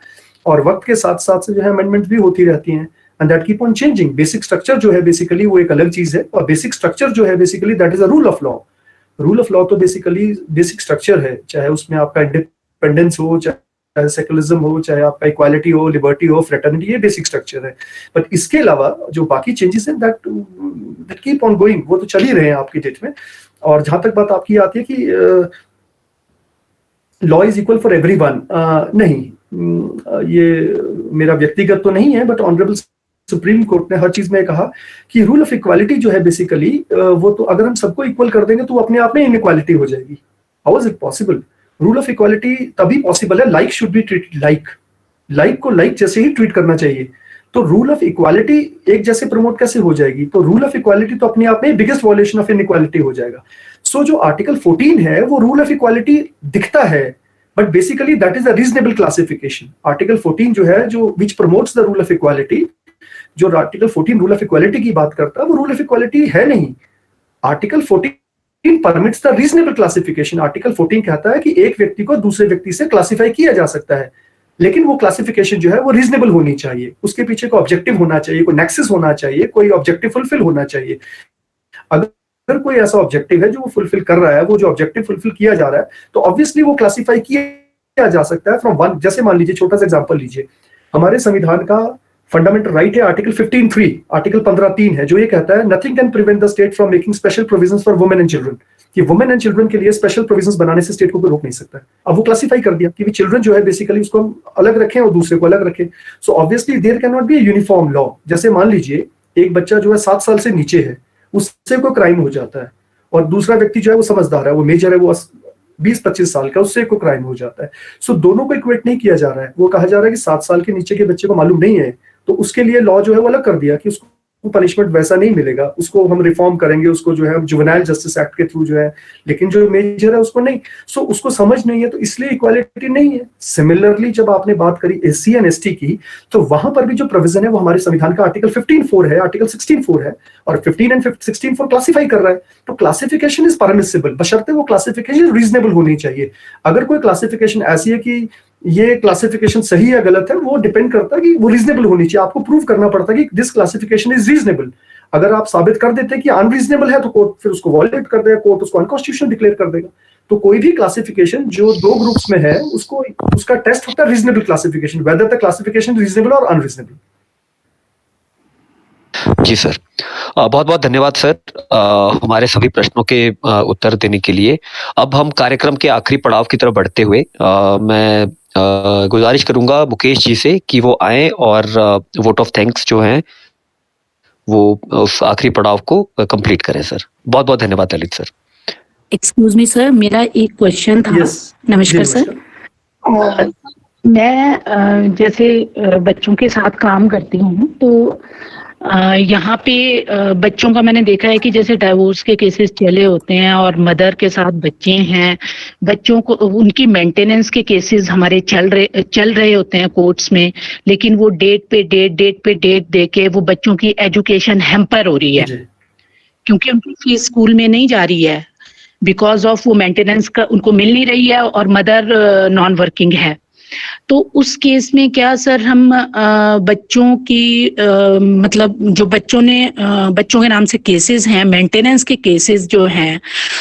और वक्त के साथ साथ से जो है अमेंडमेंट भी होती रहती हैं, and that keep on changing. Basic structure जो है बेसिकली वो एक अलग चीज है, और बेसिक स्ट्रक्चर जो है basically that is a rule of law. Rule of law तो बेसिकली बेसिक स्ट्रक्चर है, चाहे उसमें आपका इंडिपेंडेंस हो, चाहे सेकुलरिज्म हो, चाहे आपका इक्वालिटी हो, लिबर्टी हो, फ्रेटर्निटी, ये बेसिक स्ट्रक्चर है। बट इसके अलावा जो बाकी चेंजेस हैं दैट कीप ऑन गोइंग, वो तो चल ही रहे हैं आपकी डेट में। और जहां तक बात आपकी आती है कि law is equal for everyone, नहीं, ये मेरा व्यक्तिगत तो नहीं है, बट ऑनरेबल सुप्रीम कोर्ट ने हर चीज में कहा कि रूल ऑफ इक्वालिटी जो है बेसिकली वो तो अगर हम सबको इक्वल कर देंगे तो अपने आप में इनइक्वालिटी हो जाएगी। How is it possible? Rule of equality तभी पॉसिबल है, like should be treated like, like को लाइक जैसे ही ट्रीट करना चाहिए। तो रूल ऑफ इक्वालिटी एक जैसे प्रमोट कैसे हो जाएगी? तो रूल ऑफ इक्वालिटी तो अपने आप में बिगेस्ट वॉल्यूशन ऑफ इनइक्वालिटी हो जाएगा। सो जो आर्टिकल 14 है वो रूल ऑफ इक्वालिटी दिखता है, but basically that is a reasonable classification. Article 14 जो है, जो which promotes the rule of equality, जो आर्टिकल 14 रूल ऑफ इक्वालिटी की बात करता है, वो रूल ऑफ इक्वालिटी है नहीं। Article 14 permits the reasonable classification. Article 14 कहता है कि एक व्यक्ति को दूसरे व्यक्ति से क्लासिफाई किया जा सकता है, लेकिन वो क्लासिफिकेशन जो है वो रीजनेबल होनी चाहिए, उसके पीछे कोई ऑब्जेक्टिव होना चाहिए, कोई नेक्सस होना चाहिए, कोई ऑब्जेक्टिव फुलफिल होना चाहिए। अगर कोई ऐसा ऑब्जेक्टिव है जो वो फुलफिल कर रहा है, वो जो ऑब्जेक्टिव फुलफिल किया जा रहा है, तो ऑब्वियसली वो क्लासिफाई किया जा सकता है फ्रॉम वन। जैसे मान लीजिए, छोटा सा एग्जांपल लीजिए, हमारे संविधान का फंडामेंटल राइट है आर्टिकल 15(3), आर्टिकल 15(3) है, जो ये कहता है nothing can prevent the state from making special provisions for women and children, कि वुमेन एंड चिल्ड्रन के लिए स्पेशल प्रोविजंस बनाने से स्टेट को कोई रोक नहीं सकता। अब वो क्लासिफाई कर दिया कि चिल्ड्रन जो है बेसिकली उसको हम अलग रखें और दूसरे को अलग रखें। So obviously there can not be a uniform law. जैसे मान लीजिए एक बच्चा जो है 7 साल से नीचे है, उससे कोई क्राइम हो जाता है, और दूसरा व्यक्ति जो है वो समझदार है, वो मेजर है, वो 20-25 साल का, उससे कोई क्राइम हो जाता है। सो दोनों को इक्वेट नहीं किया जा रहा है। वो कहा जा रहा है कि 7 साल के नीचे के बच्चे को मालूम नहीं है, तो उसके लिए लॉ जो है वो अलग कर दिया कि उसको पनिशमेंट वैसा नहीं मिलेगा, उसको हम रिफॉर्म करेंगे, उसको जो है हम जुवेनाइल जस्टिस एक्ट के थ्रू जो है, लेकिन जो मेजर है उसको नहीं। सो उसको समझ नहीं है, तो इसलिए इक्वालिटी नहीं है। सिमिलरली जब आपने बात करी एससी एंड एसटी की, तो वहां पर भी जो प्रोविजन है वो हमारे संविधान का आर्टिकल 15(4) है, आर्टिकल 16(4) है, और 15 एंड 16(4) क्लासिफाई कर रहा है। तो क्लासिफिकेशन इज परमिसिबल, बशर्ते वो क्लासिफिकेशन रीजनेबल होनी चाहिए। अगर कोई क्लासिफिकेशन ऐसी है कि ये क्लासिफिकेशन सही या गलत है, वो डिपेंड करता है कि वो रीजनेबल होनी चाहिए। आपको प्रूव करना पड़ता है कि दिस क्लासिफिकेशन इज रीजनेबल। अगर आप साबित कर देते हैं कि अनरीजनेबल है, तो कोर्ट फिर उसको वॉयलेट कर देगा, कोर्ट उसको अनकॉन्स्टिट्यूशनल डिक्लेयर कर देगा। तो कोई भी क्लासिफिकेशन जो 2 ग्रुप्स में है, उसको उसका टेस्ट होता है reasonable classification, whether the classification reasonable और अनरीजनेबल। जी सर, बहुत बहुत धन्यवाद सर हमारे सभी प्रश्नों के उत्तर देने के लिए। अब हम कार्यक्रम के आखिरी पड़ाव की तरफ बढ़ते हुए मैं गुजारिश करूंगा मुकेश जी से कि वो आए और वोट ऑफ थैंक्स जो है वो उस आखिरी पड़ाव को कंप्लीट करें। सर बहुत बहुत धन्यवाद Lalit sir. Excuse me sir, मेरा एक क्वेश्चन था। नमस्कार सर। मैं जैसे बच्चों के साथ काम करती हूँ, तो यहाँ पे बच्चों का मैंने देखा है कि जैसे डाइवोर्स के केसेस चले होते हैं और मदर के साथ बच्चे हैं, बच्चों को उनकी मेंटेनेंस के केसेस हमारे चल रहे होते हैं कोर्ट्स में, लेकिन वो डेट पे डेट दे के वो बच्चों की एजुकेशन हैम्पर हो रही है, क्योंकि उनकी फीस स्कूल में नहीं जा रही है, बिकॉज ऑफ वो मेंटेनेंस का उनको मिल नहीं रही है, और मदर नॉन वर्किंग है। तो उस केस में क्या सर हम बच्चों की मतलब जो बच्चों के नाम से केसेस हैं, मेंटेनेंस के केसेस जो हैं,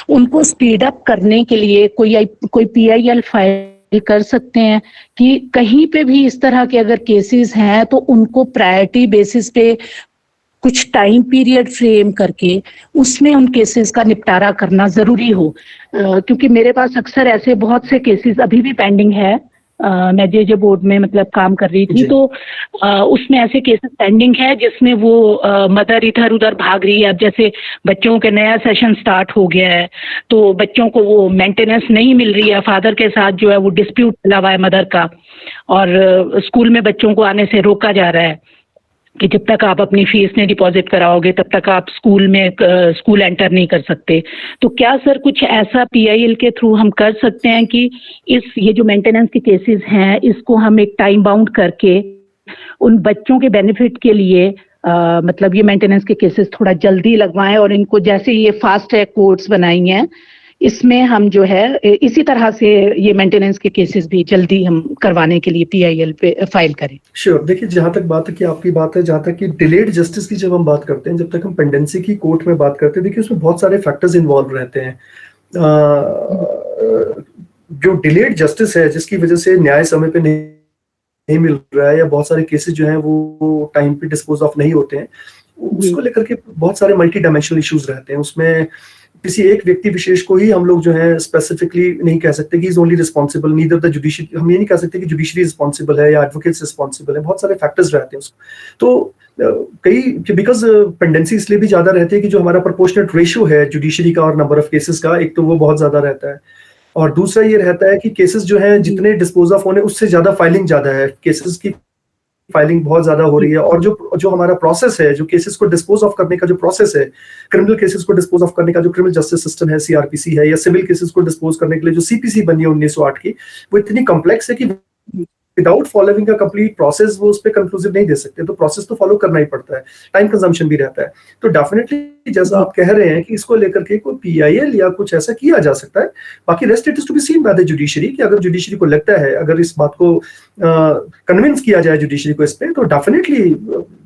उनको स्पीड अप करने के लिए कोई PIL फाइल कर सकते हैं कि कहीं पे भी इस तरह के अगर केसेस हैं तो उनको प्रायोरिटी बेसिस पे कुछ टाइम पीरियड फ्रेम करके उसमें उन केसेस का निपटारा करना जरूरी हो, क्योंकि मेरे पास अक्सर ऐसे बहुत से केसेस अभी भी पेंडिंग है। मैं जे बोर्ड में मतलब काम कर रही थी, तो उसमें ऐसे केसेस पेंडिंग है जिसमें वो मदर इधर उधर भाग रही है। अब जैसे बच्चों के नया सेशन स्टार्ट हो गया है, तो बच्चों को वो मेंटेनेंस नहीं मिल रही है, फादर के साथ जो है वो डिस्प्यूट चला हुआ है मदर का, और स्कूल में बच्चों को आने से रोका जा रहा है। कि जब तक आप अपनी फीस नहीं डिपॉजिट कराओगे तब तक आप स्कूल एंटर नहीं कर सकते। तो क्या सर कुछ ऐसा PIL के थ्रू हम कर सकते हैं कि ये जो मेंटेनेंस के केसेस हैं इसको हम एक टाइम बाउंड करके उन बच्चों के बेनिफिट के लिए मतलब ये मेंटेनेंस के केसेस थोड़ा जल्दी लगवाएं, और इनको जैसे ये फास्ट ट्रैक कोर्ट्स बनाई हैं इसमें हम जो है इसी तरह से ये मेंटेनेंस के केसेस भी जल्दी हम करवाने के लिए PIL पे फाइल करें। श्योर। देखिए, जहां तक बात है कि आपकी बात है, जहां तक कि डिलेड जस्टिस की जब हम बात करते हैं, जब तक हम पेंडेंसी की कोर्ट में बात करते हैं, देखिए उसमें बहुत सारे फैक्टर्स इन्वॉल्व रहते हैं। जो डिलेड जस्टिस है, जिसकी वजह से न्याय समय पे नहीं मिल रहा है, या बहुत सारे केसेस जो हैं वो टाइम पे डिस्पोज ऑफ नहीं होते हैं, उसको लेकर के बहुत सारे मल्टी डायमेंशनल इश्यूज रहते हैं। उसमें किसी एक व्यक्ति विशेष को ही हम लोग जो है स्पेसिफिकली नहीं कह सकते कि is only responsible, neither the judiciary, हम ये नहीं कह सकते कि जुडिशरी रिस्पॉन्सिबल है या एडवोकेट्स रिस्पॉन्सिबल है। बहुत सारे फैक्टर्स रहते हैं उसको। तो कई बिकॉज पेंडेंसी इसलिए भी ज्यादा रहती है कि जो हमारा प्रोपोर्शनेट रेशियो है जुडिशरी का और नंबर ऑफ केसेस का, एक तो वो बहुत ज्यादा रहता है, और दूसरा ये रहता है कि केसेस जो है जितने डिस्पोज ऑफ होने उससे ज्यादा फाइलिंग ज्यादा है, केसेस की फाइलिंग बहुत ज्यादा हो रही है। और जो हमारा प्रोसेस है, जो केसेस को डिस्पोज ऑफ करने का जो प्रोसेस है, क्रिमिनल केसेस को डिस्पोज ऑफ करने का जो क्रिमिनल जस्टिस सिस्टम है, CRPC है, या सिविल केसेस को डिस्पोज करने के लिए जो CPC बनी है 1908 की, वो इतनी कॉम्प्लेक्स है कि विदाउट फॉलोइंग का कंप्लीट प्रोसेस वो उस पर कंक्लूसिव नहीं दे सकते। तो प्रोसेस तो फॉलो करना ही पड़ता है, टाइम कंजम्पशन भी रहता है। तो डेफिनेटली जैसा आप कह रहे हैं कि इसको लेकर के कोई PIL या कुछ ऐसा किया जा सकता है। बाकी rest it is to be seen by the judiciary, कि अगर जुडिशरी को लगता है, अगर इस बात को कन्विंस किया जाए जुडिशरी को इस पे, तो डेफिनेटली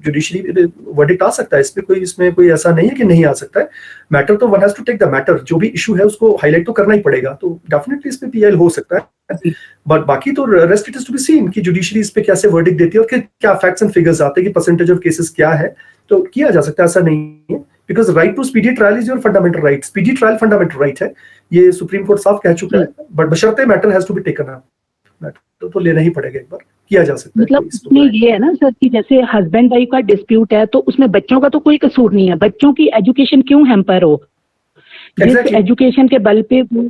जुडिशरी वर्डिक्ट आ सकता है इस पे। इसमें कोई ऐसा नहीं है कि नहीं आ सकता है। मैटर तो one has to take the matter, जो भी इशू है उसको हाईलाइट तो करना ही पड़ेगा। तो डेफिनेटली इस पे PIL हो सकता है। बट बाकी तो rest it is to be seen कि जुडिशरी इस पे कैसे वर्डिक्ट देती है और क्या फैक्ट्स एंड फिगर्स आते हैं कि परसेंटेज ऑफ केसेस क्या है। तो किया जा सकता है, ऐसा नहीं है, because right to speedy trial is your fundamental right. Speedy trial fundamental right है, ये सुप्रीम कोर्ट साफ कह चुका है। बट बशर्ते matter has to be taken up, matter तो लेना ही पड़ेगा, एक बार किया जा सकता है। मतलब उसमें ये है ना सर कि जैसे हस्बैंड वाइफ का डिस्प्यूट है तो उसमें बच्चों का तो कोई कसूर नहीं है, बच्चों की एजुकेशन क्यों हैम्पर हो, जिस एजुकेशन के बल पे वो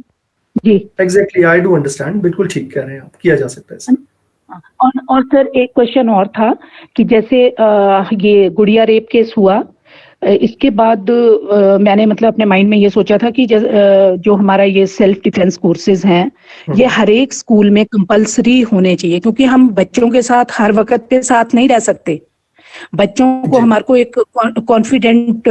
जी एग्जैक्टली, आई डू अंडरस्टैंड, बिल्कुल ठीक कह रहे हैं आप, किया जा सकता है इसमें। और सर एक क्वेश्चन और था कि जैसे ये गुड़िया रेप केस हुआ, इसके बाद मैंने मतलब अपने माइंड में ये सोचा था कि जो हमारा ये सेल्फ डिफेंस कोर्सेज हैं ये हर एक स्कूल में कंपलसरी होने चाहिए, क्योंकि हम बच्चों के साथ हर वक्त पे साथ नहीं रह सकते। बच्चों को हमारे को एक कॉन्फिडेंट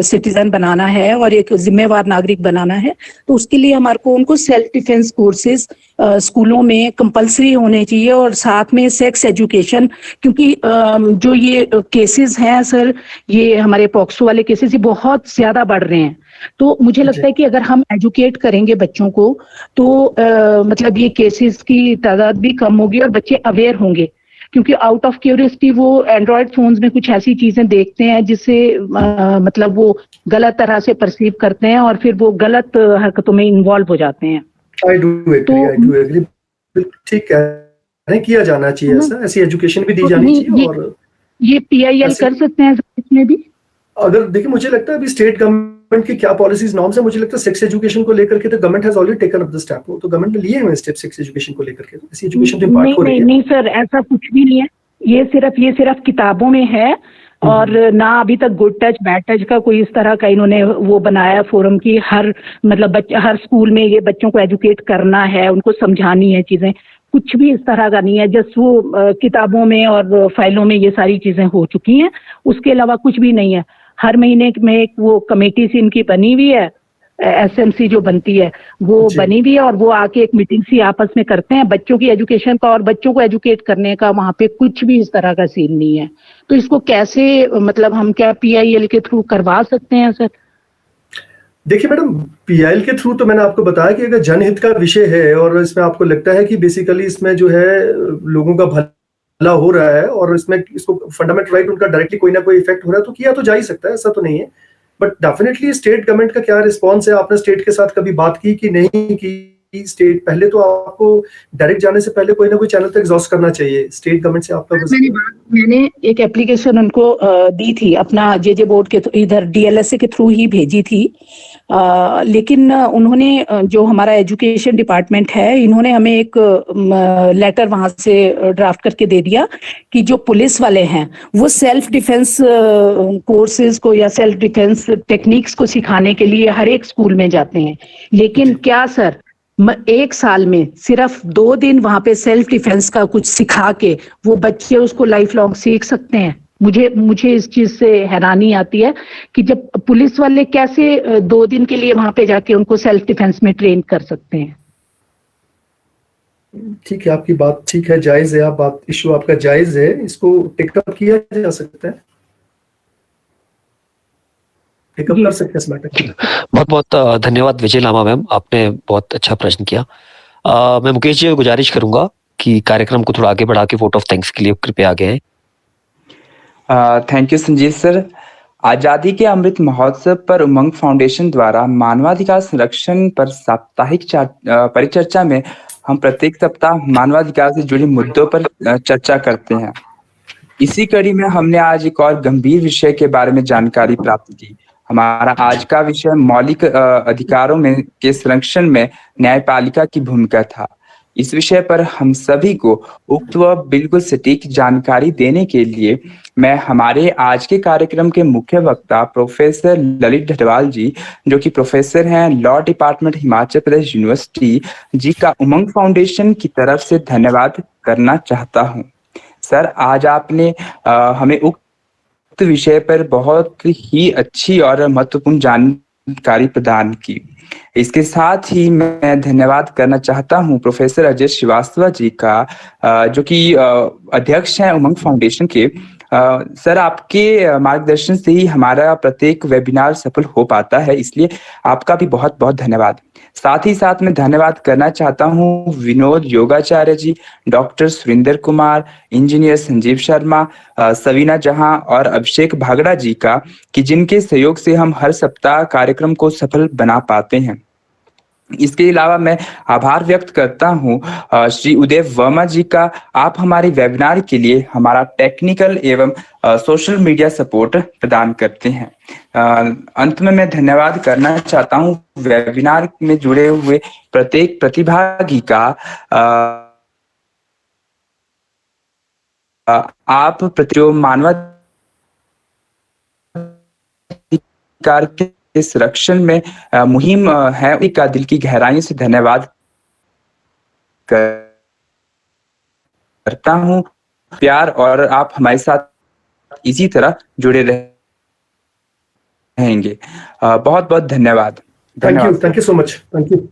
सिटीजन बनाना है और एक जिम्मेवार नागरिक बनाना है, तो उसके लिए हमारे को उनको सेल्फ डिफेंस कोर्सेज स्कूलों में कंपलसरी होने चाहिए, और साथ में सेक्स एजुकेशन, क्योंकि जो ये केसेस हैं सर, ये हमारे पॉक्सो वाले केसेस ये बहुत ज्यादा बढ़ रहे हैं। तो मुझे लगता है कि अगर हम एजुकेट करेंगे बच्चों को तो मतलब ये केसेस की तादाद भी कम होगी और बच्चे अवेयर होंगे, क्योंकि आउट ऑफ क्यूरियोसिटी वो एंड्रॉयड फोन्स में कुछ ऐसी चीजें देखते हैं जिससे मतलब वो गलत तरह से परसीव करते हैं और फिर वो गलत हरकतों में इन्वॉल्व हो जाते हैं। आई डू एग्री, बिल्कुल ठीक कह रहे हैं, किया जाना चाहिए ऐसा, ऐसी एजुकेशन भी दी जानी चाहिए। और ये PIL कर सकते हैं इसमें भी। अगर देखिए, मुझे लगता है अभी स्टेट गवर्नमेंट की क्या पॉलिसीज नॉर्म्स है, मुझे लगता है सेक्स एजुकेशन को लेकर के तो government has already taken up the step. तो गवर्नमेंट ने लिए हैं स्टेप सेक्स एजुकेशन को लेकर के, तो ऐसी एजुकेशन तो इम्पार्ट हो रही है। नहीं सर, ऐसा कुछ भी नहीं है, ये सिर्फ किताबों में है, और ना अभी तक गुड टच बैड टच का कोई इस तरह का इन्होंने वो बनाया फोरम की हर हर स्कूल में ये बच्चों को एजुकेट करना है, उनको समझानी है चीजें, कुछ भी इस तरह का नहीं है। जस्ट वो किताबों में और फाइलों में ये सारी चीजें हो चुकी हैं, उसके अलावा कुछ भी नहीं है। हर महीने में एक वो कमेटी सी इनकी बनी हुई है, SMC जो बनती है वो बनी हुई है, और वो आके एक मीटिंग सी आपस में करते हैं बच्चों की एजुकेशन का और बच्चों को एजुकेट करने का। वहां पे कुछ भी इस तरह का सीन नहीं है। तो इसको कैसे मतलब हम क्या PIL के थ्रू करवा सकते हैं सर? देखिए मैडम, PIL के थ्रू तो मैंने आपको बताया कि अगर जनहित का विषय है और इसमें आपको लगता है कि बेसिकली इसमें जो है लोगों का भला हो रहा है और इसको फंडामेंटल राइट उनका डायरेक्टली कोई ना कोई इफेक्ट हो रहा है, तो किया तो जा ही सकता है, ऐसा तो नहीं है। बट डेफिनेटली स्टेट गवर्नमेंट का क्या रिस्पॉन्स है, आपने स्टेट के साथ कभी बात की कि नहीं की स्टेट, पहले तो आपको डायरेक्ट जाने से पहले कोई ना कोई चैनल तो एग्जॉस्ट करना चाहिए स्टेट गवर्नमेंट से आपका। मैंने एक एप्लीकेशन उनको दी थी, अपना जे बोर्ड के इधर DLSA के थ्रू ही भेजी थी, लेकिन उन्होंने जो हमारा एजुकेशन डिपार्टमेंट है, इन्होंने हमें एक लेटर वहां से ड्राफ्ट करके दे दिया कि जो पुलिस वाले हैं वो सेल्फ डिफेंस कोर्सेज को या सेल्फ डिफेंस टेक्निक्स को सिखाने के लिए हर एक स्कूल में जाते हैं। लेकिन क्या सर, एक साल में सिर्फ 2 दिन वहां पे सेल्फ डिफेंस का कुछ सिखा के वो बच्चे उसको लाइफ लॉन्ग सीख सकते हैं? मुझे इस चीज से हैरानी आती है कि जब पुलिस वाले कैसे 2 दिन के लिए वहां पे जाके उनको सेल्फ डिफेंस में ट्रेन कर सकते हैं। ठीक है, आपकी बात ठीक है, जायज है, आप बात इशू आपका जायज है, इसको टेकअप किया जा सकता है, टेकअप कर सकते हैं इस मैटर को। बहुत बहुत धन्यवाद विजय लामा मैम, आपने बहुत अच्छा प्रश्न किया। मैं मुकेश जी को गुजारिश करूंगा कि कार्यक्रम को थोड़ा आगे बढ़ा के वोट ऑफ थैंक्स के लिए कृपया आगे आए। Thank you Sanjeev sir. आजादी के अमृत महोत्सव पर उमंग फाउंडेशन द्वारा मानवाधिकार संरक्षण पर साप्ताहिक परिचर्चा में हम प्रत्येक सप्ताह मानवाधिकार से जुड़े मुद्दों पर चर्चा करते हैं। इसी कड़ी में हमने आज एक और गंभीर विषय के बारे में जानकारी प्राप्त की। हमारा आज का विषय मौलिक अधिकारों में के संरक्षण में न्यायपालिका की भूमिका था। इस विषय पर हम सभी को उक्त व बिल्कुल सटीक जानकारी देने के लिए मैं हमारे आज के कार्यक्रम के मुख्य वक्ता प्रोफेसर ललित डडवाल जी, जो कि प्रोफेसर हैं law department Himachal Pradesh university जी का उमंग फाउंडेशन की तरफ से धन्यवाद करना चाहता हूँ। सर, आज आपने हमें उक्त विषय पर बहुत ही अच्छी और महत्वपूर्ण जानकारी प्रदान की। इसके साथ ही मैं धन्यवाद करना चाहता हूं प्रोफेसर अजय श्रीवास्तव जी का, जो कि अध्यक्ष हैं उमंग फाउंडेशन के। सर, आपके मार्गदर्शन से ही हमारा प्रत्येक वेबिनार सफल हो पाता है, इसलिए आपका भी बहुत बहुत धन्यवाद। साथ ही साथ मैं धन्यवाद करना चाहता हूं विनोद योगाचार्य जी, डॉक्टर सुरेंद्र कुमार, इंजीनियर संजीव शर्मा, सवीना जहां और अभिषेक भागड़ा जी का, कि जिनके सहयोग से हम हर सप्ताह कार्यक्रम को सफल बना पाते हैं। इसके अलावा मैं आभार व्यक्त करता हूं श्री उदय वर्मा जी का। आप हमारे वेबिनार के लिए हमारा टेक्निकल एवं सोशल मीडिया सपोर्ट प्रदान करते हैं। अंत में मैं धन्यवाद करना चाहता हूं वेबिनार में जुड़े हुए प्रत्येक प्रतिभागी का। आप प्रतियों मानवाधिकार के संरक्षण में मुहिम है का दिल की गहराई से धन्यवाद करता हूं। प्यार और आप हमारे साथ इसी तरह जुड़े रहेंगे। बहुत बहुत धन्यवाद। Thank you so much. Thank you.